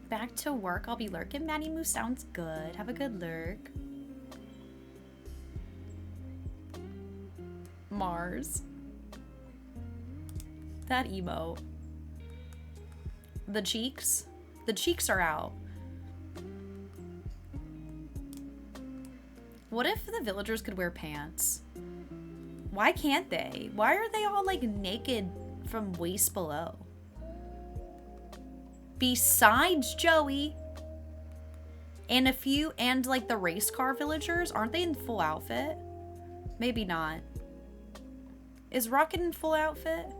Back to work. I'll be lurking. Maddie Moo sounds good. Have a good lurk. Mars. That emote. The cheeks. The cheeks are out. What if the villagers could wear pants? Why can't they? Why are they all like naked from waist below? Besides Joey and a few, and like the race car villagers, aren't they in full outfit? Maybe not. Is Rocket in full outfit?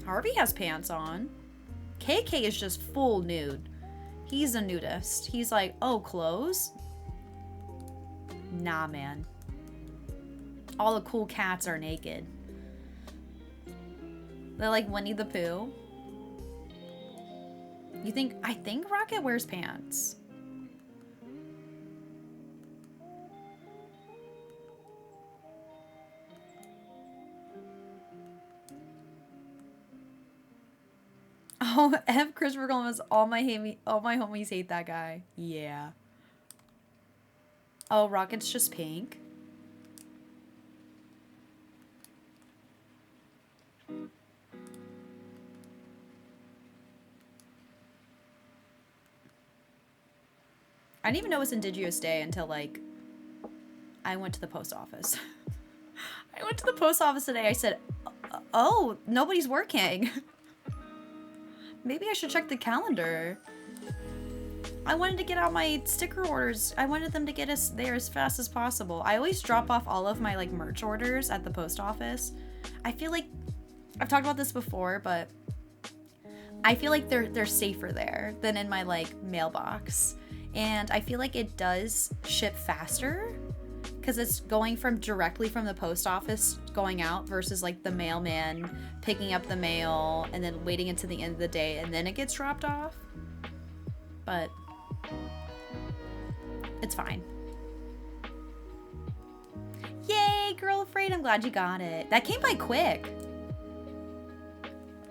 Harvey has pants on. KK is just full nude. He's a nudist. He's like, oh, clothes? Nah, man. All the cool cats are naked. They're like Winnie the Pooh. I think Rocket wears pants. Oh, F. Christopher Columbus, all my homies hate that guy. Yeah. Oh, Rocket's just pink. I didn't even know it was Indigenous Day until, like, I went to the post office. I went to the post office today. I said, oh, nobody's working. Maybe I should check the calendar. I wanted to get out my sticker orders. I wanted them to get us there as fast as possible. I always drop off all of my, like, merch orders at the post office. I feel like, I've talked about this before, but I feel like they're safer there than in my, like, mailbox. And I feel like it does ship faster because it's going from directly from the post office going out versus like the mailman picking up the mail and then waiting until the end of the day and then it gets dropped off. But it's fine. Yay, Girl Afraid, I'm glad you got it. That came by quick.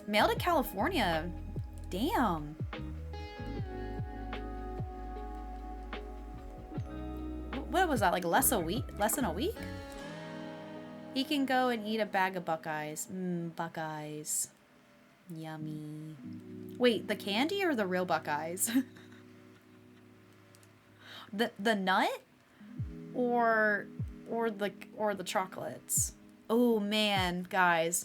Mail to California. Damn. What was that, like less than a week? He can go and eat a bag of Buckeyes. Buckeyes. Yummy. Wait, the candy or the real Buckeyes? the nut? Or the chocolates? Oh man, guys.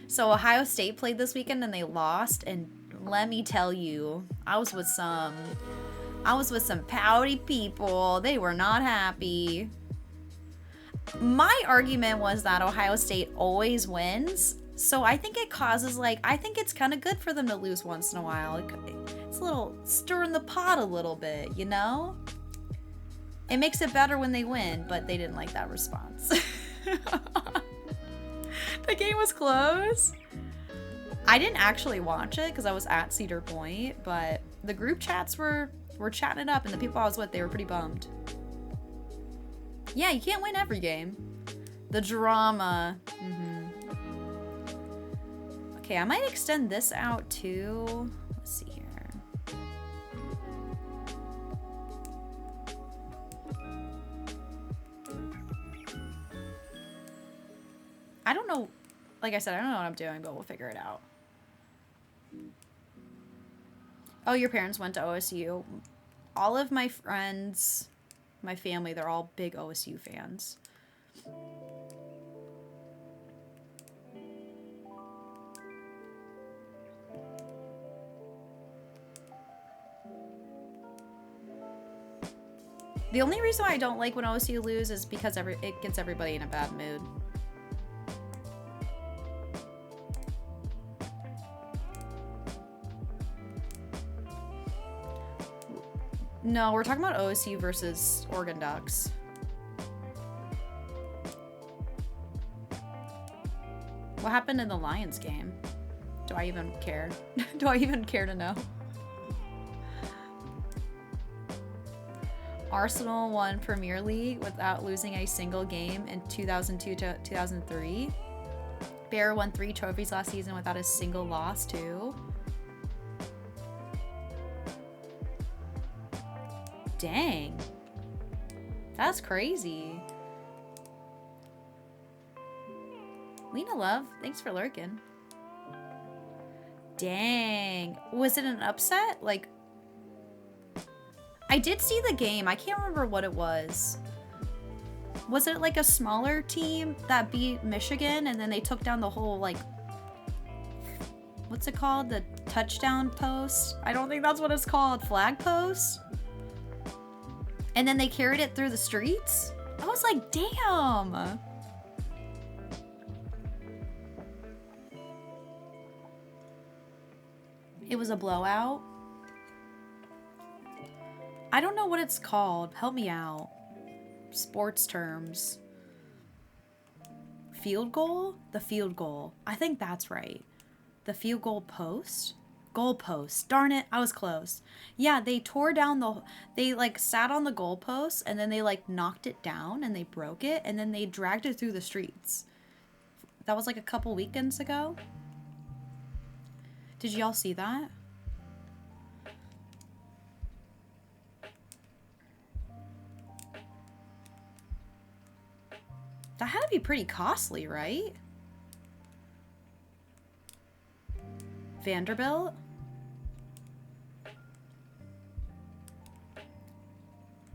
So Ohio State played this weekend and they lost, and let me tell you, I was with some pouty people. They were not happy. My argument was that Ohio State always wins. So I think it causes, like, I think it's kind of good for them to lose once in a while. It's a little stirring the pot a little bit, you know? It makes it better when they win, but they didn't like that response. The game was close. I didn't actually watch it because I was at Cedar Point, but the group chats were chatting it up, and the people I was with, they were pretty bummed. Yeah, you can't win every game. The drama. Okay, I might extend this out too. Let's see here. I don't know. Like I said, I don't know what I'm doing, but we'll figure it out. Oh, your parents went to OSU. All of my friends, my family, they're all big OSU fans. The only reason why I don't like when OSU lose is because it gets everybody in a bad mood. No, we're talking about OSU versus Oregon Ducks. What happened in the Lions game? Do I even care? Do I even care to know? Arsenal won Premier League without losing a single game in 2002 to 2003. Bear won 3 trophies last season without a single loss too. Dang. That's crazy. Lena Love, thanks for lurking. Dang. Was it an upset? Like, I did see the game. I can't remember what it was. Was it like a smaller team that beat Michigan and then they took down the whole, like, what's it called? The touchdown post? I don't think that's what it's called. Flag post? And then they carried it through the streets? I was like, damn. It was a blowout. I don't know what it's called. Help me out. Sports terms. Field goal? The field goal. I think that's right. The field goal post? Goalpost. Darn it, I was close. Yeah, they tore down they like sat on the goalpost and then they like knocked it down and they broke it and then they dragged it through the streets. That was like a couple weekends ago. Did y'all see that? That had to be pretty costly, right? Vanderbilt?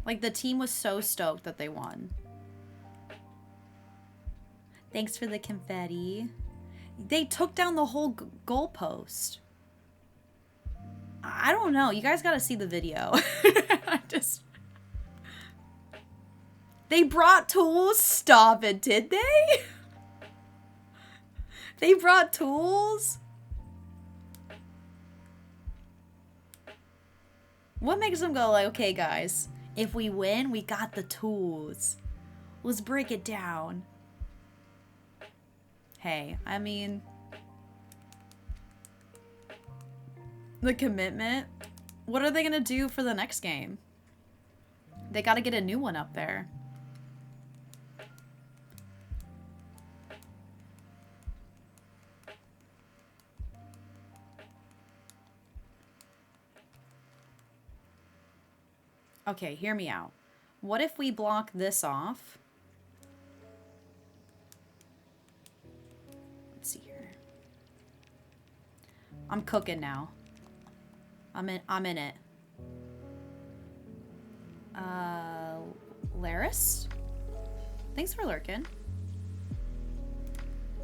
Like, the team was so stoked that they won. Thanks for the confetti. They took down the whole goalpost. I don't know. You guys gotta see the video. They brought tools? Stop it, did they? They brought tools? What makes them go like, okay, guys, if we win, we got the tools. Let's break it down. Hey, I mean, the commitment. What are they gonna do for the next game? They gotta get a new one up there. Okay, hear me out. What if we block this off? Let's see here. I'm cooking now. I'm in it. Laris? Thanks for lurking.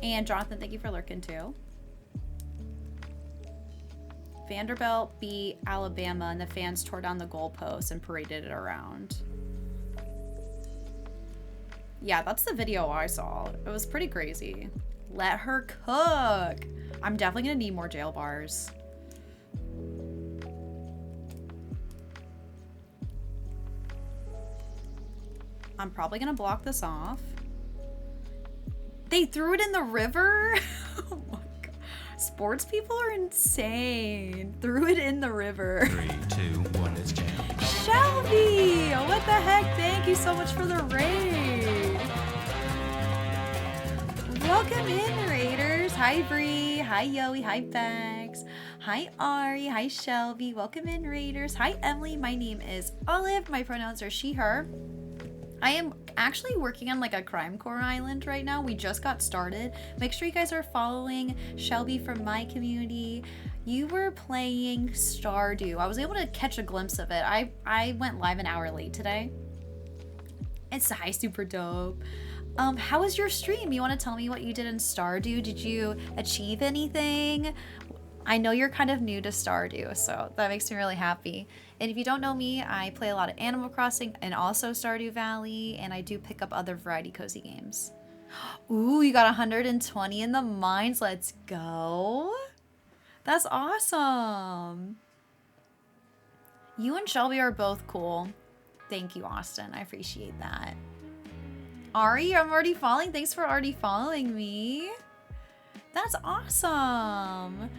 And Jonathan, thank you for lurking too. Vanderbilt beat Alabama and the fans tore down the goalpost and paraded it around. Yeah, that's the video I saw. It was pretty crazy. Let her cook. I'm definitely gonna need more jail bars. I'm probably gonna block this off. They threw it in the river? Oh my god. Sports people are insane. Threw it in the river. 3, 2, 1, it's jam. Shelby! What the heck? Thank you so much for the raid. Welcome in, Raiders. Hi, Bree. Hi, Yoey. Hi, Bex. Hi, Ari. Hi, Shelby. Welcome in, Raiders. Hi, Emily. My name is Olive. My pronouns are she, her. I am actually working on like a crime core island right now. We just got started. Make sure you guys are following Shelby from my community. You were playing Stardew. I was able to catch a glimpse of it. I went live an hour late today. It's hi, super dope. How was your stream? You want to tell me what you did in Stardew? Did you achieve anything? I know you're kind of new to Stardew, so that makes me really happy. And if you don't know me, I play a lot of Animal Crossing and also Stardew Valley, and I do pick up other variety cozy games. Ooh, you got 120 in the mines. Let's go. That's awesome. You and Shelby are both cool. Thank you, Austin. I appreciate that. Ari, I'm already following. Thanks for already following me. That's awesome.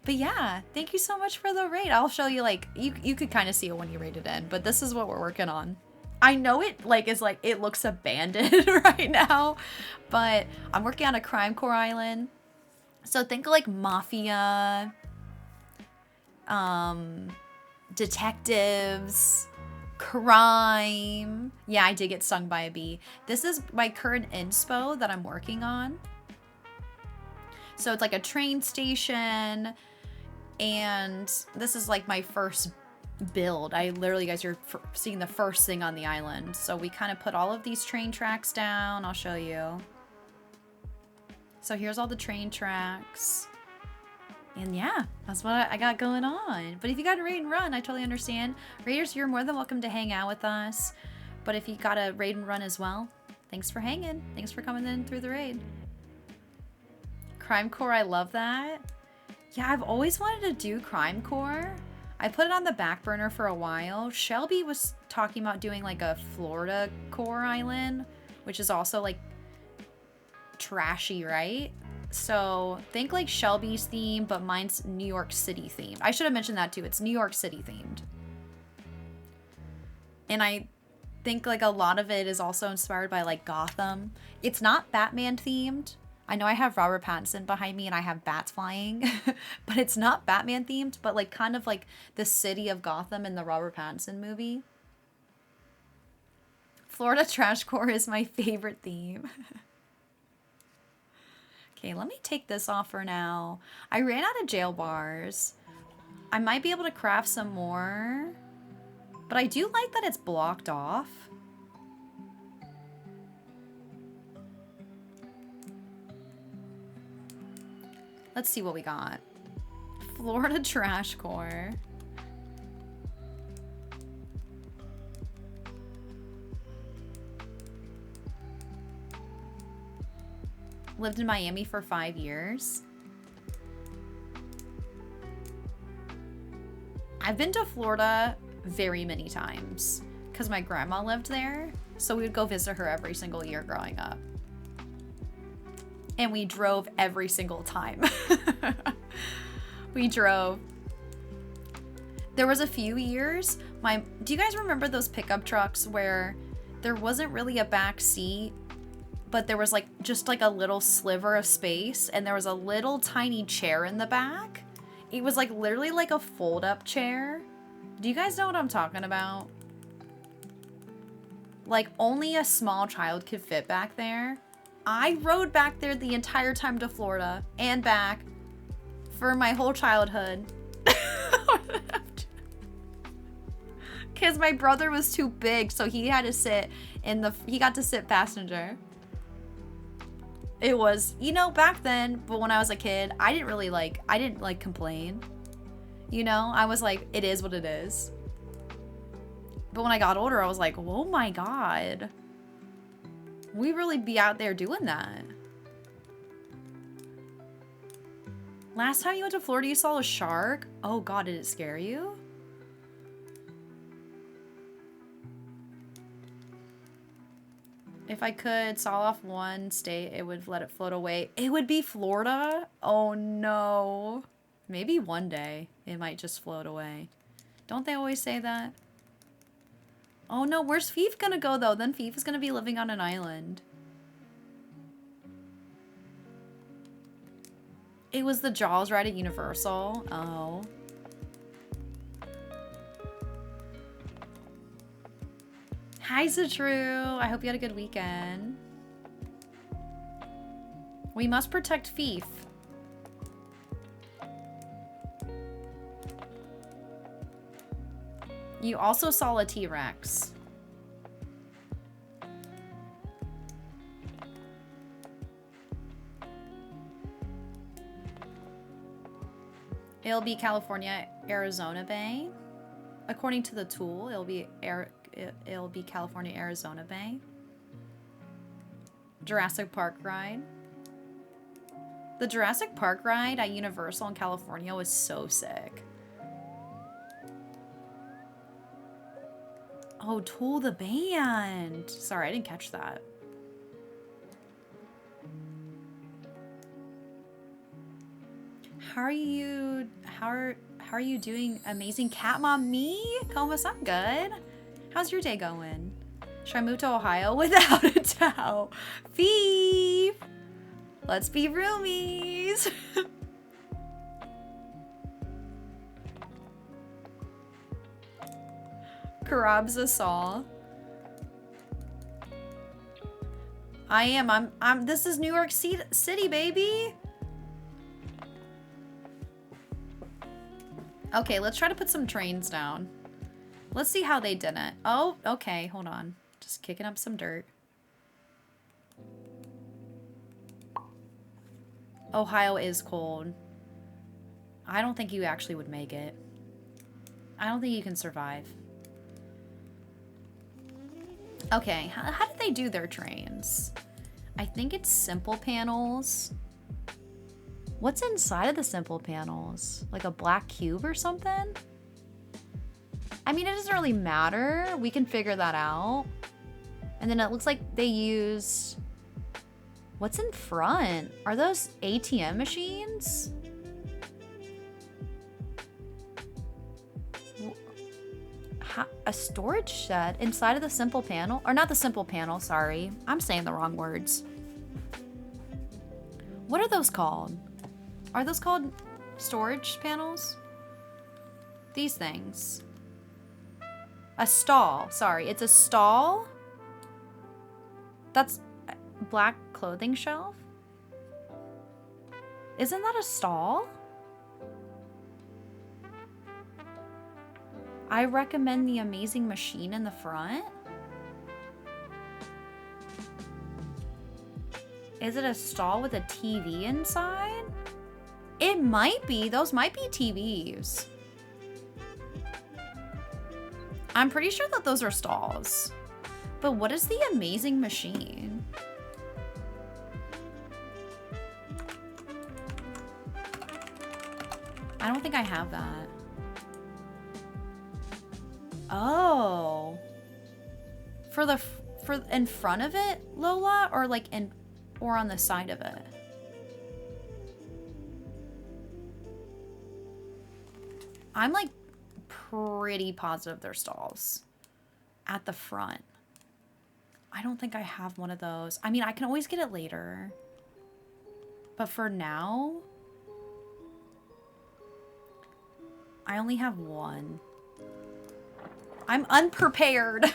But yeah, thank you so much for the raid. I'll show you, like, you could kind of see it when you raided in, but this is what we're working on. I know it it looks abandoned right now, but I'm working on a crime core island. So think of like mafia, detectives, crime. Yeah, I did get stung by a bee. This is my current inspo that I'm working on. So it's like a train station, and this is like my first build. I literally, guys, you're seeing the first thing on the island. So we kind of put all of these train tracks down. I'll show you. So here's all the train tracks. And yeah, that's what I got going on. But if you got a raid and run, I totally understand. Raiders, you're more than welcome to hang out with us. But if you got a raid and run as well, thanks for hanging. Thanks for coming in through the raid. Crime Core, I love that. Yeah, I've always wanted to do Crime Core. I put it on the back burner for a while. Shelby was talking about doing like a Florida core island, which is also like trashy, right? So think like Shelby's theme, but mine's New York City themed. I should have mentioned that too. It's New York City themed. And I think like a lot of it is also inspired by like Gotham. It's not Batman themed. I know I have Robert Pattinson behind me and I have bats flying, but it's not Batman themed, but like kind of like the city of Gotham in the Robert Pattinson movie. Florida Trash Core is my favorite theme. Okay, let me take this off for now. I ran out of jail bars. I might be able to craft some more, but I do like that it's blocked off. Let's see what we got. Florida Trash Core. Lived in Miami for 5 years. I've been to Florida very many times because my grandma lived there. So we would go visit her every single year growing up. And we drove every single time. We drove. There was a few years, do you guys remember those pickup trucks where there wasn't really a back seat, but there was like just like a little sliver of space and there was a little tiny chair in the back? It was like literally like a fold-up chair. Do you guys know what I'm talking about? Like only a small child could fit back there. I rode back there the entire time to Florida and back for my whole childhood. Because my brother was too big, so he had to sit he got to sit passenger. It was, you know, back then, but when I was a kid, I didn't complain. You know, I was like, it is what it is. But when I got older, I was like, oh my God. We really be out there doing that. Last time you went to Florida, you saw a shark? Oh God, did it scare you? If I could saw off one state, it would let it float away. It would be Florida? Oh no. Maybe one day it might just float away. Don't they always say that? Oh no, where's Fief gonna go though? Then Fief is gonna be living on an island. It was the Jaws ride at Universal. Oh. Hi, Zatru. I hope you had a good weekend. We must protect Fief. You also saw a T-Rex. It'll be California, Arizona Bay. According to the tool, it'll be California, Arizona Bay. Jurassic Park ride. The Jurassic Park ride at Universal in California was so sick. Oh, Tool the band. Sorry, I didn't catch that. How are you doing? Amazing cat mom. Me? Comas, I'm good. How's your day going? Should I move to Ohio? Without a doubt. Fief! Let's be roomies. Karabza Saw. I am. I'm. This is New York City, baby. Okay, let's try to put some trains down. Let's see how they did it. Oh, okay. Hold on. Just kicking up some dirt. Ohio is cold. I don't think you actually would make it. I don't think you can survive. Okay, how did they do their trains? I think it's simple panels. What's inside of the simple panels? Like a black cube or something? I mean, it doesn't really matter. We can figure that out. And then it looks like they used... What's in front? Are those ATM machines? A storage shed inside of the simple panel? Or not the simple panel, sorry. I'm saying the wrong words. What are those called? Are those called storage panels? These things. A stall. Sorry, it's a stall. That's a black clothing shelf. Isn't that a stall? I recommend the Amazing Machine in the front. Is it a stall with a TV inside? It might be. Those might be TVs. I'm pretty sure that those are stalls. But what is the Amazing Machine? I don't think I have that. Oh. For in front of it, Lola, or like or on the side of it? I'm like pretty positive they're stalls at the front. I don't think I have one of those. I mean, I can always get it later. But for now, I only have one. I'm unprepared.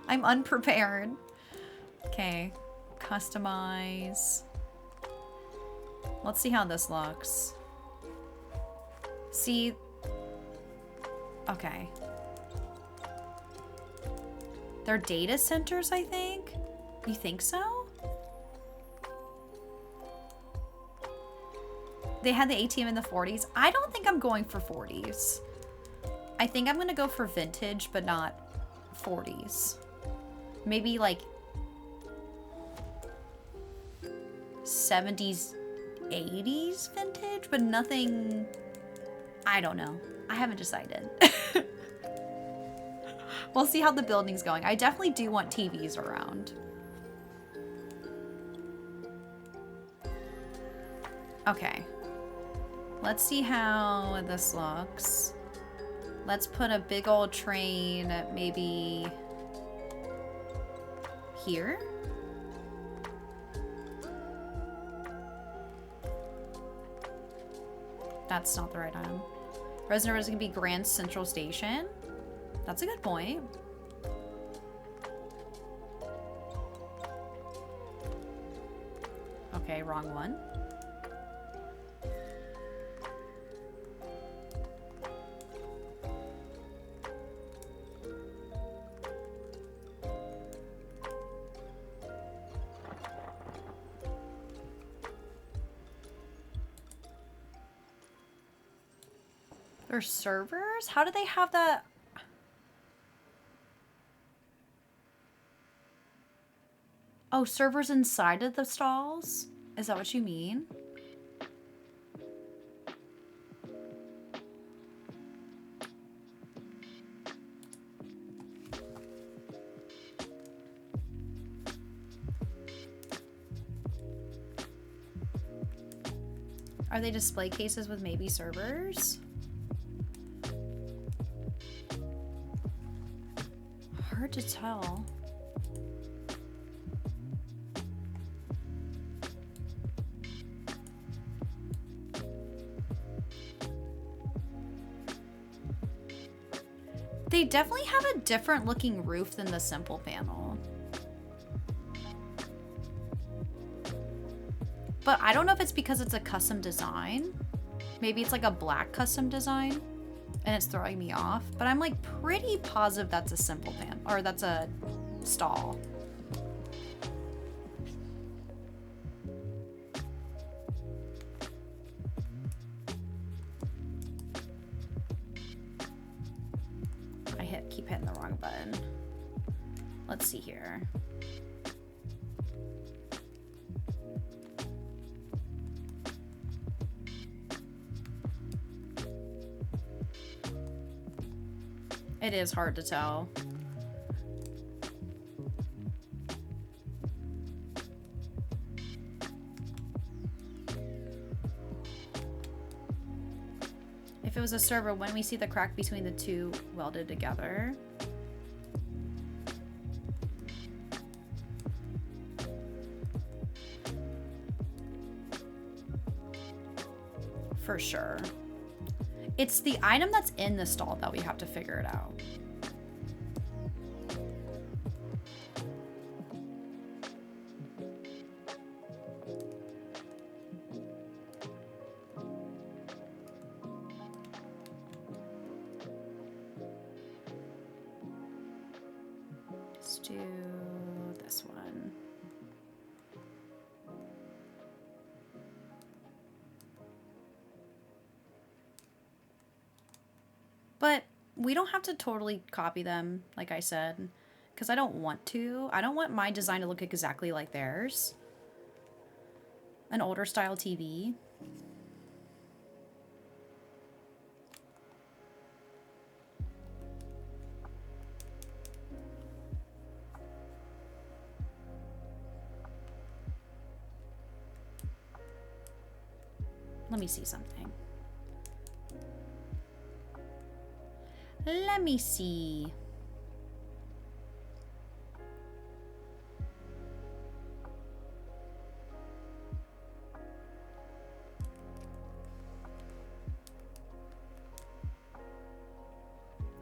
I'm unprepared. Okay, customize. Let's see how this looks. See, okay. They're data centers, I think. You think so? They had the ATM in the 40s. I don't think I'm going for 40s. I think I'm gonna go for vintage, but not 40s. Maybe like 70s, 80s vintage, but nothing, I don't know. I haven't decided. We'll see how the building's going. I definitely do want TVs around. Okay. Let's see how this looks. Let's put a big old train maybe here. That's not the right item. Resident is going to be Grand Central Station. That's a good point. Okay, wrong one. They're servers? How do they have that? Oh, servers inside of the stalls? Is that what you mean? Are they display cases with maybe servers? Hard to tell. They definitely have a different looking roof than the simple panel. But I don't know if it's because it's a custom design. Maybe it's like a black custom design and it's throwing me off. But I'm like pretty positive that's a simple pan, or that's a stall. Keep hitting the wrong button. Let's see here. It is hard to tell. If it was a server, when we see the crack between the two welded together. for sure. It's the item that's in the stall that we have to figure it out. Let's do this one. But we don't have to totally copy them, like I said, because I don't want to. I don't want my design to look exactly like theirs. An older style TV. Let me see something. Let me see.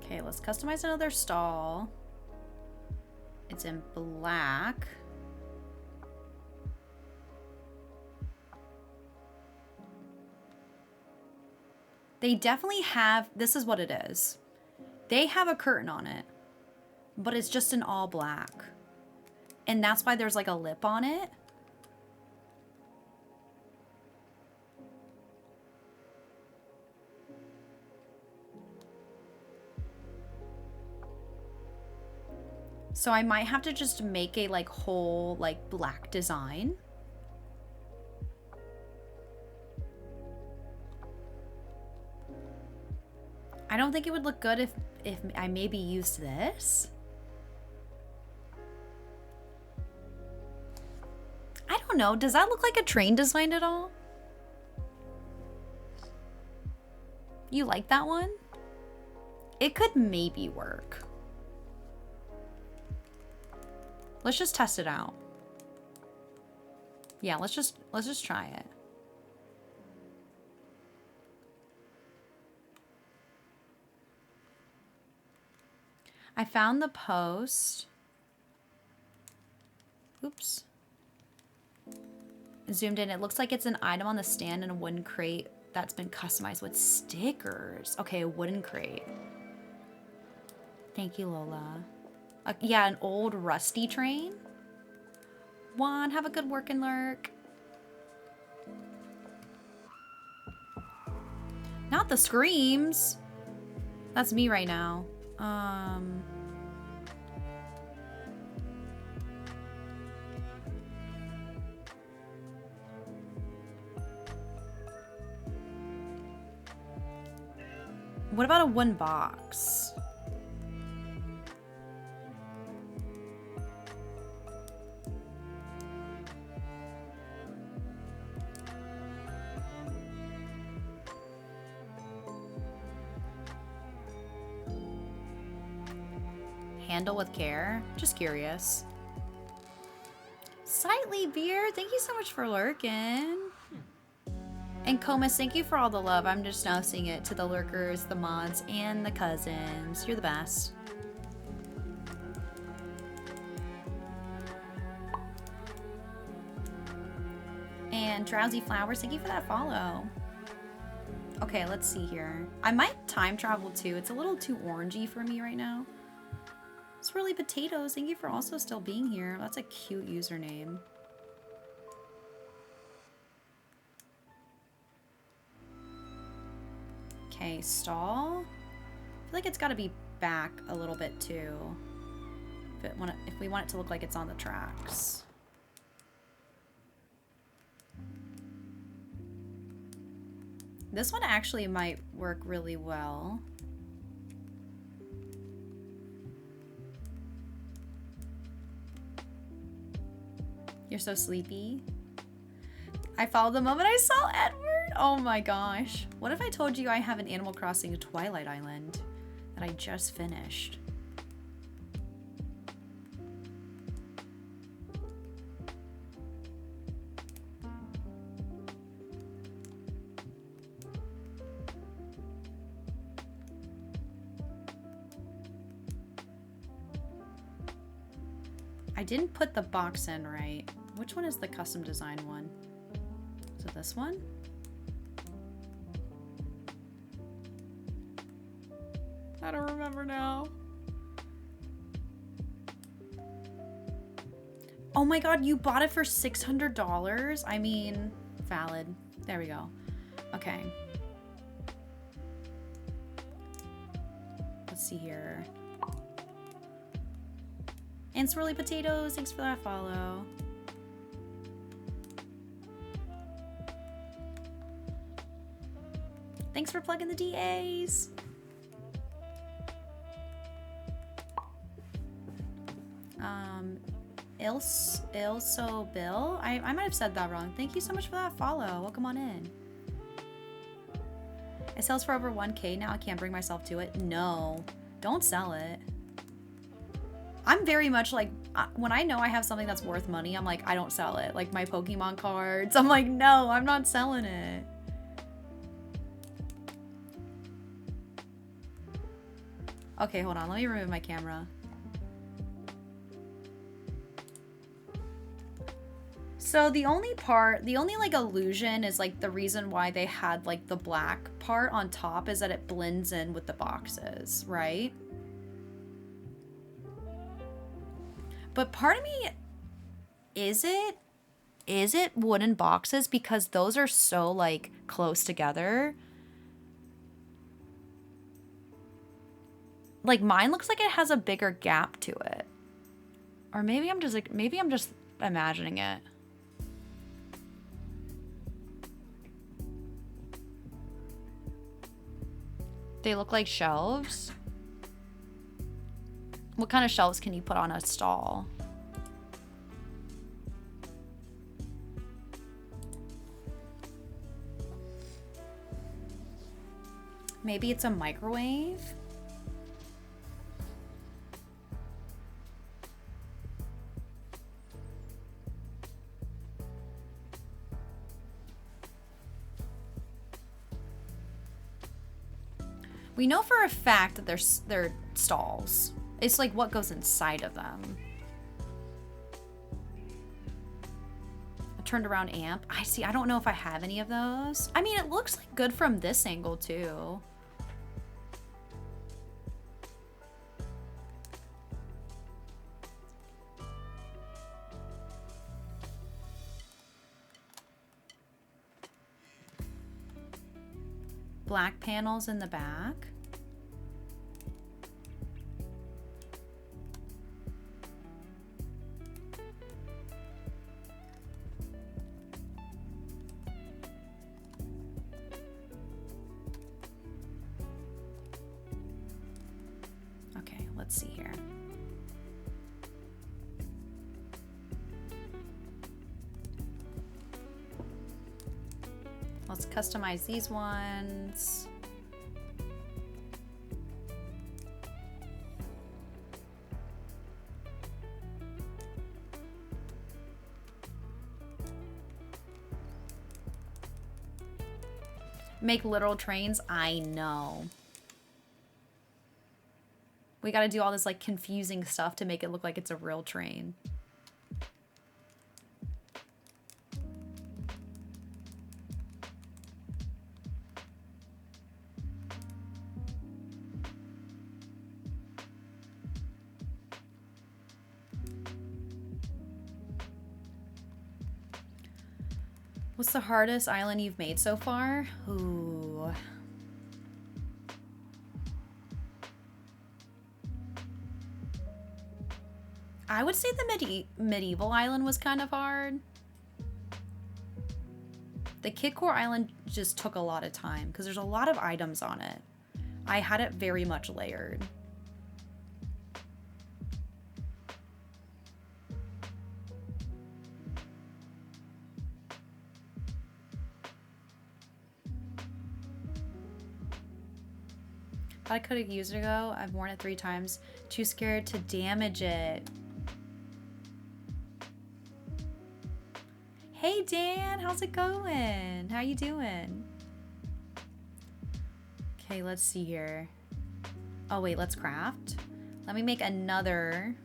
Okay, let's customize another stall. It's in black. They definitely have, this is what it is. They have a curtain on it, but it's just in all black. And that's why there's like a lip on it. So I might have to just make a like whole like black design. I don't think it would look good if I maybe used this. I don't know. Does that look like a train design at all? You like that one? It could maybe work. Let's just test it out. Yeah, let's just try it. I found the post. Oops. Zoomed in. It looks like it's an item on the stand in a wooden crate that's been customized with stickers. Okay, a wooden crate. Thank you, Lola. Yeah, an old rusty train. Juan, have a good work and lurk. Not the screams. That's me right now. What about a wooden box? Handle with care? Just curious. Sightly Beer, thank you so much for lurking. And Comus, thank you for all the love. I'm just now seeing it to the lurkers, the mods, and the cousins. You're the best. And Drowsy Flowers, thank you for that follow. Okay, let's see here. I might time travel too. It's a little too orangey for me right now. Swirly Potatoes, thank you for also still being here. That's a cute username. Okay, stall. I feel like it's got to be back a little bit too. If we want it to look like it's on the tracks. This one actually might work really well. You're so sleepy. I followed the moment I saw Edward. Oh my gosh. What if I told you I have an Animal Crossing Twilight Island that I just finished? I didn't put the box in right. Which one is the custom design one? Is it this one? I don't remember now. Oh my god, you bought it for $600? I mean, valid. There we go. Okay. Let's see here. And Swirly Potatoes, thanks for that follow. Thanks for plugging the DAs. Ilso Bill? I might have said that wrong. Thank you so much for that follow. Welcome on in. It sells for over 1K now. I can't bring myself to it. No, don't sell it. I'm very much like, when I know I have something that's worth money, I'm like, I don't sell it. Like my Pokemon cards. I'm like, no, I'm not selling it. Okay, hold on. Let me remove my camera. So the only like illusion is like the reason why they had like the black part on top is that it blends in with the boxes, right? But part of me, is it wooden boxes? Because those are so like close together. Like mine looks like it has a bigger gap to it. Or maybe I'm just imagining it. They look like shelves. What kind of shelves can you put on a stall? Maybe it's a microwave? We know for a fact that they're stalls. It's like what goes inside of them. A turned around amp. I don't know if I have any of those. I mean, it looks like good from this angle too. Black panels in the back. Okay, let's see here. Let's customize these ones. Make literal trains? I know. We gotta do all this like confusing stuff to make it look like it's a real train. What's the hardest island you've made so far? Ooh. I would say the medieval island was kind of hard. The Kid Core island just took a lot of time because there's a lot of items on it. I had it very much layered. I could have used it ago. I've worn it 3 times. Too scared to damage it. Hey Dan, how's it going? How you doing? Okay, let's see here. Oh wait, let's craft. Let me make another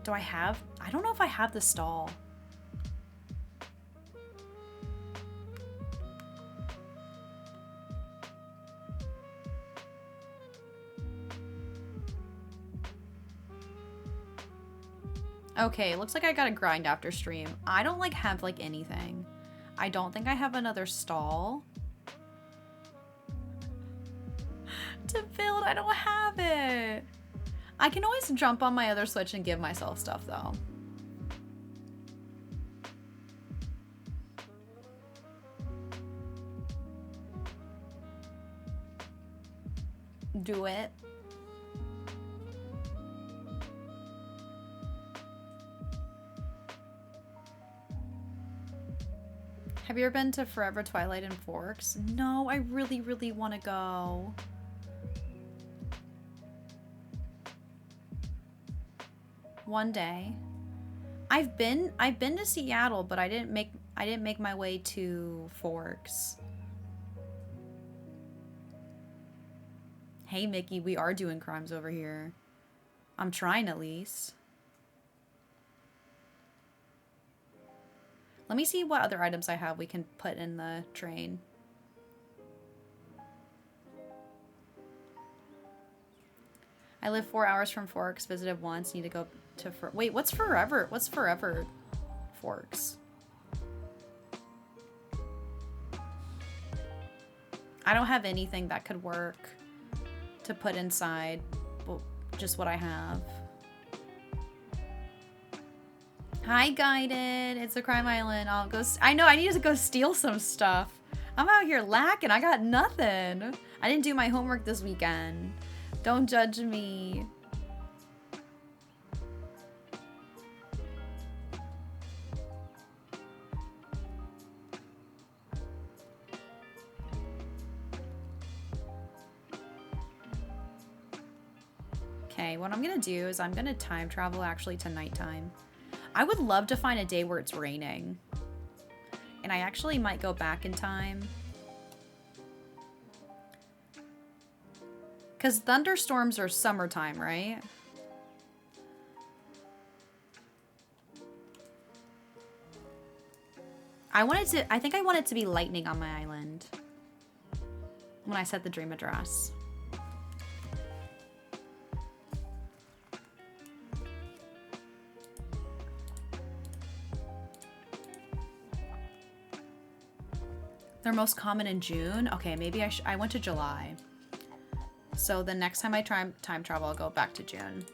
Do I have? I don't know if I have the stall. Okay, looks like I gotta grind after stream. I don't like have like anything. I don't think I have another stall to build. I don't have it. I can always jump on my other Switch and give myself stuff though. Do it. Have you ever been to Forever Twilight and Forks? No, I really, really want to go. One day. I've been to Seattle, but I didn't make my way to Forks. Hey Mickey, we are doing crimes over here. I'm trying at least. Let me see what other items I have we can put in the train. I live 4 hours from Forks, visited once, need to go to wait, what's Forever? What's Forever Forks? I don't have anything that could work to put inside, well, just what I have. Hi, Guided. It's a crime island. I'll go. I know. I need to go steal some stuff. I'm out here lacking. I got nothing. I didn't do my homework this weekend. Don't judge me. Okay, what I'm gonna do is I'm gonna time travel actually to nighttime. I would love to find a day where it's raining. And I actually might go back in time. Because thunderstorms are summertime, right? I think I want it to be lightning on my island. When I set the dream address. They're most common in June. Okay, maybe I went to July. So the next time I time travel, I'll go back to June.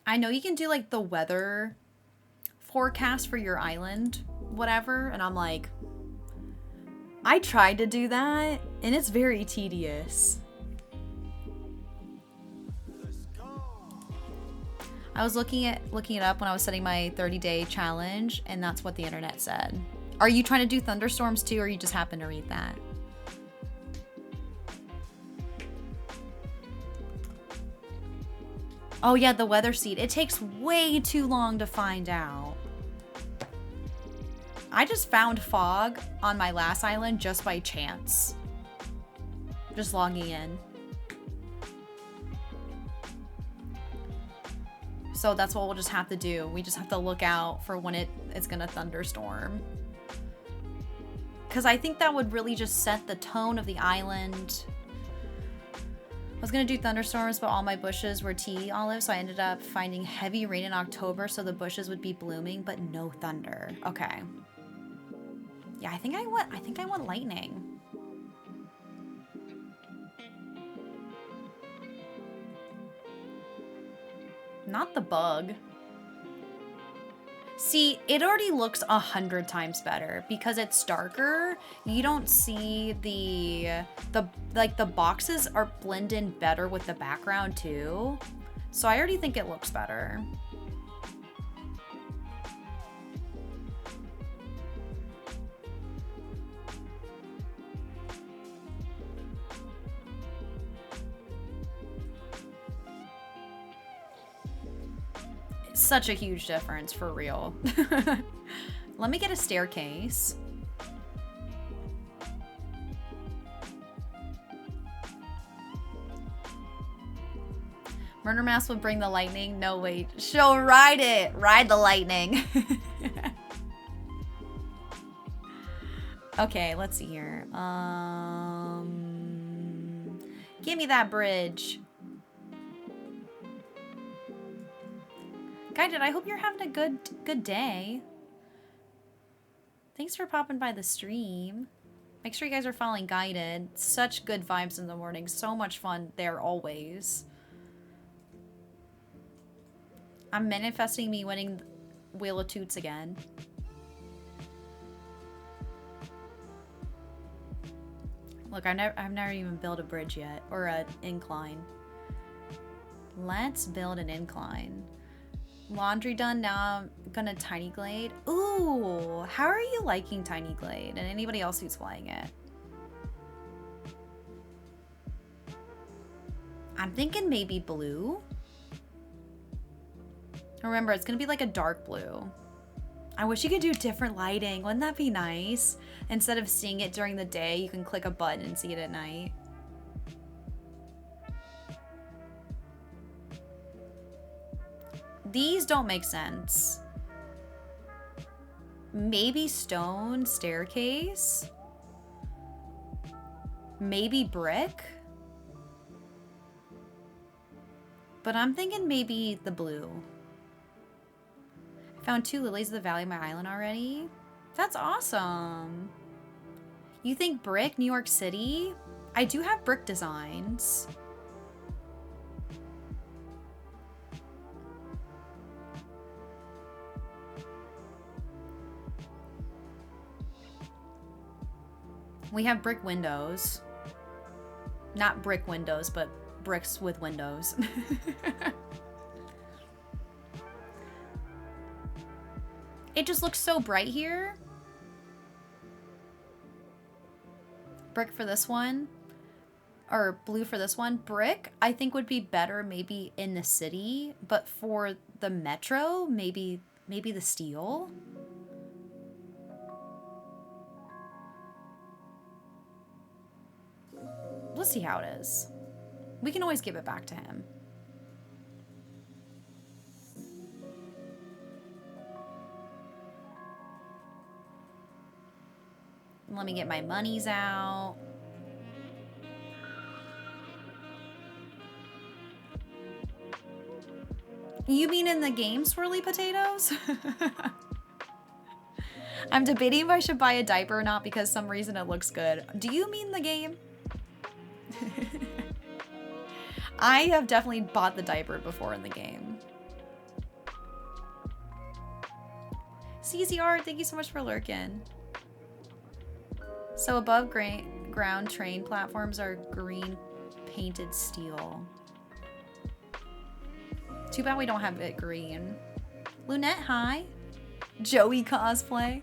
I know you can do like the weather forecast for your island, whatever. And I'm like, I tried to do that and it's very tedious. I was looking it up when I was setting my 30-day challenge, and that's what the internet said. Are you trying to do thunderstorms too, or you just happen to read that? Oh yeah, the weather seed. It takes way too long to find out. I just found fog on my last island just by chance. Just logging in. So that's what we'll just have to do. We just have to look out for when it's gonna thunderstorm. Because I think that would really just set the tone of the island. I was gonna do thunderstorms, but all my bushes were tea olives, so I ended up finding heavy rain in October, so the bushes would be blooming, but no thunder. Okay. Yeah, I think I want lightning. Not the bug. See, it already looks 100 times better because it's darker. You don't see the boxes are blend in better with the background too. So I already think it looks better. Such a huge difference, for real. Let me get a staircase. Murder Mask would bring the lightning. No, wait. She'll ride it. Ride the lightning. Okay, let's see here. Give me that bridge. Guided, I hope you're having a good day. Thanks for popping by the stream. Make sure you guys are following Guided. Such good vibes in the morning. So much fun there always. I'm manifesting me winning Wheel of Toots again. Look, I've never even built a bridge yet, or an incline. Let's build an incline. Laundry done, now I'm gonna Tiny Glade. Ooh, how are you liking Tiny Glade and anybody else who's playing it? I'm thinking maybe blue. Remember, it's gonna be like a dark blue. I wish you could do different lighting. Wouldn't that be nice? Instead of seeing it during the day, you can click a button and see it at night. These don't make sense. Maybe stone staircase? Maybe brick? But I'm thinking maybe the blue. Found 2 lilies of the valley of my island already. That's awesome. You think brick, New York City? I do have brick designs. We have brick windows. Not brick windows, but bricks with windows. It just looks so bright here. Brick for this one. Or blue for this one. Brick, I think would be better maybe in the city. But for the metro, maybe the steel. Let's see how it is. We can always give it back to him. Let me get my monies out. You mean in the game, swirly potatoes? I'm debating if I should buy a diaper or not because some reason it looks good. Do you mean the game? I have definitely bought the diaper before in the game. CZR, thank you so much for lurking. So above ground train platforms are green painted steel. Too bad we don't have it green. Lunette, hi. Joey cosplay.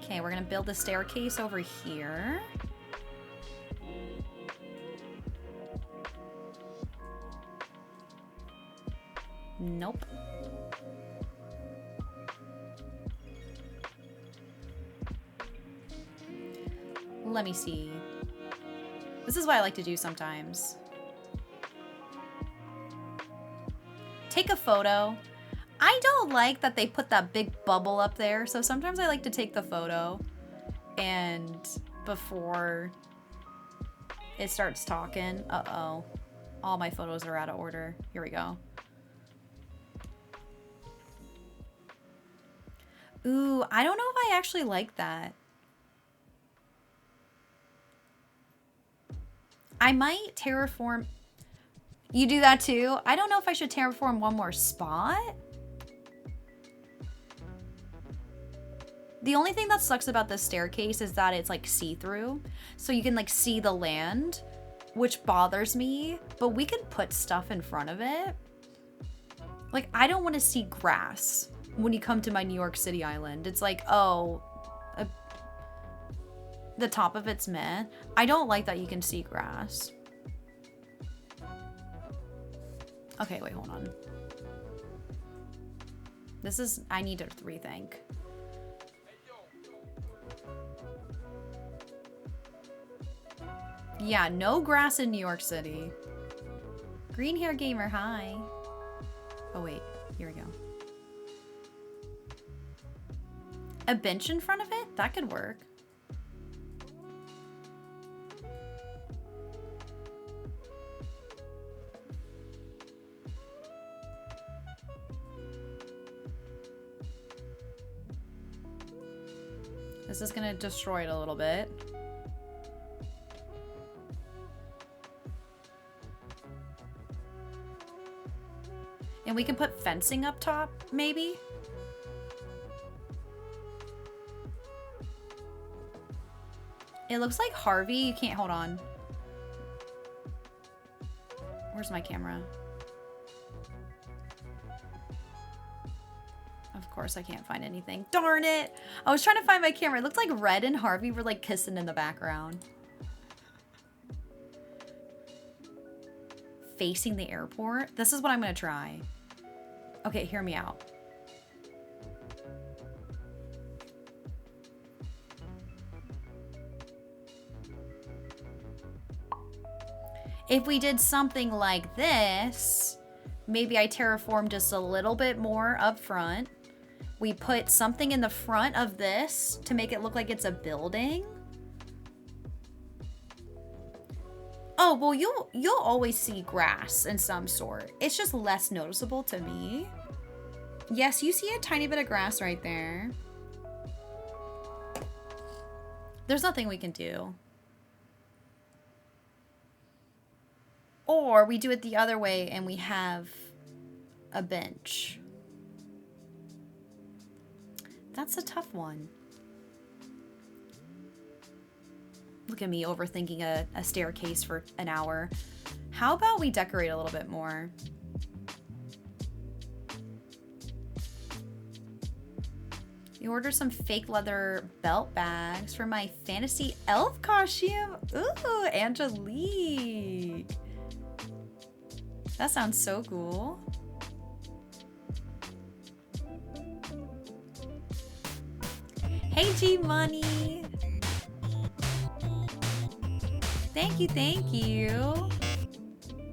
Okay, we're gonna build the staircase over here. Nope. Let me see. This is what I like to do sometimes. Take a photo. I don't like that they put that big bubble up there, so sometimes I like to take the photo and before it starts talking. Uh-oh. All my photos are out of order. Here we go. Ooh, I don't know if I actually like that. I might terraform. You do that too? I don't know if I should terraform one more spot. The only thing that sucks about this staircase is that it's like see-through. So you can like see the land, which bothers me, but we can put stuff in front of it. Like, I don't want to see grass when you come to my New York City island. It's like, oh, the top of it's meh. I don't like that you can see grass. Okay, wait, hold on. This is, I need to rethink. Yeah, no grass in New York City. Green hair gamer, hi. Oh wait, here we go. A bench in front of it? That could work. This is gonna destroy it a little bit. And we can put fencing up top, maybe? It looks like Harvey. You can't hold on. Where's my camera? Of course I can't find anything. Darn it! I was trying to find my camera. It looked like Red and Harvey were like kissing in the background. Facing the airport? This is what I'm gonna try. Okay, hear me out. If we did something like this, maybe I terraform just a little bit more up front. We put something in the front of this to make it look like it's a building. Oh, well, you'll always see grass in some sort. It's just less noticeable to me. Yes, you see a tiny bit of grass right there. There's nothing we can do. Or we do it the other way and we have a bench. That's a tough one. Look at me overthinking a staircase for an hour. How about we decorate a little bit more? You order some fake leather belt bags for my fantasy elf costume. Ooh, Angelique. That sounds so cool. Hey, G Money. Thank you, thank you.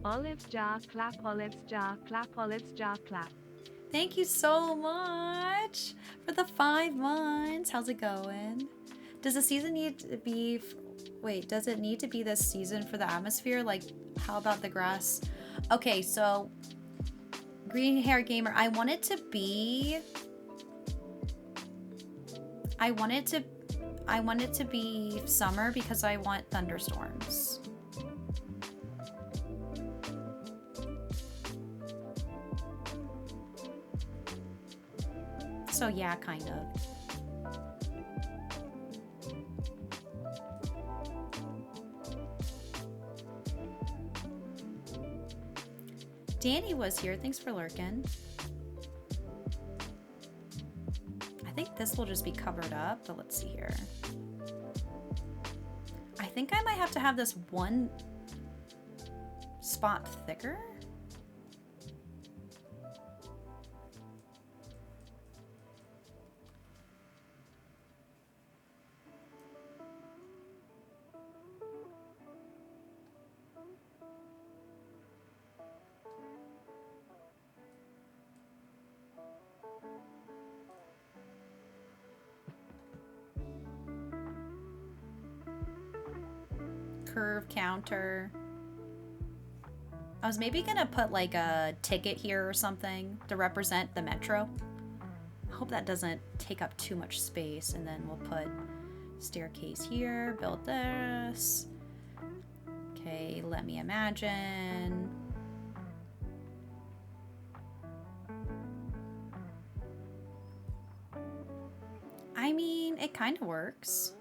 Olives jar, clap, olives jar, clap, olives jar, clap. Thank you so much for the 5 months. How's it going? Does the season need to be... Wait, does it need to be this season for the atmosphere? Like, how about the grass? Okay, so... Green Hair Gamer, I want it to be... I want it to be summer because I want thunderstorms. So yeah, kind of. Danny was here. Thanks for lurking. I think this will just be covered up, but let's see here. I think I might have to have this one spot thicker. Curve counter. I was maybe gonna put like a ticket here or something to represent the metro. I hope that doesn't take up too much space, and then we'll put staircase here, build this. Okay, let me imagine. I mean, it kind of works.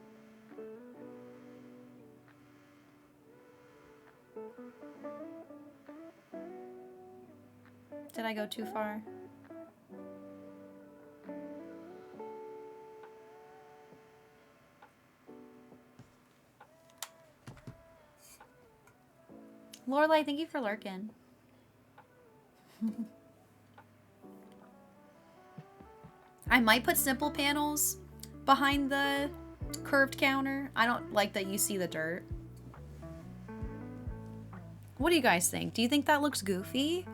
Did I go too far? Lorelai, thank you for lurking. I might put simple panels behind the curved counter. I don't like that you see the dirt. What do you guys think? Do you think that looks goofy?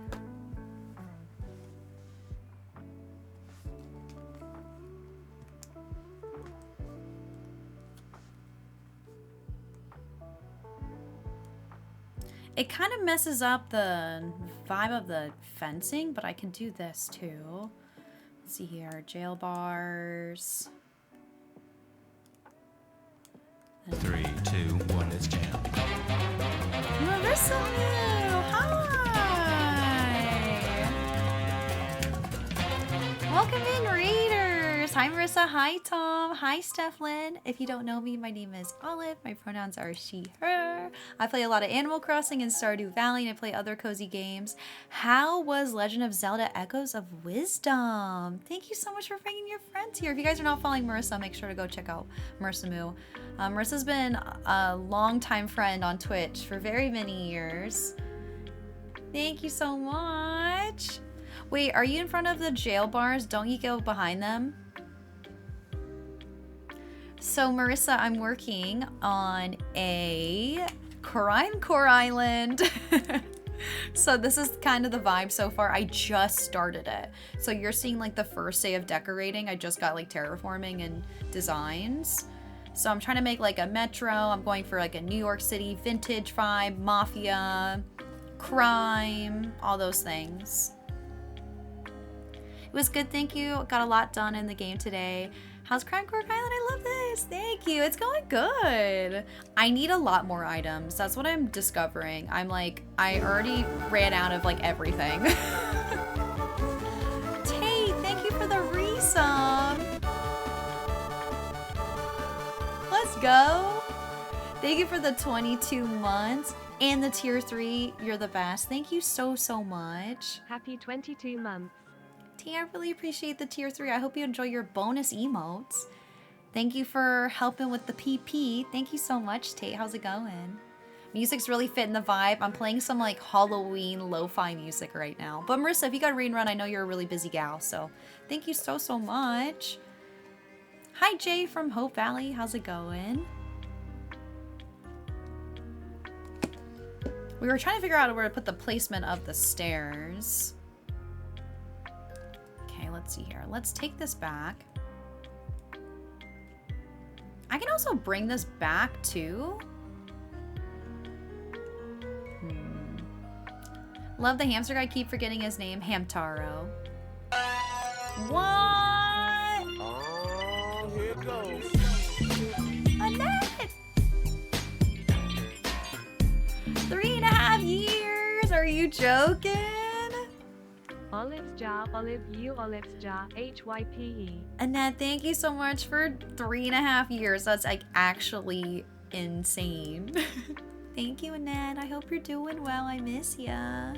It kind of messes up the vibe of the fencing, but I can do this too. Let's see here, jail bars. 3, 2, 1, it's jam. Marissa Moo, hi! Welcome in, Raiders! Hi, Marissa. Hi, Tom. Hi, Stephlyn. If you don't know me, my name is Olive. My pronouns are she, her. I play a lot of Animal Crossing and Stardew Valley, and I play other cozy games. How was Legend of Zelda Echoes of Wisdom? Thank you so much for bringing your friends here. If you guys are not following Marissa, make sure to go check out Marissa Moo. Marissa's been a longtime friend on Twitch for very many years. Thank you so much. Wait, are you in front of the jail bars? Don't you go behind them? So Marissa, I'm working on a Crime Core Island. So this is kind of the vibe so far. I just started it. So you're seeing like the first day of decorating. I just got like terraforming and designs. So I'm trying to make like a metro. I'm going for like a New York City vintage vibe, mafia, crime, all those things. It was good, thank you. Got a lot done in the game today. How's Crime Core Island? I love this. Thank you. It's going good. I need a lot more items. That's what I'm discovering. I'm like, I already ran out of like everything. Tate, thank you for the resub. Let's go. Thank you for the 22 months and the tier 3. You're the best. Thank you so, so much. Happy 22 months. T, I really appreciate the tier 3. I hope you enjoy your bonus emotes. Thank you for helping with the PP. Thank you so much, Tate. How's it going? Music's really fitting the vibe. I'm playing some like Halloween lo-fi music right now. But Marissa, if you got a read and run, I know you're a really busy gal, so thank you so, so much. Hi, Jay from Hope Valley. How's it going? We were trying to figure out where to put the placement of the stairs. Okay, let's see here. Let's take this back. I can also bring this back too. Love the hamster guy. Keep forgetting his name. Hamtaro. What? Oh, here it goes. Annette! 3.5 years? Are you joking? Olive's jar, Olive you, Olive's jar, HYPE. Annette, thank you so much for 3.5 years. That's like actually insane. Thank you, Annette. I hope you're doing well. I miss ya.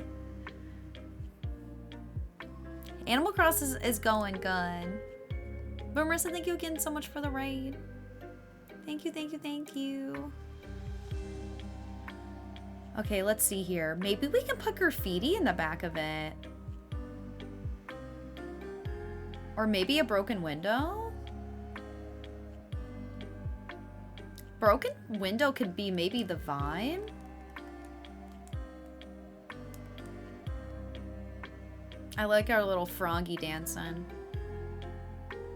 Animal Cross is going good. But Marissa, thank you again so much for the raid. Thank you, thank you, thank you. Okay, let's see here. Maybe we can put graffiti in the back of it. Or maybe a broken window? Broken window could be maybe the vibe. I like our little froggy dancing.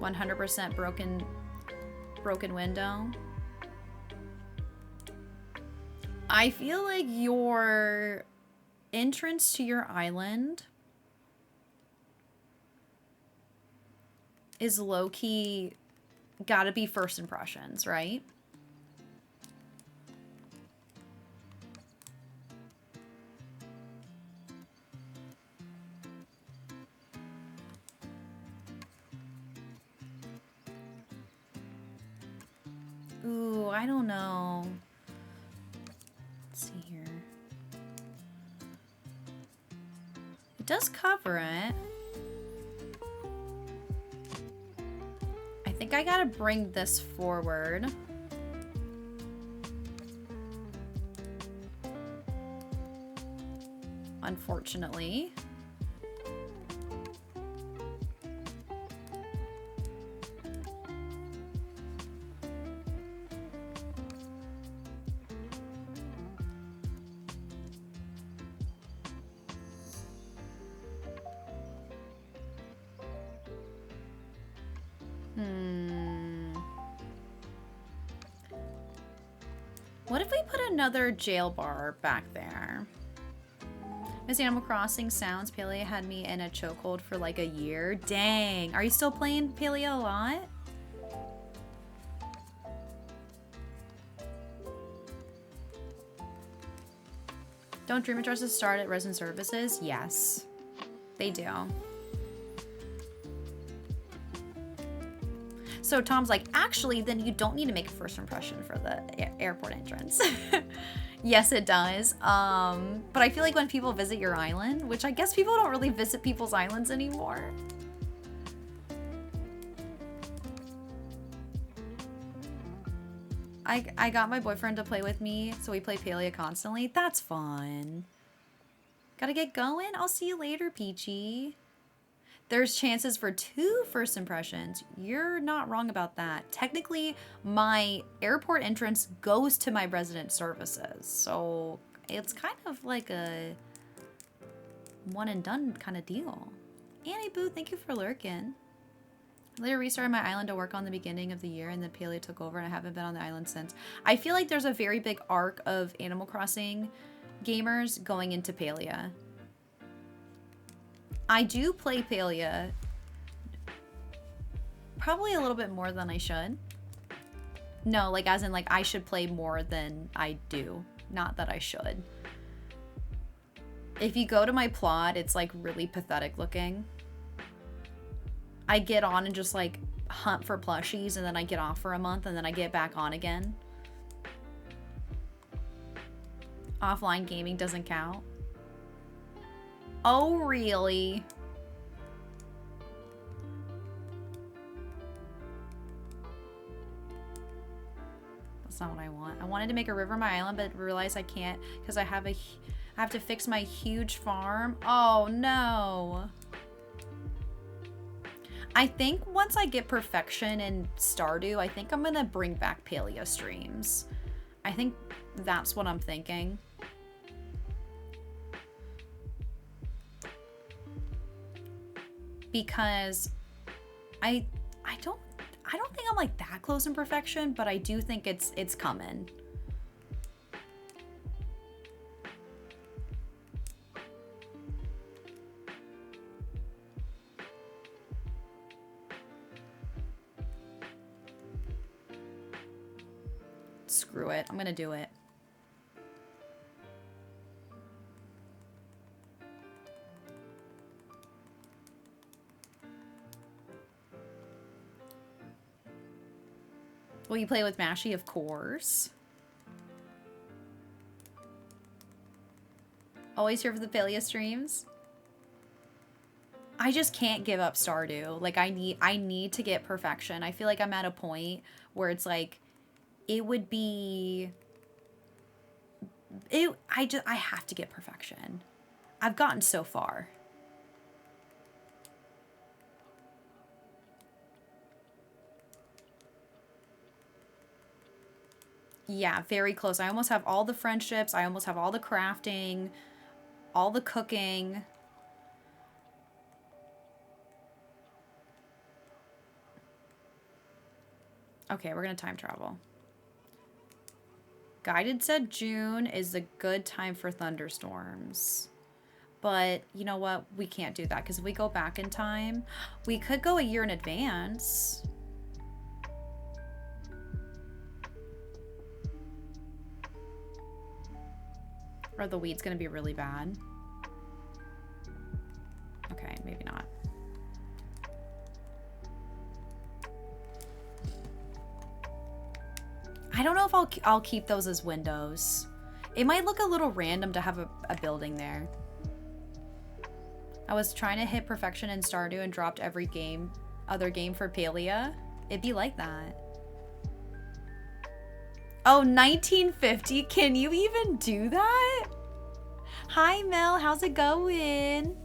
100% broken window. I feel like your entrance to your island is low-key gotta be first impressions, right? Ooh, I don't know. Let's see here. It does cover it. I think I gotta bring this forward. Unfortunately. What if we put another jail bar back there? Miss Animal Crossing sounds. Palia had me in a chokehold for like a year. Dang. Are you still playing Palia a lot? Don't dream addresses start at resident services? Yes, they do. So Tom's like, actually, then you don't need to make a first impression for the airport entrance. Yes, it does. But I feel like when people visit your island, which I guess people don't really visit people's islands anymore. I got my boyfriend to play with me, so we play Palia constantly. That's fun. Gotta get going. I'll see you later, Peachy. There's chances for 2 first impressions. You're not wrong about that. Technically, my airport entrance goes to my resident services. So it's kind of like a one and done kind of deal. Annie Boo, thank you for lurking. Later restarted my island to work on the beginning of the year, and then Palia took over, and I haven't been on the island since. I feel like there's a very big arc of Animal Crossing gamers going into Palia. I do play Palia probably a little bit more than I should. No, like as in like I should play more than I do. Not that I should. If you go to my plot, it's like really pathetic looking. I get on and just like hunt for plushies, and then I get off for a month, and then I get back on again. Offline gaming doesn't count. Oh, really? That's not what I want. I wanted to make a river my island, but realized I can't because I have to fix my huge farm. Oh, no. I think once I get perfection in Stardew, I think I'm going to bring back Palia streams. I think that's what I'm thinking. Because I don't think I'm like that close in perfection, but I do think it's coming. Screw it. I'm gonna do it. Will you play with Mashy? Of course. Always here for the Palia streams. I just can't give up Stardew. Like I need to get perfection. I feel like I'm at a point where it's like it would be I have to get perfection. I've gotten so far. Yeah, very close. I almost have all the friendships. I almost have all the crafting, all the cooking. Okay, we're gonna time travel. Guided said June is a good time for thunderstorms. But you know what? We can't do that because if we go back in time, we could go a year in advance. Or the weed's gonna be really bad. Okay, maybe not. I don't know if I'll keep those as windows. It might look a little random to have a building there. I was trying to hit perfection in Stardew and dropped every other game for Palia. It'd be like that. Oh, 1950? Can you even do that? Hi, Mel. How's it going?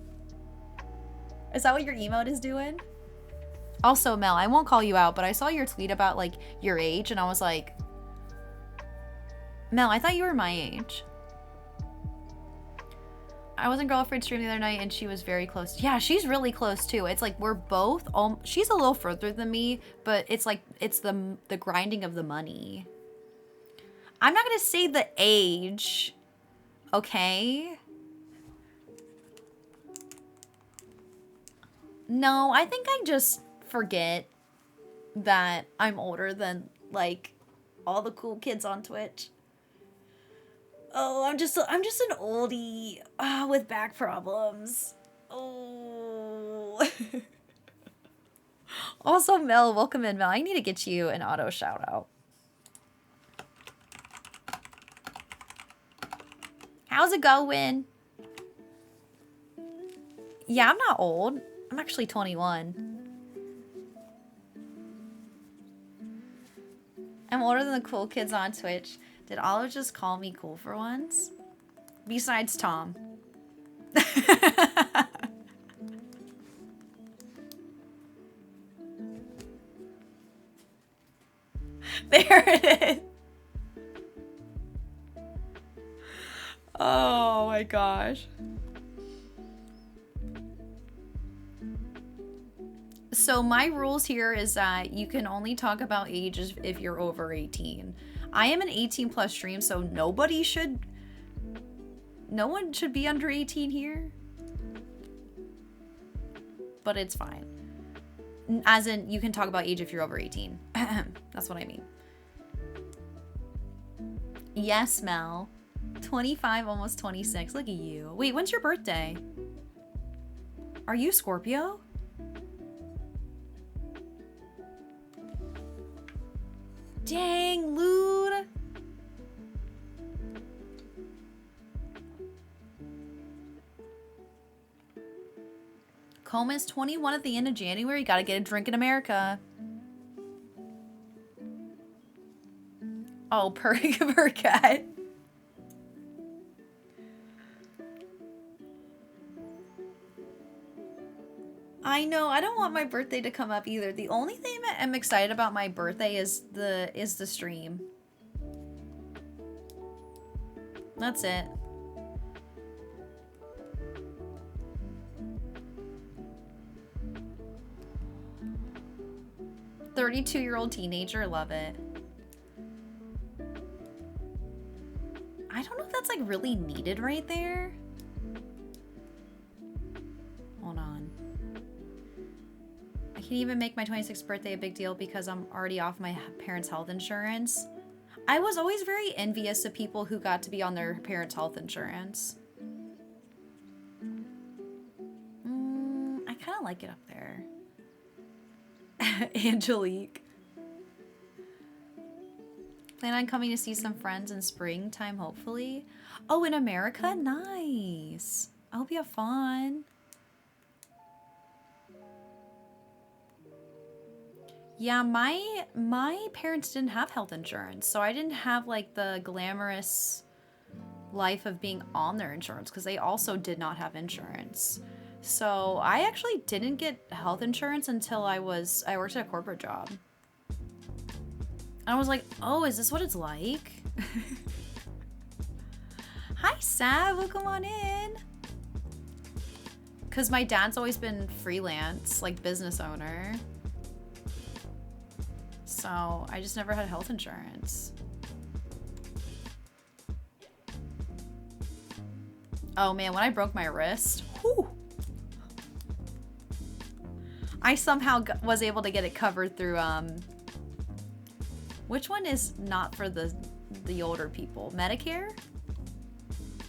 Is that what your emote is doing? Also, Mel, I won't call you out, but I saw your tweet about, like, your age, and I was like, Mel, I thought you were my age. I was in Girlfriend stream the other night and she was very close. Yeah, she's really close too. It's like we're both, she's a little further than me, but it's like, it's the grinding of the money. I'm not going to say the age, okay? No, I think I just forget that I'm older than, like, all the cool kids on Twitch. Oh, I'm just an oldie with back problems. Oh. Also, Mel, welcome in, Mel. I need to get you an auto shout out. How's it going? Yeah, I'm not old. I'm actually 21. I'm older than the cool kids on Twitch. Did Olive just call me cool for once? Besides Tom. There it is. Oh my gosh. So my rules here is that you can only talk about ages if you're over 18. I am an 18 plus stream, so no one should be under 18 here. But it's fine. As in, you can talk about age if you're over 18. That's what I mean. Yes, Mel. 25, almost 26. Look at you. Wait, when's your birthday? Are you Scorpio? Dang, Lude. Coma's 21 at the end of January. Gotta get a drink in America. Oh, Percat. I know, I don't want my birthday to come up either. The only thing that I'm excited about my birthday is the stream. That's it. "32-year-old teenager," love it. I don't know if that's like really needed right there. Hold on. I can't even make my 26th birthday a big deal because I'm already off my parents' health insurance. I was always very envious of people who got to be on their parents' health insurance. I kind of like it up there. Angelique. Plan on coming to see some friends in springtime, hopefully. Oh, in America? Nice. I hope you have fun. Yeah, my parents didn't have health insurance, so I didn't have like the glamorous life of being on their insurance because they also did not have insurance. So I actually didn't get health insurance until I worked at a corporate job. And I was like, oh, is this what it's like? Hi, Sav, welcome on in. Because my dad's always been freelance, like business owner. So I just never had health insurance. Oh man, when I broke my wrist, whew, I somehow was able to get it covered through, which one is not for the older people? Medicare?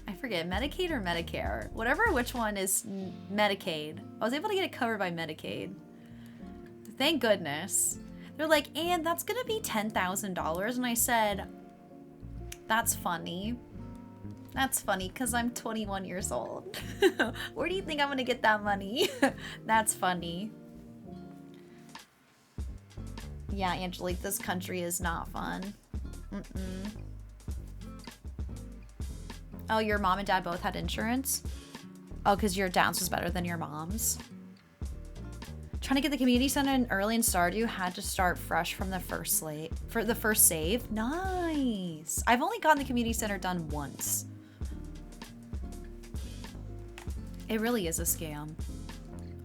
I forget, Medicaid or Medicare? Whatever which one is Medicaid. I was able to get it covered by Medicaid. Thank goodness. They're like, and that's gonna be $10,000. And I said, that's funny. That's funny because I'm 21 years old. Where do you think I'm gonna get that money? That's funny. Yeah, Angelique, this country is not fun. Oh, your mom and dad both had insurance? Oh, because your dad's was better than your mom's. Trying to get the community center in early in Stardew, had to start fresh from the first save. Nice. I've only gotten the community center done once. It really is a scam.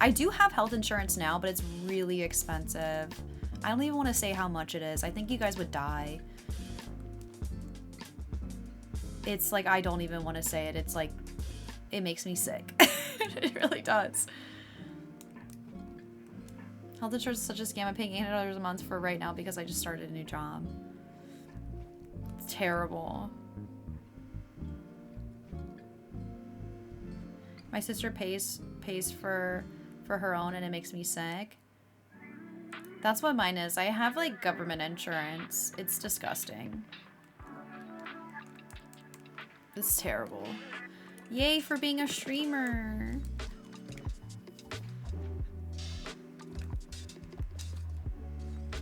I do have health insurance now, but it's really expensive. I don't even want to say how much it is. I think you guys would die. It's like, I don't even want to say it. It's like, it makes me sick. It really does. Health insurance is such a scam. I'm paying $800 a month for right now because I just started a new job. It's terrible. My sister pays for her own and it makes me sick. That's what mine is. I have like government insurance. It's disgusting. It's terrible. Yay for being a streamer.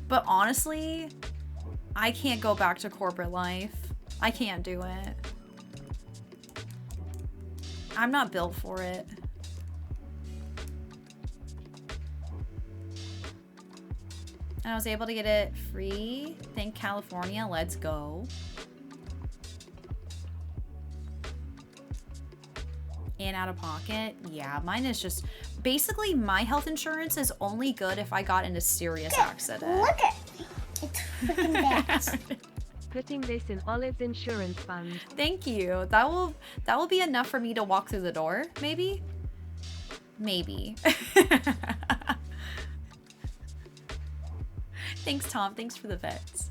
But honestly, I can't go back to corporate life. I can't do it. I'm not built for it. And I was able to get it free. Thank California. Let's go. And out of pocket. Yeah, mine is just... Basically, my health insurance is only good if I got in a serious accident. Look at it's freaking bats. Putting this in Olive's insurance fund. Thank you. That will be enough for me to walk through the door, maybe? Maybe. Thanks, Tom. Thanks for the bits.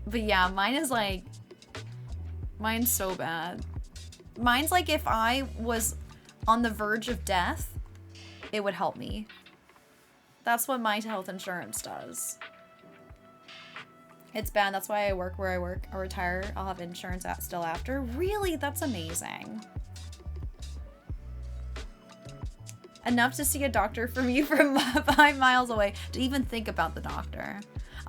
But yeah, mine is like... Mine's so bad. Mine's like if I was on the verge of death, it would help me. That's what my health insurance does. It's bad. That's why I work where I work. I'll retire. I'll have insurance still after. Really? That's amazing. Enough to see a doctor from you from 5 miles away to even think about the doctor.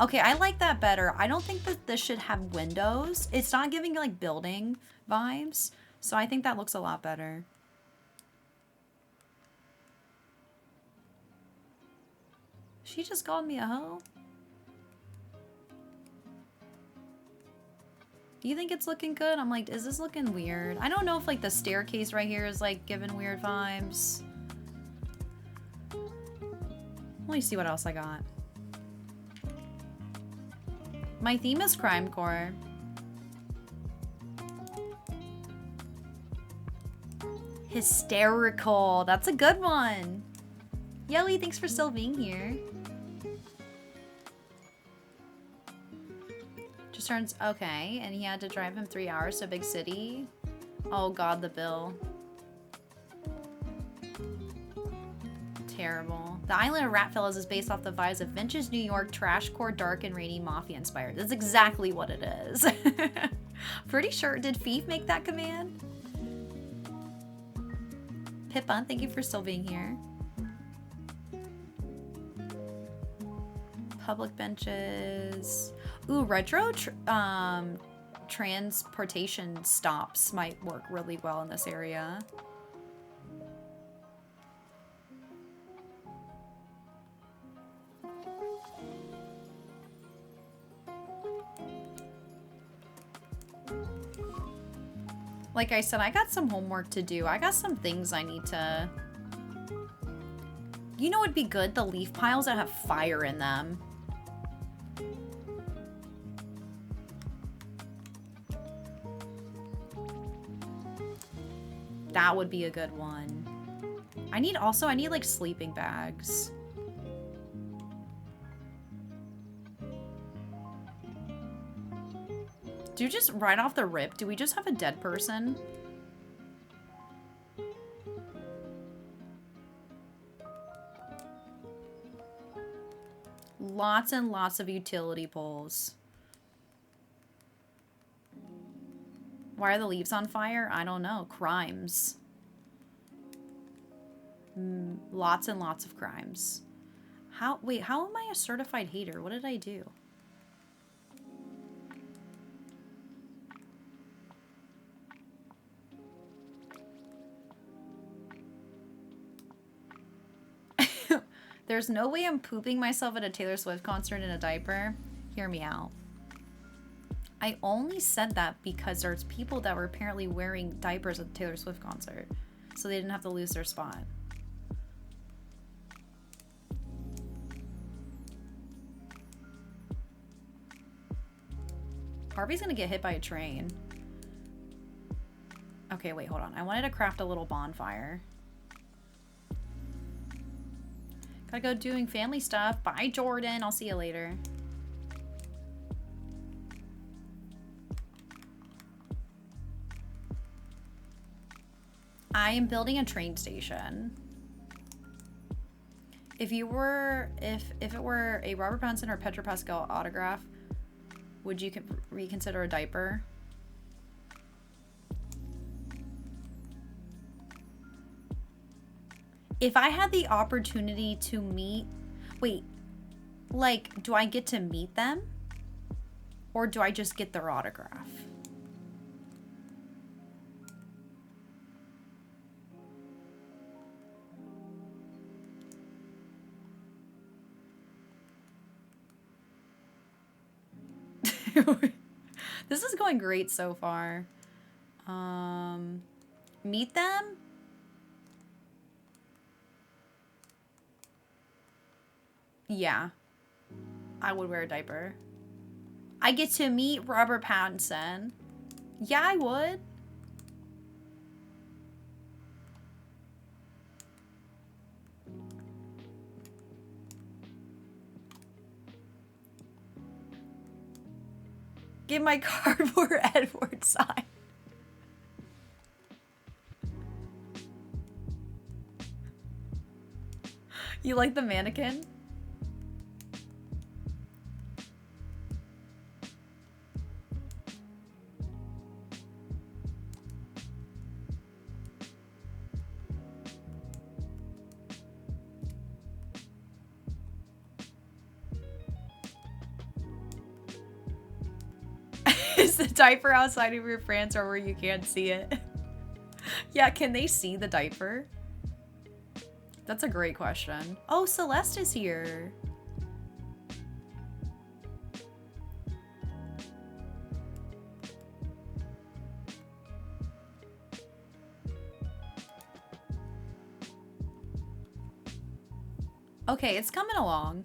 Okay, I like that better. I don't think that this should have windows. It's not giving like building vibes. So I think that looks a lot better. She just called me a hoe. Do you think it's looking good? I'm like, is this looking weird? I don't know if like the staircase right here is like giving weird vibes. Let me see what else I got. My theme is Crimecore. Hysterical. That's a good one. Yelly, thanks for still being here. Just turns... Okay, and he had to drive him 3 hours to a big city. Oh god, the bill. Terrible. The Island of Ratfellas is based off the vibes of vintage New York, trashcore, dark and rainy, mafia inspired. That's exactly what it is. Pretty sure. Did Fief make that command? Pippa, thank you for still being here. Public benches. Ooh, retro transportation stops might work really well in this area. Like I said, I got some homework to do. I got some things I need to... You know what'd be good? The leaf piles that have fire in them. That would be a good one. I need like sleeping bags. Do you just right off the rip? Do we just have a dead person? Lots and lots of utility poles. Why are the leaves on fire? I don't know. Crimes. Lots and lots of crimes. Wait, how am I a certified hater? What did I do? There's no way I'm pooping myself at a Taylor Swift concert in a diaper. Hear me out. I only said that because there's people that were apparently wearing diapers at the Taylor Swift concert. so they didn't have to lose their spot. Harvey's gonna get hit by a train. Okay, wait, hold on. I wanted to craft a little bonfire. Gotta go doing family stuff. Bye, Jordan. I'll see you later. I am building a train station. If it were a Robert Pattinson or Pedro Pascal autograph, would you reconsider a diaper? If I had the opportunity to meet, wait, like, do I get to meet them? Or do I just get their autograph? This is going great so far. Meet them? Yeah. I would wear a diaper. I get to meet Robert Pattinson. Yeah, I would. Give my cardboard Edward sign. You like the mannequin? Is the diaper outside of your France or where you can't see it? Yeah, can they see the diaper? That's a great question. Oh, Celeste is here. Okay, it's coming along.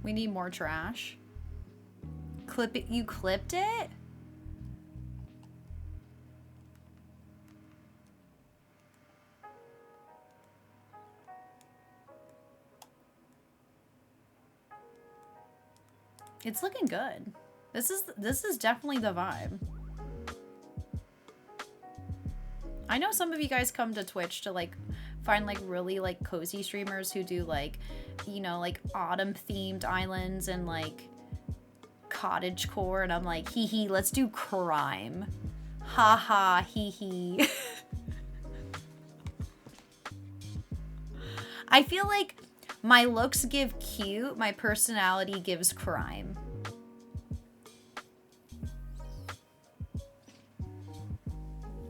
We need more trash. Clip it. You clipped it? It's looking good. This is definitely the vibe. I know some of you guys come to Twitch to like find like really like cozy streamers who do like, you know, like autumn themed islands and like cottage core, and I'm like, hee hee, let's do crime. Ha ha, hee hee. I feel like my looks give cute, my personality gives crime.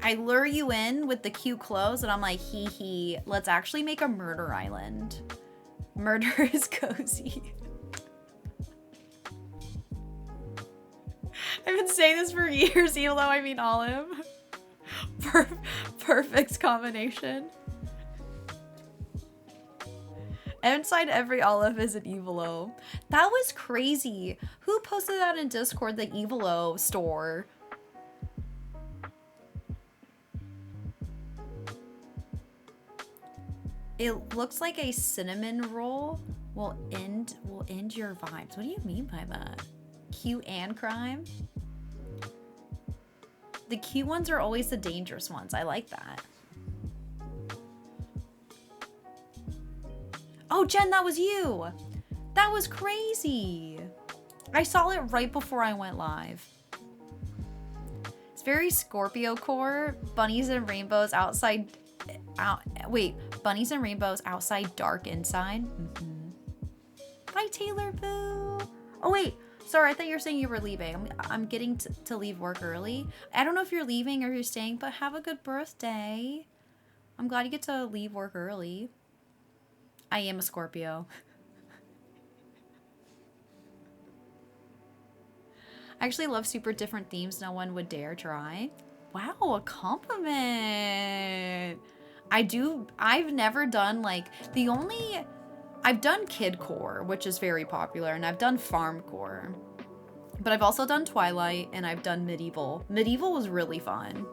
I lure you in with the cute clothes and I'm like, hee hee, let's actually make a murder island. Murder is cozy. I've been saying this for years, even though I mean Olive. Perfect combination. Inside every Olive is an Evil-O. That was crazy. Who posted that in Discord, the Evil-O store? It looks like a cinnamon roll will end your vibes. What do you mean by that? Cute and crime? The cute ones are always the dangerous ones. I like that. Oh, Jen, that was you. That was crazy. I saw it right before I went live. It's very Scorpio core. Bunnies and rainbows outside. Bunnies and rainbows outside, dark inside. Hi, Taylor Boo. Oh, wait. Sorry, I thought you were saying you were leaving. I'm getting to leave work early. I don't know if you're leaving or you're staying, but have a good birthday. I'm glad you get to leave work early. I am a Scorpio. I actually love super different themes no one would dare try. Wow, a compliment. I've never done like I've done kidcore, which is very popular, and I've done farmcore. But I've also done Twilight and I've done medieval. Medieval was really fun.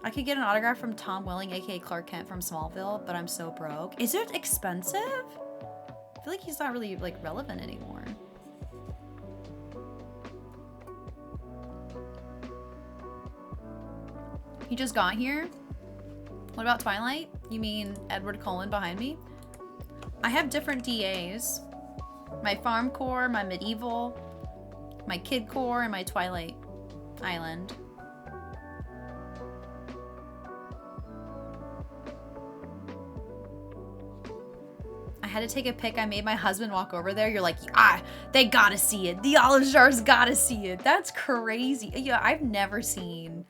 I could get an autograph from Tom Welling, aka Clark Kent from Smallville, but I'm so broke. Is it expensive? I feel like he's not really like relevant anymore. He just got here? What about Twilight? You mean Edward Cullen behind me? I have different DAs. My farm core, my medieval, my kid core, and my Twilight Island. I had to take a pic. I made my husband walk over there. You're like, they gotta see it. The Olive Jars gotta see it. That's crazy. Yeah, I've never seen.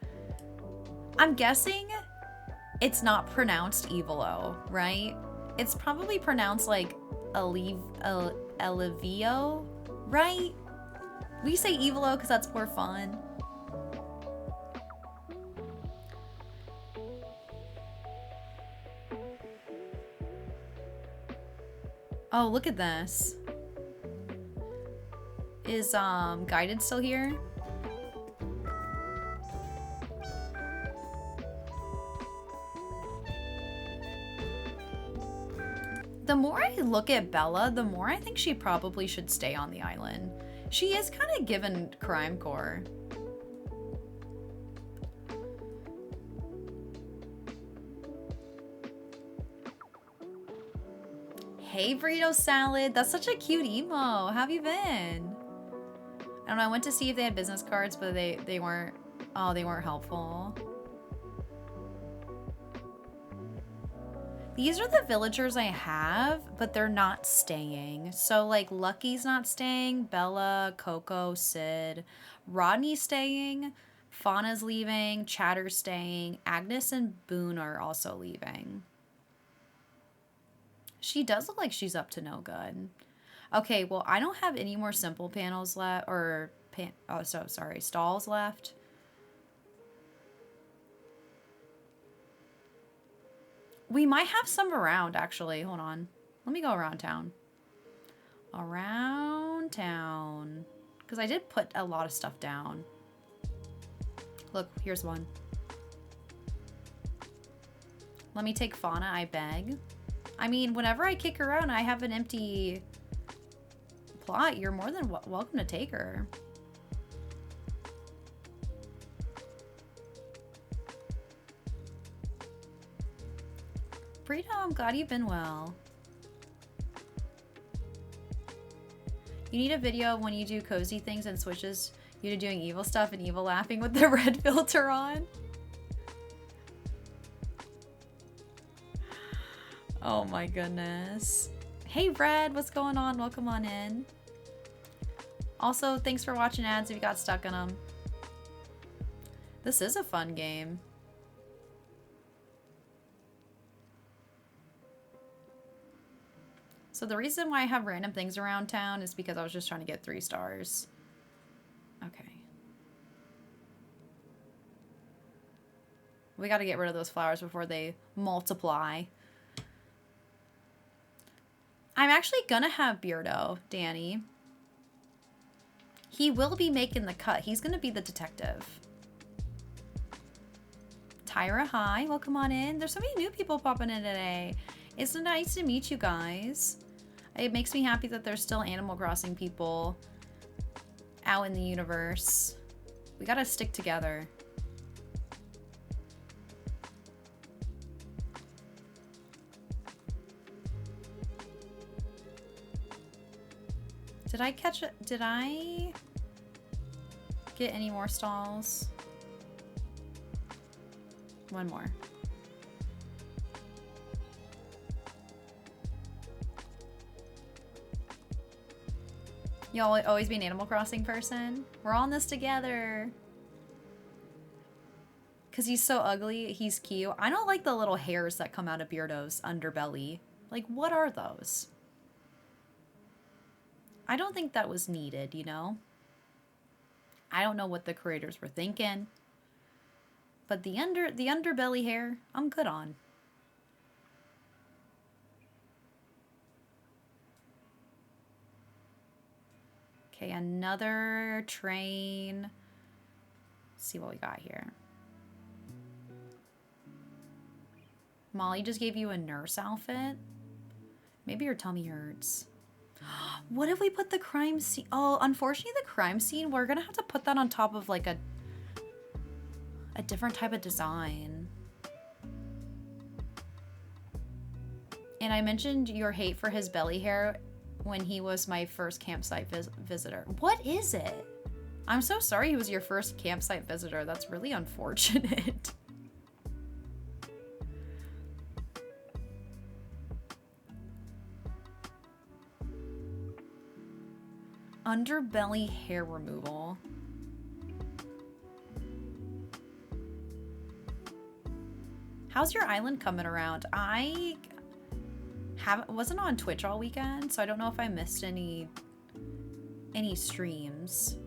I'm guessing it's not pronounced Evilo, right? It's probably pronounced like Alivio, right? We say Evilo because that's more fun. Oh, look at this. Is Guided still here? The more I look at Bella, the more I think she probably should stay on the island. She is kind of given crime core. Hey, burrito salad. That's such a cute emo. How have you been? I don't know. I went to see if they had business cards, but they weren't. Oh, they weren't helpful. These are the villagers I have, but they're not staying. So, like, Lucky's not staying. Bella, Coco, Sid. Rodney's staying. Fauna's leaving. Chatter's staying. Agnes and Boone are also leaving. She does look like she's up to no good. Okay, well, I don't have any more simple panels left, or stalls left. We might have some around, actually. Hold on. Let me go around town. Around town. Because I did put a lot of stuff down. Look, here's one. Let me take Fauna, I beg. I mean, whenever I kick her out and I have an empty plot, you're more than welcome to take her. Burrito, I'm glad you've been well. You need a video of when you do cozy things and switches you to doing evil stuff and evil laughing with the red filter on. Oh my goodness. Hey Red, what's going on? Welcome on in. Also, thanks for watching ads if you got stuck in them. This is a fun game. So the reason why I have random things around town is because I was just trying to get 3 stars. Okay. We got to get rid of those flowers before they multiply. I'm actually gonna have Beardo, Danny. He will be making the cut. He's gonna be the detective. Tyra, hi. Welcome on in. There's so many new people popping in today. It's nice to meet you guys. It makes me happy that there's still Animal Crossing people out in the universe. We gotta stick together. Did I get any more stalls? One more. You'll always be an Animal Crossing person. We're all in this together. Because he's so ugly, he's cute. I don't like the little hairs that come out of Beardo's underbelly. Like, what are those? I don't think that was needed, you know? I don't know what the creators were thinking. But the underbelly hair, I'm good on. Okay, another train. Let's see what we got here. Molly just gave you a nurse outfit. Maybe your tummy hurts. What if we put the crime scene? Oh, unfortunately the crime scene, we're gonna have to put that on top of like a different type of design. And I mentioned your hate for his belly hair when he was my first campsite visitor. What is it? I'm so sorry he was your first campsite visitor. That's really unfortunate. Underbelly hair removal. How's your island coming around? I wasn't on Twitch all weekend, so I don't know if I missed any streams.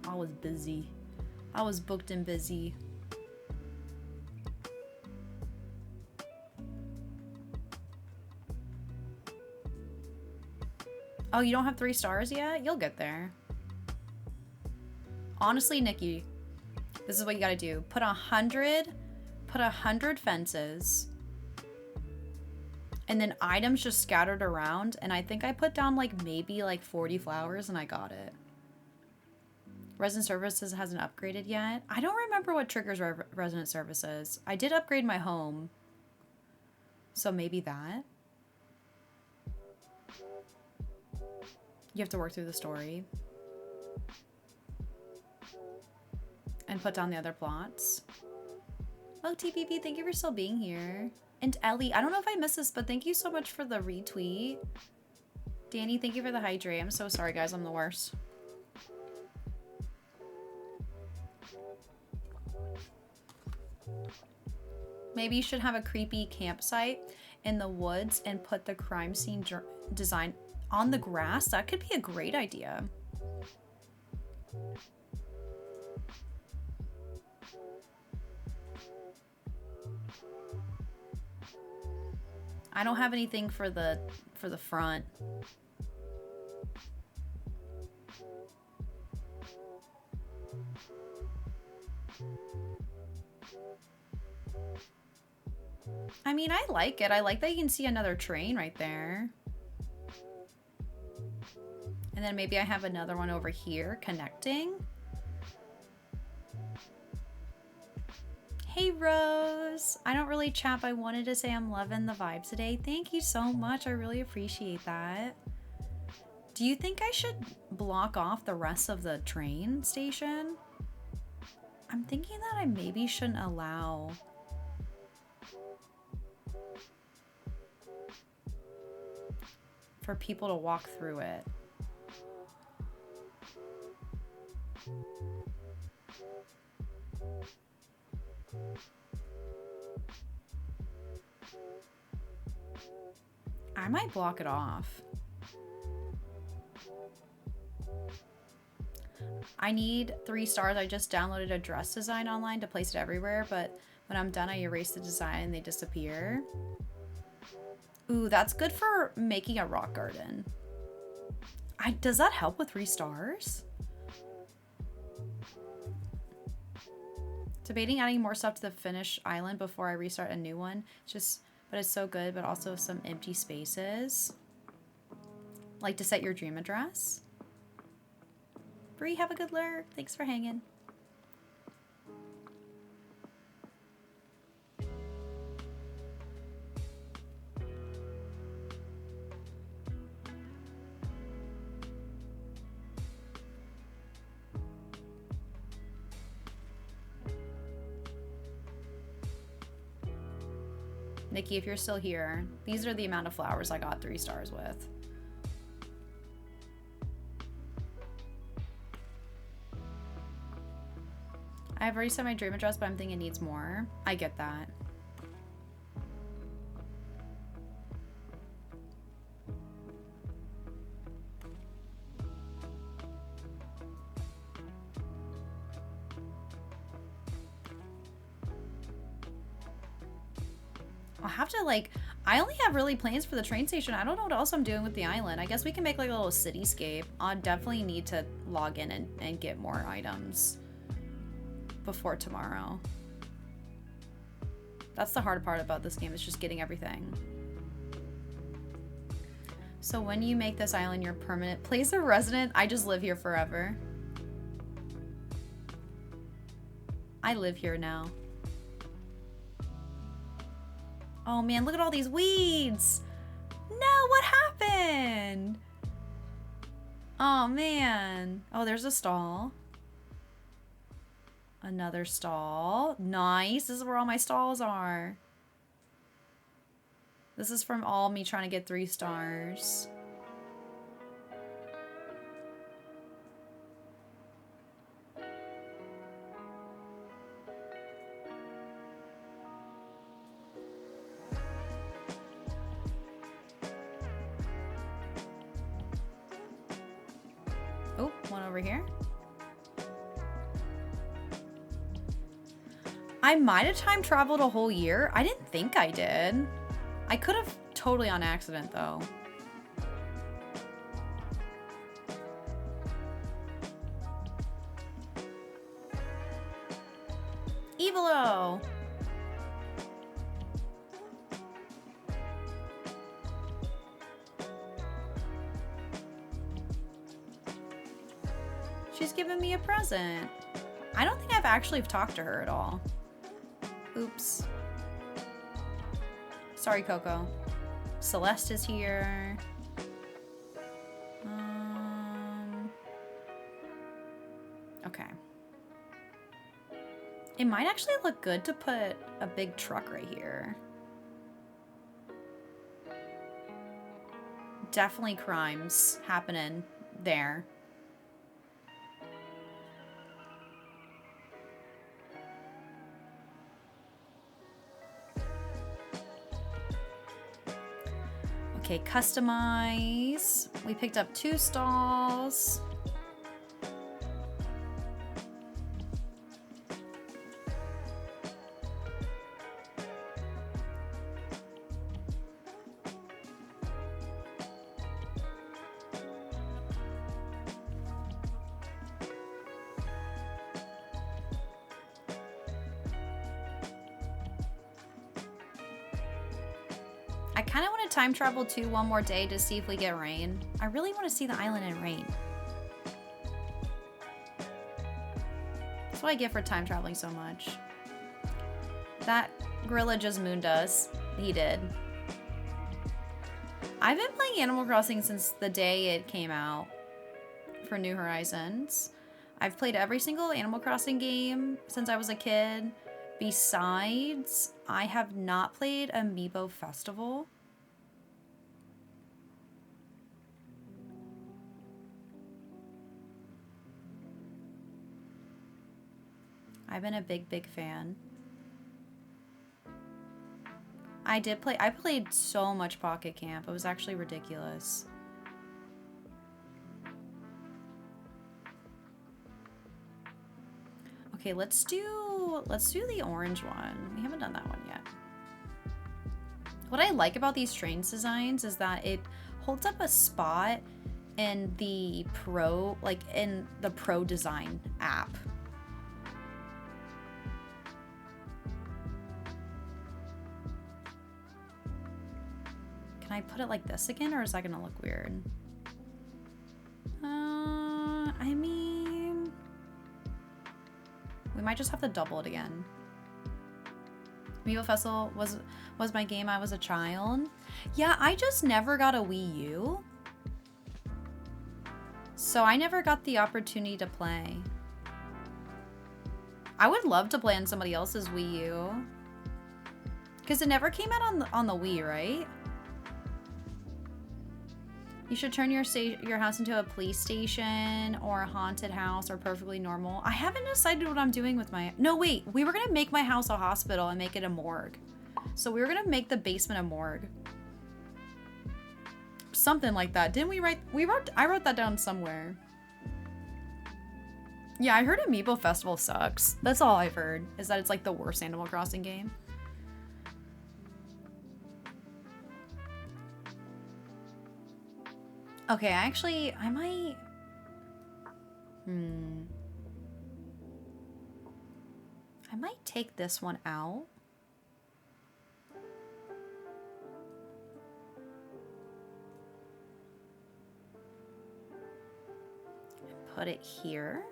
I was busy. I was booked and busy. Oh, you don't have 3 stars yet? You'll get there. Honestly, Nikki, this is what you gotta do. Put 100 fences. And then items just scattered around. And I think I put down like maybe like 40 flowers and I got it. Resident Services hasn't upgraded yet. I don't remember what triggers Resident Services. I did upgrade my home. So maybe that. You have to work through the story. And put down the other plots. Oh, TPP, thank you for still being here. And Ellie, I don't know if I missed this, but thank you so much for the retweet. Danny, thank you for the hydrate. I'm so sorry, guys. I'm the worst. Maybe you should have a creepy campsite in the woods and put the crime scene design on the grass. That could be a great idea. I don't have anything for the front. I mean, I like it. I like that you can see another train right there. And then maybe I have another one over here connecting. Hey, Rose. I don't really chat, but I wanted to say I'm loving the vibe today. Thank you so much. I really appreciate that. Do you think I should block off the rest of the train station? I'm thinking that I maybe shouldn't allow... for people to walk through it. I might block it off. I need 3 stars. I just downloaded a dress design online to place it everywhere, but when I'm done, I erase the design and they disappear. Ooh, that's good for making a rock garden. Does that help with 3 stars? Debating adding more stuff to the finished island before I restart a new one. But it's so good, but also some empty spaces. Like to set your dream address. Bree, have a good lurk. Thanks for hanging. Nikki, if you're still here, these are the amount of flowers I got 3 stars with. I've already said my dream address, but I'm thinking it needs more. I get that. I'll have to, like, I only have really plans for the train station. I don't know what else I'm doing with the island. I guess we can make like a little cityscape. I'll definitely need to log in and get more items before tomorrow. That's the hard part about this game, is just getting everything. So when you make this island your permanent place of resident, I just live here forever. I live here now. Oh man, look at all these weeds! No, what happened? Oh man. Oh, there's a stall. Another stall. Nice. This is where all my stalls are. This is from all me trying to get 3 stars. Oh, one over here. I might have time traveled a whole year. I didn't think I did. I could have totally on accident though. Evilo! She's giving me a present. I don't think I've actually talked to her at all. Oops. Sorry, Coco. Celeste is here. Okay. It might actually look good to put a big truck right here. Definitely crimes happening there. Okay, customize. We picked up 2 stalls. I kind of want to time travel to one more day to see if we get rain. I really want to see the island in rain. That's what I get for time traveling so much. That gorilla just mooned us. He did. I've been playing Animal Crossing since the day it came out for New Horizons. I've played every single Animal Crossing game since I was a kid. Besides, I have not played Amiibo Festival. I've been a big fan. I played so much Pocket Camp. It was actually ridiculous. Okay, let's do the orange one. We haven't done that one yet. What I like about these trains designs is that it holds up a spot in the Pro Design app. Can I put it like this again, or is that gonna look weird? I mean, we might just have to double it again. Amiibo Festival was my game I was a child. Yeah, I just never got a Wii U. So I never got the opportunity to play. I would love to play on somebody else's Wii U. Because it never came out on the Wii, right? You should turn your house into a police station or a haunted house or perfectly normal. I haven't decided what I'm doing with my... No, wait. We were going to make my house a hospital and make it a morgue. So we were going to make the basement a morgue. Something like that. Didn't we write... I wrote that down somewhere. Yeah, I heard Amiibo Festival sucks. That's all I've heard. Is that it's like the worst Animal Crossing game. Okay, actually, I might... I might take this one out. And put it here.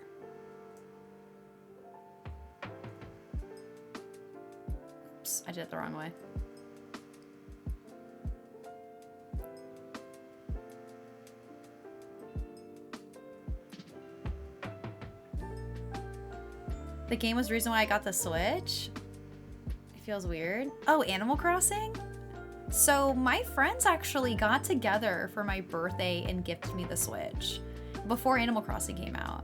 Oops, I did it the wrong way. The game was the reason why I got the Switch. It feels weird. Oh, Animal Crossing? So my friends actually got together for my birthday and gifted me the Switch before Animal Crossing came out.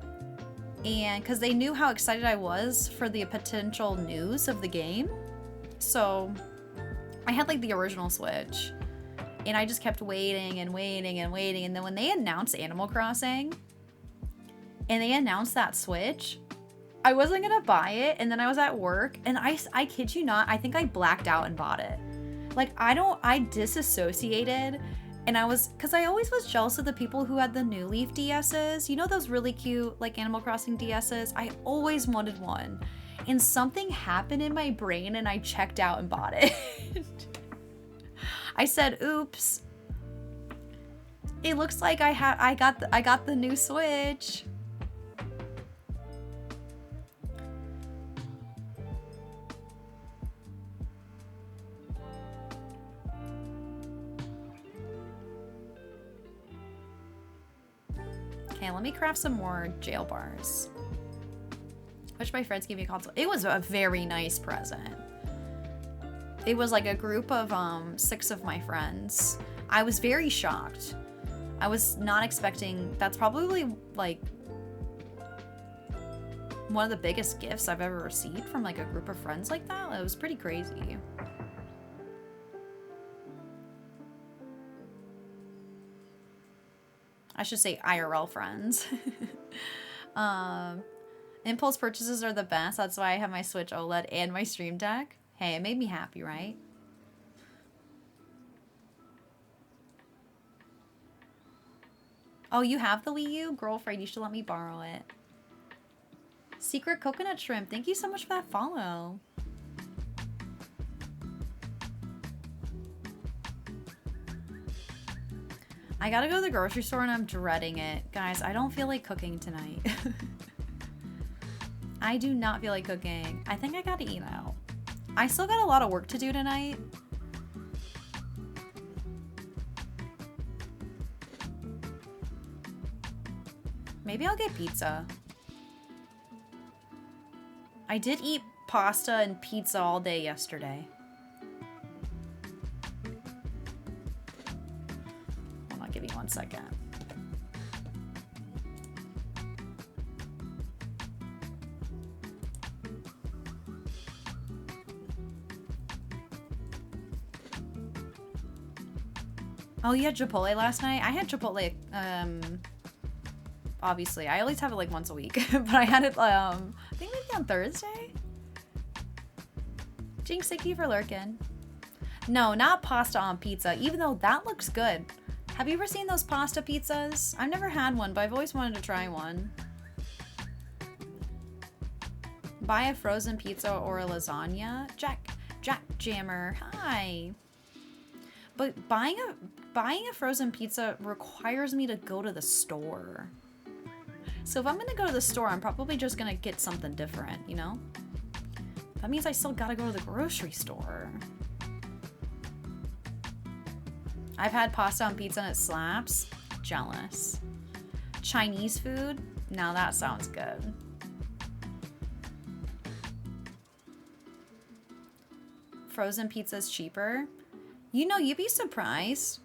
And because they knew how excited I was for the potential news of the game. So I had like the original Switch and I just kept waiting and waiting and waiting. And then when they announced Animal Crossing and they announced that Switch, I wasn't gonna buy it, and then I was at work, and I kid you not, I think I blacked out and bought it. Like, I disassociated, and because I always was jealous of the people who had the New Leaf DSs. You know those really cute, like, Animal Crossing DSs? I always wanted one. And something happened in my brain, and I checked out and bought it. I said, oops. It looks like I got the new Switch. Okay, let me craft some more jail bars. Which my friends gave me a console. It was a very nice present. It was like a group of 6 of my friends. I was very shocked. I was not expecting. That's probably like one of the biggest gifts I've ever received from like a group of friends like that. It was pretty crazy. I should say IRL friends. Impulse purchases are the best. That's why I have my Switch OLED and my Stream Deck. Hey, it made me happy, right? Oh, you have the Wii U? Girlfriend, you should let me borrow it. Secret Coconut Shrimp, thank you so much for that follow. I gotta go to the grocery store and I'm dreading it. Guys, I don't feel like cooking tonight. I do not feel like cooking. I think I gotta eat out. I still got a lot of work to do tonight. Maybe I'll get pizza. I did eat pasta and pizza all day yesterday. Hold on, give me 1 second. Oh, you had Chipotle last night? I had Chipotle, obviously. I always have it like once a week, but I had it, I think maybe on Thursday? Jinx, thank you for lurking. No, not pasta on pizza, even though that looks good. Have you ever seen those pasta pizzas? I've never had one, but I've always wanted to try one. Buy a frozen pizza or a lasagna? Jack Jammer, hi. But buying a frozen pizza requires me to go to the store. So if I'm gonna go to the store, I'm probably just gonna get something different, you know? That means I still gotta go to the grocery store. I've had pasta on pizza and it slaps. Jealous. Chinese food? Now that sounds good. frozen pizza is cheaper? You know, you'd be surprised.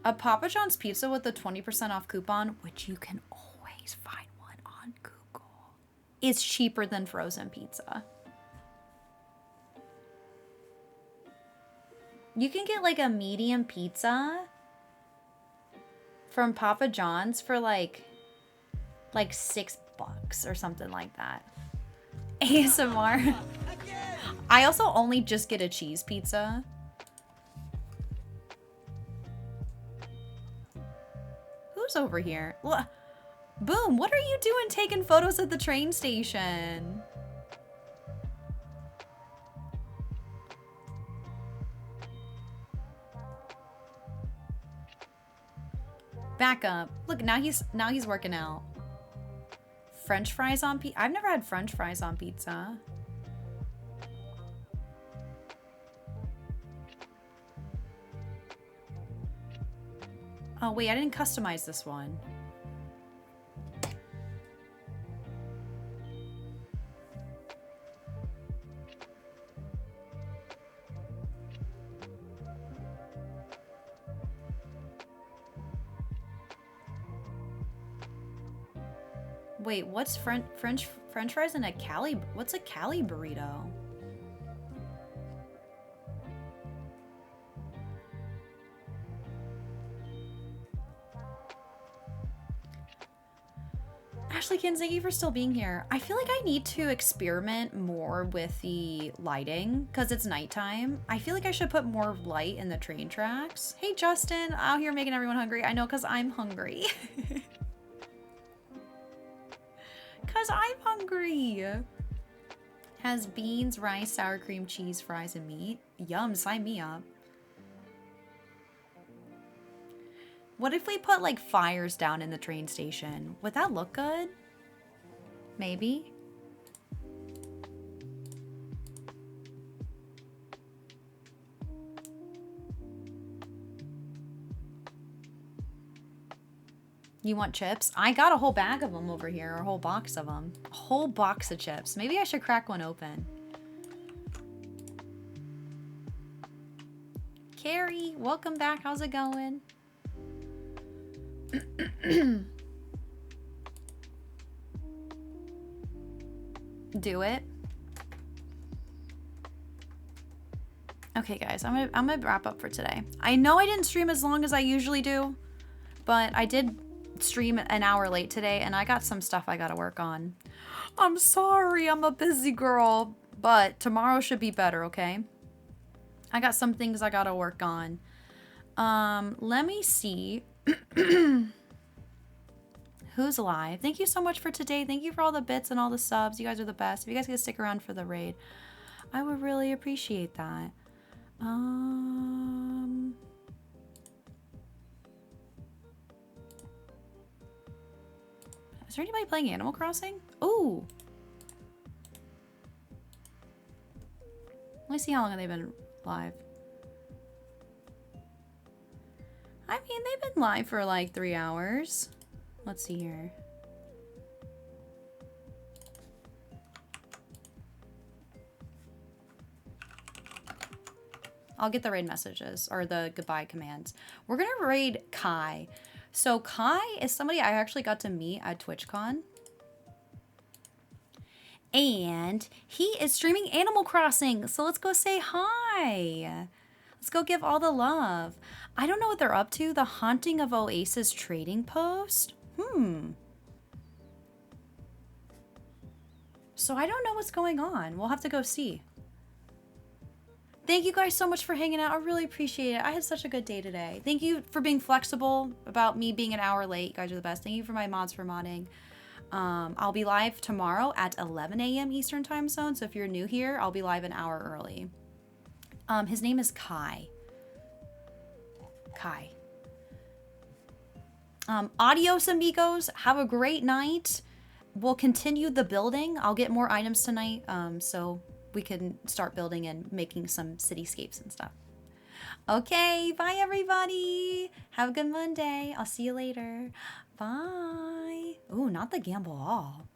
A Papa John's pizza with a 20% off coupon, which you can always find one on Google, is cheaper than frozen pizza. You can get like a medium pizza from Papa John's for like $6 or something like that. ASMR. I also only just get a cheese pizza. Who's over here? Boom, what are you doing taking photos at the train station? Back up. Look, now he's working out. French fries on pizza? I've never had French fries on pizza. Oh wait, I didn't customize this one. Wait, what's French fries in a Cali? What's a Cali burrito? Ashley Kins, thank you for still being here. I feel like I need to experiment more with the lighting because it's nighttime. I feel like I should put more light in the train tracks. Hey, Justin, out here making everyone hungry. I know, because I'm hungry. Because I'm hungry. Has beans, rice, sour cream, cheese, fries, and meat. Yum, sign me up. What if we put like fires down in the train station? Would that look good? Maybe. You want chips? I got a whole bag of them over here, or a whole box of them. A whole box of chips. Maybe I should crack one open. Carrie, welcome back. How's it going? Do it. Okay, guys, I'm gonna wrap up for today. I know I didn't stream as long as I usually do, but I did stream an hour late today, and I got some stuff I gotta work on. I'm sorry, I'm a busy girl, but tomorrow should be better, okay? I got some things I gotta work on. Let me see. Who's live? Thank you so much for today. Thank you for all the bits and all the subs. You guys are the best. If you guys could stick around for the raid, I would really appreciate that. Is there anybody playing Animal Crossing? Ooh. Let me see how long they've been live. I mean, they've been live for like 3 hours. Let's see here. I'll get the raid messages or the goodbye commands. We're gonna raid Kai. So Kai is somebody I actually got to meet at TwitchCon. And he is streaming Animal Crossing. So let's go say hi. Let's go give all the love. I don't know what they're up to. The Haunting of Oasis trading post? So I don't know what's going on. We'll have to go see. Thank you guys so much for hanging out. I really appreciate it. I had such a good day today. Thank you for being flexible about me being an hour late. You guys are the best. Thank you for my mods for modding. I'll be live tomorrow at 11 a.m. Eastern time zone. So if you're new here, I'll be live an hour early. His name is Kai. Kai. Adios, amigos. Have a great night. We'll continue the building. I'll get more items tonight, so we can start building and making some cityscapes and stuff. Okay, bye everybody. Have a good Monday. I'll see you later. Bye. Ooh, not the gamble all.